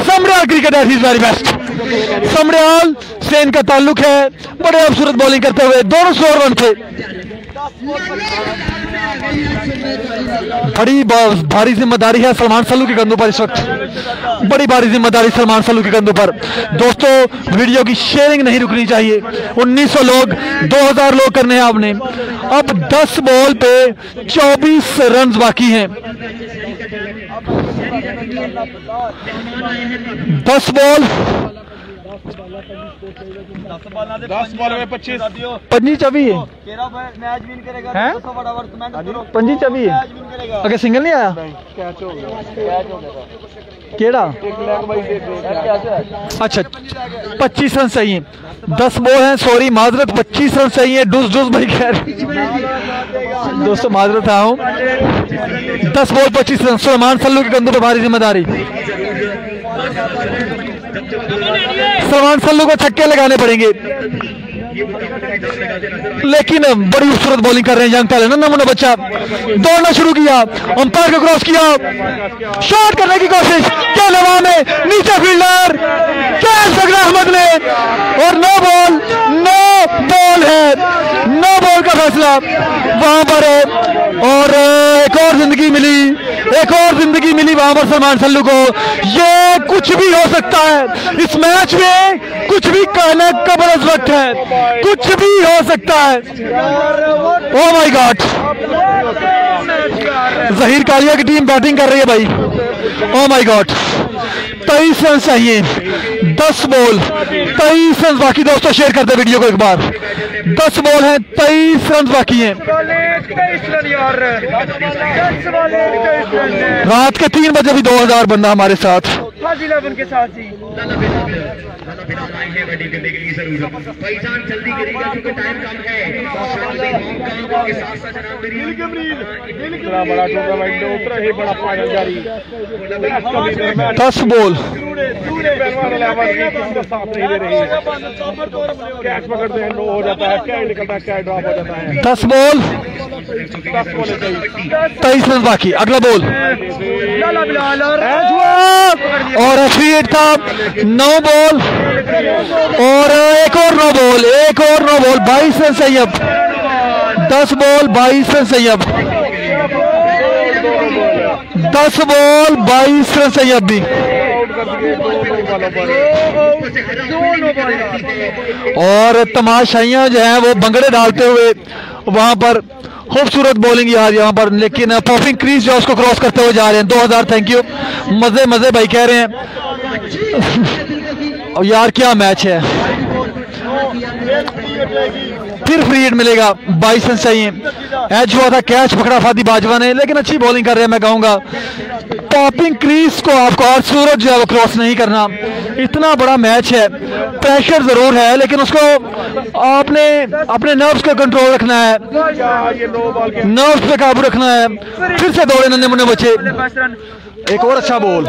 Samrial cricket at his very best. Samrial से इनका ताल्लुक है, बड़े खूबसूरत बॉलिंग करते हुए। दोनों स्लोअर रन थे। बड़ी भारी जिम्मेदारी है सलमान सल्लू के कंधों पर इस वक्त, बड़ी भारी जिम्मेदारी सलमान सल्लू के कंधों पर। दोस्तों वीडियो की शेयरिंग नहीं रुकनी चाहिए। 1900 लोग 2000 लोग करने हैं आपने। अब 10 बॉल पे 24 रन बाकी हैं। 10 बॉल 10 बॉल में 25 पंजी चवी है, मैच विन करेगा हैं? 200 फटाफट कमेंट करो। पंजी चवी है। मैच विन करेगा। अगर सिंगल नहीं आया कैच हो गया। केड़ा, एक लेग बाई से अच्छा 25 रन सही है। 10 बॉल हैं, सॉरी माजरत, 25 रन सही है। डूस डूस भाई खैर दोस्तों माजरत हूँ। 10 बॉल 25 रन। सलमान सल्लू के कंधों पर भारी जिम्मेदारी। सलमान सल्लू को छक्के लगाने पड़ेंगे, लेकिन बड़ी खूबसूरत बॉलिंग कर रहे हैं यंग टैलेंट। नन्हा बच्चा दौड़ना शुरू किया, अंपायर को क्रॉस किया, शॉट करने की कोशिश, क्या लवा में नीचे फील्डर कैच सगरा अहमद ने और नो बॉल है। नो बॉल का फैसला वहां पर है और एक और जिंदगी मिली एक और जिंदगी मिली वहां पर सलमान सल्लू को। ये कुछ भी हो सकता है इस मैच में, कुछ भी कहने का बरस वक्त है, कुछ भी हो सकता है। Oh my god, Zaheer Kalia की टीम बैटिंग कर रही है भाई। ओ माय गॉड, 23 रन चाहिए, 10 बॉल 23 रन बाकी। दोस्तों शेयर कर दे वीडियो को एक बार। 10 बॉल है, 23 रन बाकी हैं। रात के 3 बजे भी 2000 बंदा हमारे साथ के साथ ही जल्दी करेगा क्योंकि टाइम कम है। बड़ा टूर्नामेंट उतरा ही बड़ा फाइनल जारी। 10 बॉल साथ नहीं ले रही, कैच पकड़ते हैं, नो हो जाता है, क्या निकलता है, क्या ड्रॉप हो जाता है। 10 बॉल 23 रन बाकी। अगला बॉल और एफिएट था। 9 बॉल और एक और 9 बॉल, एक और 9 बॉल, 22 रन सही अब। 10 बॉल 22 रन सही अब। 10 बॉल 22 रन सही अब भी। और तमाशाइयां जो हैं वो भंगड़े डालते हुए वहां पर खूबसूरत बॉलिंग यार यहाँ पर, लेकिन पॉपिंग क्रीज जो उसको क्रॉस करते हुए जा रहे हैं। 2000 थैंक यू, मजे मजे भाई कह रहे हैं। और यार क्या मैच है, फिर फ्री हिट मिलेगा। 22 रन चाहिए। एज हुआ था, कैच पकड़ा फादी बाजवा ने, लेकिन अच्छी बॉलिंग कर रहे हैं मैं कहूंगा। टॉपिंग क्रीज को आपको और सूरज जो है वो क्रॉस नहीं करना। इतना बड़ा मैच है, प्रेशर जरूर है, लेकिन उसको आपने अपने नर्व्स को कंट्रोल रखना है, नर्व्स पे काबू रखना है। फिर से दौड़े नन्हे मुन्ने बच्चे। एक और अच्छा बॉल,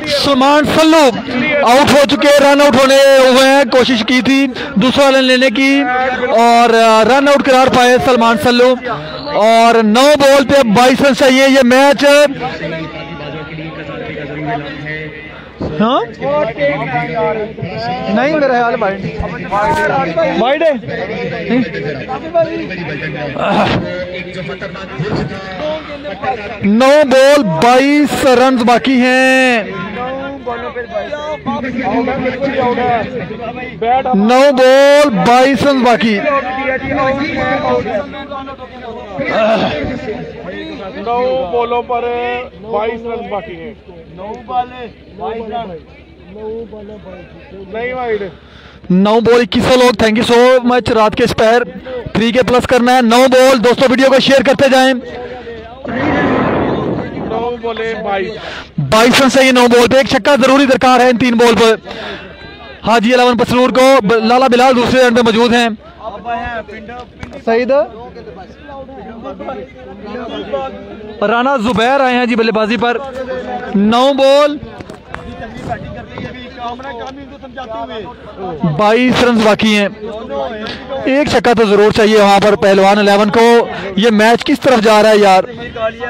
सलमान सल्लू आउट हो चुके, रन आउट होने हुए हैं। कोशिश की थी दूसरा रन लेने की और रन आउट करार पाए सलमान सल्लू। और 9 बॉल पे 22 रन चाहिए। ये मैच हाँ नहीं मेरा ख्याल वाइड है। 9 बॉल 22 रन बाकी हैं। 9 बॉल 22 रन बाकी। 9 बॉलों पर 22 रन बाकी हैं। 9 बॉल 22 रन नहीं वाइड। 9 बॉल 2100 लोग, थैंक यू सो मच। रात के स्पेयर 3 के प्लस करना है। 9 बॉल दोस्तों वीडियो को शेयर करते जाएं। 9 बॉले 22 रन चाहिए। 9 बॉल पे एक छक्का जरूरी दरकार है इन 3 बॉल पर। हाजी 11 पसरूर को लाला बिलाल दूसरे रन पे मौजूद हैं। सईद राना जुबैर आए हैं जी बल्लेबाजी पर। 9 बॉल 22 रन बाकी हैं। एक छक्का तो जरूर चाहिए वहां पर पहलवान 11 को। ये मैच किस तरफ जा रहा है यार। जल्दी करिएगा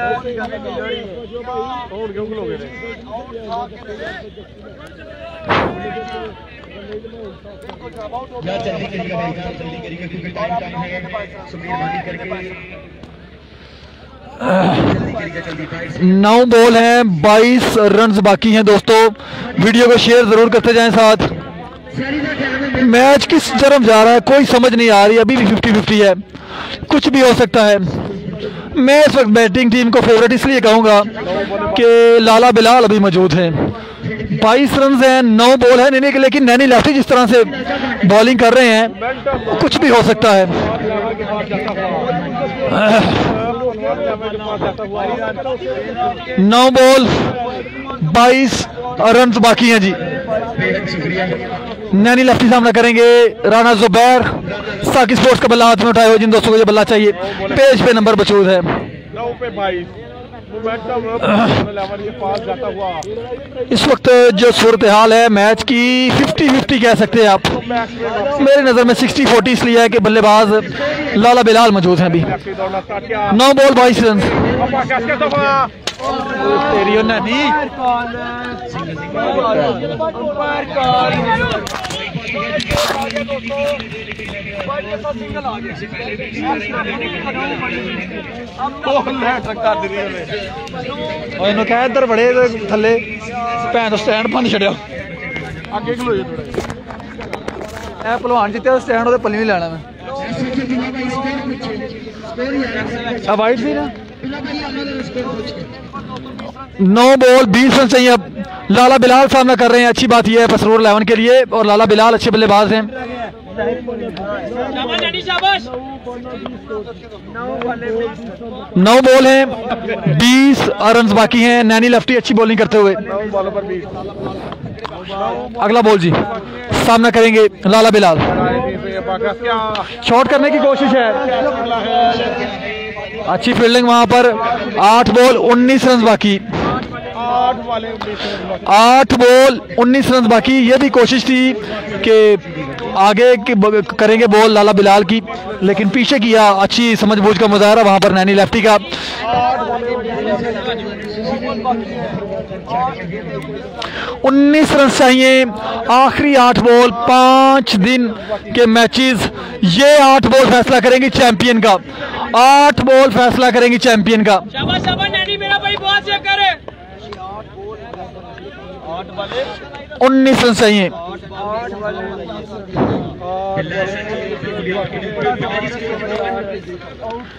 भाई साहब, जल्दी करिएगा क्योंकि टाइम कम है। सुबीर भागी करके 9 बॉल हैं 22 रन बाकी हैं। दोस्तों वीडियो को शेयर जरूर करते जाएं साथ। मैच किस तरफ जा रहा है कोई समझ नहीं आ रही। अभी भी 50-50 है, कुछ भी हो सकता है। मैं इस वक्त बैटिंग टीम को फेवरेट इसलिए कहूंगा कि लाला बिलाल अभी मौजूद हैं। 22 रन हैं, 9 बॉल है नैनी के, लेकिन नैनी लेफ्टी जिस तरह से बॉलिंग कर रहे हैं कुछ भी हो सकता है। 9 बॉल 22 रन बाकी हैं जी। नैनी लेफ्टी सामना करेंगे राना जुबैर। साकी स्पोर्ट्स का बल्ला हाथ में उठाए हुए जिन दोस्तों को ये बल्ला चाहिए पेज पे नंबर मौजूद है। 9 पे 22 पास जाता हुआ इस वक्त जो सूरत हाल है मैच की 50-50 कह सकते हैं आप। मेरी नज़र में 60-40 इसलिए है कि बल्लेबाज लाला बिलाल मौजूद हैं अभी। 9 बॉल 22 रन। तेरी नानी कह इधर बड़े थले भैन स्टैंड भन छड़िया अगे खलो भलवान जित्या स्टैंड वो पली नहीं लैना मैं वाइट थी ना। 9 बॉल 20 रन चाहिए। अब लाला बिलाल सामना कर रहे हैं। अच्छी बात यह है पसरूर 11 के लिए और लाला बिलाल अच्छे बल्लेबाज हैं। 9 बॉल हैं 20 रन बाकी हैं। नैनी लेफ्टी अच्छी बॉलिंग करते हुए। अगला बॉल जी सामना करेंगे लाला बिलाल। शॉट करने की कोशिश है। अच्छी फील्डिंग वहां पर। 8 बॉल 19 रन बाकी। 8 बॉल 19 रन बाकी। ये भी कोशिश थी कि आगे करेंगे बॉल लाला बिलाल की, लेकिन पीछे किया। अच्छी समझबूझ का मुजाहरा वहां पर नैनी लेफ्टी का। 19 रन चाहिए। आखिरी 8 बॉल 5 दिन के मैचेस। ये 8 बॉल फैसला करेंगी चैंपियन का। 8 बॉल फैसला करेंगी चैंपियन का। 19 रन चाहिए।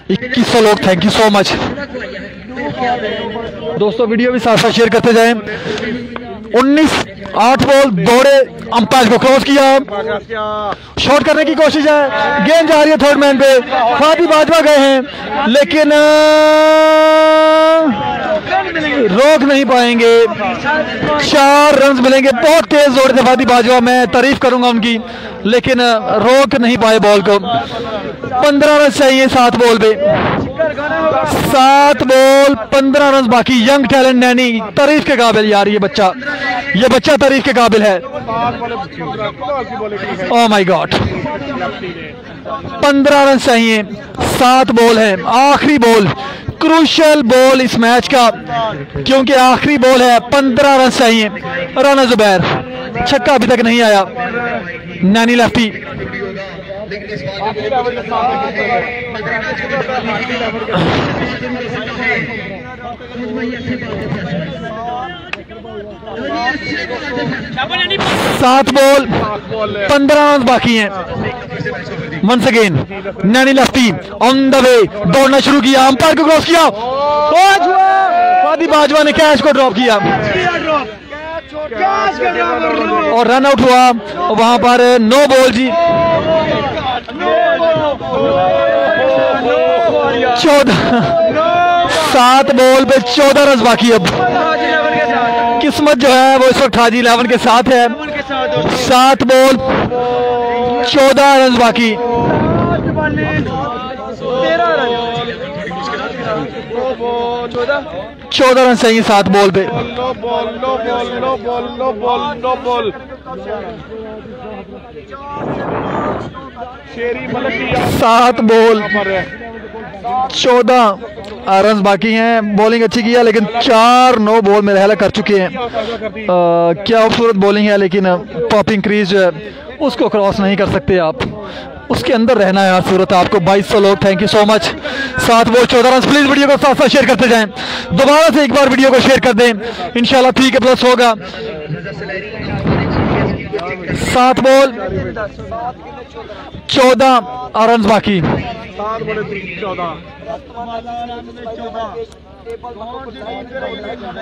2100 लोग, थैंक यू सो मच दोस्तों। वीडियो भी साथ साथ शेयर करते जाएं। 8 बॉल दौड़े, अंपायर को क्रॉस किया। शॉट करने की कोशिश है। गेंद जा रही है थर्ड मैन पे। फादी बाजवा गए हैं लेकिन रोक नहीं पाएंगे। 4 रन मिलेंगे। बहुत तेज दौड़े थे फादी बाजवा, मैं तारीफ करूंगा उनकी, लेकिन रोक नहीं पाए बॉल को। 15 रन चाहिए 7 बॉल पे। 7 बॉल 15 रन बाकी। यंग टैलेंट नैनी, तारीफ के काबिल यार। ये बच्चा तारीफ के काबिल है। ओह माय गॉड। 15 रन चाहिए। 7 बॉल है। आखिरी बॉल, क्रूशियल बॉल इस मैच का, क्योंकि आखिरी बॉल है। 15 रन चाहिए। राना जुबैर, छक्का अभी तक नहीं आया। नैनी लेफ्टी। सात बॉल 15 रन बाकी हैं। Once again Naini lefty on the way, दौड़ना शुरू किया। अंपायर को क्रॉस किया। फादी बाजवा ने कैच को ड्रॉप किया और रन आउट हुआ। वहां पर 9 बॉल जी 14। 7 बॉल पे 14 रन बाकी। अब किस्मत जो है वो इस वक्त हाजी 11 के साथ है। 7 बॉल 14 रन बाकी। 14 रन चाहिए 7 बॉल पे। 7 बॉल 14 रन बाकी हैं। बॉलिंग अच्छी की है लेकिन 4-9 बॉल मेरे ख्याल कर चुके हैं। क्या खूबसूरत बॉलिंग है, लेकिन पॉपिंग क्रीज जो है उसको क्रॉस नहीं कर सकते आप। उसके अंदर रहना है सूरत आपको। 2200 लोग, thank you so much. 7 ball 14 run. Please video को साथ साथ शेयर करते जाएं। दोबारा से एक बार वीडियो को शेयर कर दें, इंशाल्लाह 3+ होगा। 7 बॉल 14 रन बाकी।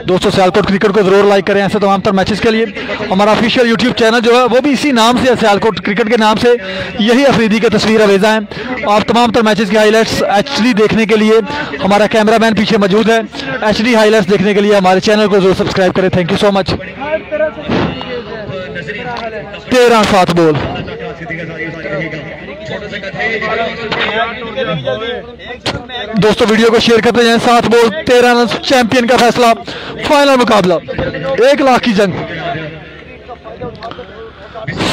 दोस्तों सियालकोट क्रिकेट को जरूर लाइक करें ऐसे तमाम तर मैचेस के लिए। हमारा ऑफिशियल यूट्यूब चैनल जो है वो भी इसी नाम से है, सियालकोट क्रिकेट के नाम से। यही अफरीदी की तस्वीर अवेजा है। आप तमाम तर मैचेस के हाईलाइट्स HD देखने के लिए हमारा कैमरामैन पीछे मौजूद है। HD हाईलाइट्स देखने के लिए हमारे चैनल को जरूर सब्सक्राइब करें। Thank you so much. 13 7 ball दोस्तों वीडियो को शेयर करते जाएं। 7 बॉल 13 रन, चैंपियन का फैसला, फाइनल मुकाबला 1 लाख की जंग।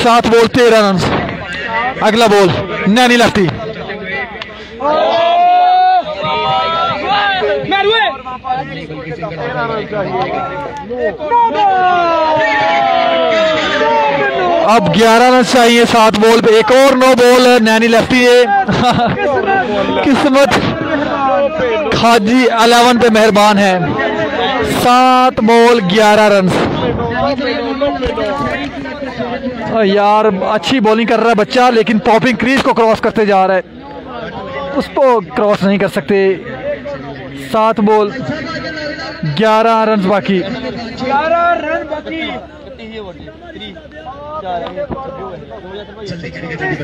7 बॉल 13 रन। अगला बॉल नैनी लेफ्टी। अब 11 रन चाहिए 7 बॉल पे। एक और 9 बॉल नैनी लेफ्टी है। किस्मत खाजी 11 पे मेहरबान है। 7 बॉल 11 रन। यार अच्छी बॉलिंग कर रहा है बच्चा, लेकिन पॉपिंग क्रीज को क्रॉस करते जा रहा है, उसको क्रॉस नहीं कर सकते। 7 बॉल 11 रन बाकी। 11 रन बाकी। इस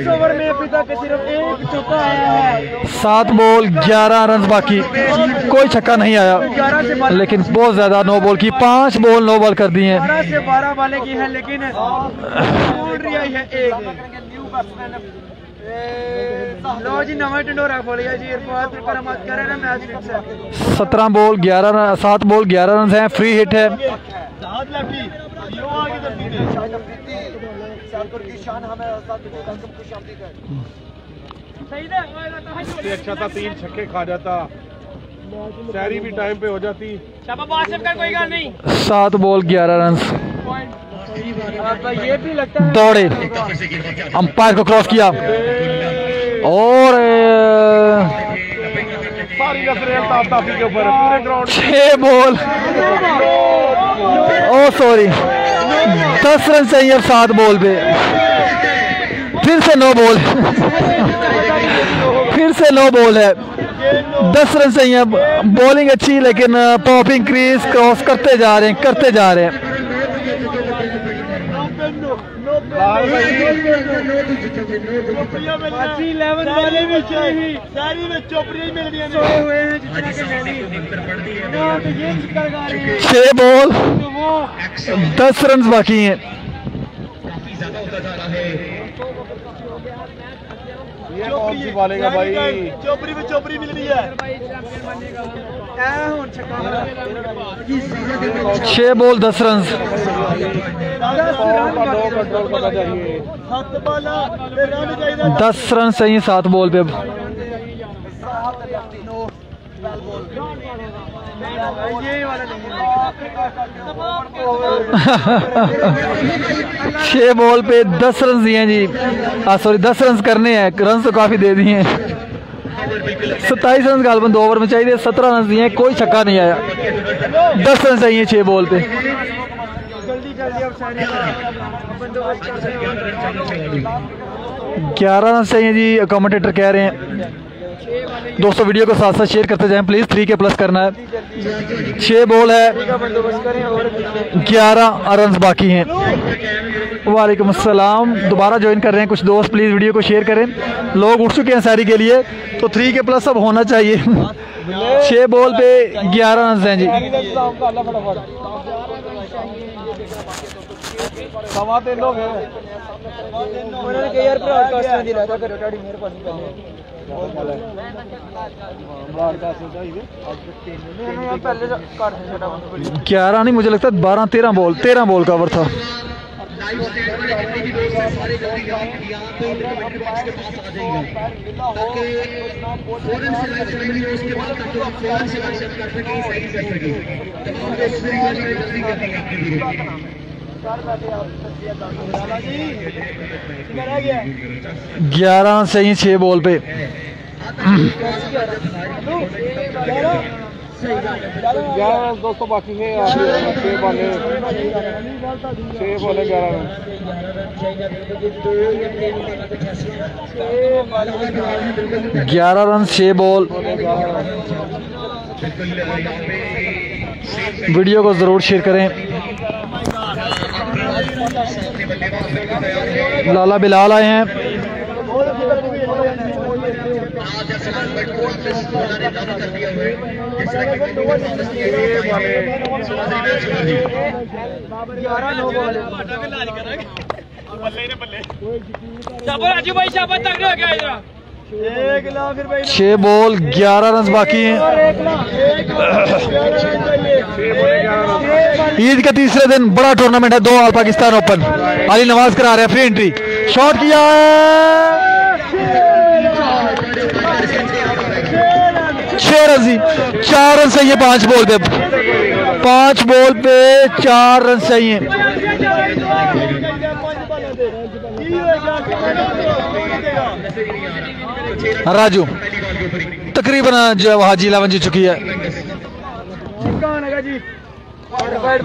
ओवर में अभी तक सिर्फ एक चौका आया है। 7 बॉल 11 रन बाकी, कोई छक्का नहीं आया, लेकिन बहुत ज्यादा 9 बॉल की 5 बॉल 9 बॉल कर दी हैं। 12 से 12 वाले की है, लेकिन रही है एक। लो जी नवा टिंडोरा खोल गया जी। इरफान करामत करे ना मैच फिक्स है। 17 बॉल 11 रन, 7 बॉल 11 रन है। फ्री हिट है। अच्छा था, 3 छक्के खा जाता, शहरी भी टाइम पे हो जाती। 7 बॉल 11 रन। ये भी लगता है दौड़े, अंपायर को क्रॉस किया और सारी नजरें अल्ताफ ताफी के ऊपर पूरे ग्राउंड। 6 बॉल ओ सॉरी 10 रन चाहिए अब 7 बॉल पे। फिर से 9 बॉल फिर से 9 बॉल है। 10 रन चाहिए अब। बॉलिंग अच्छी, लेकिन पॉपिंग क्रीज क्रॉस करते जा रहे हैं, करते जा रहे हैं। 11 वाले भी चाहिए, सारी में चोपड़ी मिल रही है। सोए हुए हैं जितने के नैनी। ना तो ये निकल गए। 6 बॉल 10 रन बाकी हैं। ये कौन सी वालेगा भाई? चोपड़ी में चोपड़ी मिल रही है। 6 बॉल 10 रन। कंट्रोल करना चाहिए। 10 रन चाहिए 7 बॉल पे अब। ये वाला नहीं 6 बॉल पे 10 रन दिए हैं जी। सॉरी 10 रन करने हैं, रन तो काफी दे दिए हैं। 27 रन गालबन 2 ओवर में चाहिए। 17 रन दिए हैं, कोई छक्का नहीं आया। 10 रन चाहिए 6 बॉल पे। जल्दी जल्दी अब सारे बंदोबस्त कर रहे हैं। 11 रन चाहिए जी, कमेंटेटर कह रहे हैं। दोस्तों वीडियो को साथ साथ शेयर करते जाएं प्लीज। 3K प्लस करना है। 6 बॉल है, 11 रन बाकी हैं। वालेकुम अस्सलाम, दोबारा ज्वाइन कर रहे हैं कुछ दोस्त, प्लीज वीडियो को शेयर करें। लोग उठ चुके हैं सारी के लिए, तो 3K प्लस अब होना चाहिए। 6 बॉल पे 11 रन हैं जी। सवा 3 लोग हैं। उन्होंने कहा यार ब्रॉडकास्ट में दिला था, करो टाड़ी मेहरबानी कर पहले काट 11 नहीं, मुझे लगता है 12-13 बॉल 13 बॉल का ओवर था। ग्यारह सही 6 बॉल पे। 11 दोस्तों बाकी है। 6 बॉलें 11 रन। 11 run 6 ball. वीडियो को जरूर शेयर करें। लाला बिलाल आए हैं। 11 9 बॉल राजू भाई शाबाश, तगड़े हो गया इधर। 6 बॉल 11 रन बाकी हैं। ईद का तीसरे दिन बड़ा टूर्नामेंट है, 2 ऑल पाकिस्तान ओपन। अली नवाज करा रहे हैं फ्री एंट्री, शॉट किया 6 रन, 4 रन चाहिए 5 बॉल पे, 5 बॉल पे 4 रन चाहिए। राजू तकरीबन जो हाजी 11 जीत चुकी है।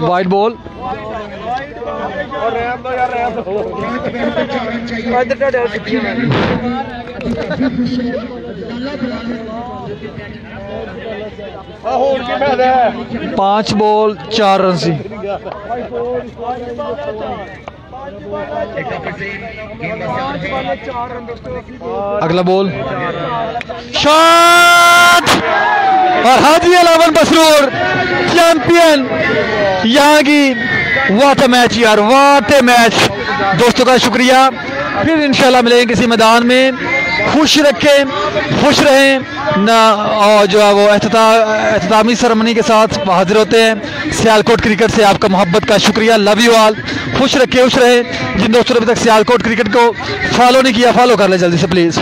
वाइड बॉल, ਹੋਰ ਕੀ ਫਾਇਦਾ ਹੈ 5 बॉल 4 रन सी। अगला बॉल, शॉट और हाजी 11 मसरूर चैंपियन यहाँ की। वाट ए मैच यार, वाट ए मैच। दोस्तों का शुक्रिया, फिर इंशाल्लाह मिलेंगे किसी मैदान में। खुश रखें, खुश रहें ना, और जो है वो एहततामी सरमनी के साथ हाजिर होते हैं। सियालकोट क्रिकेट से आपका मोहब्बत का शुक्रिया, लव यू ऑल। खुश रखें, खुश रहें। जिन दोस्तों ने अभी तक सियालकोट क्रिकेट को फॉलो नहीं किया, फॉलो कर ले जल्दी से प्लीज़।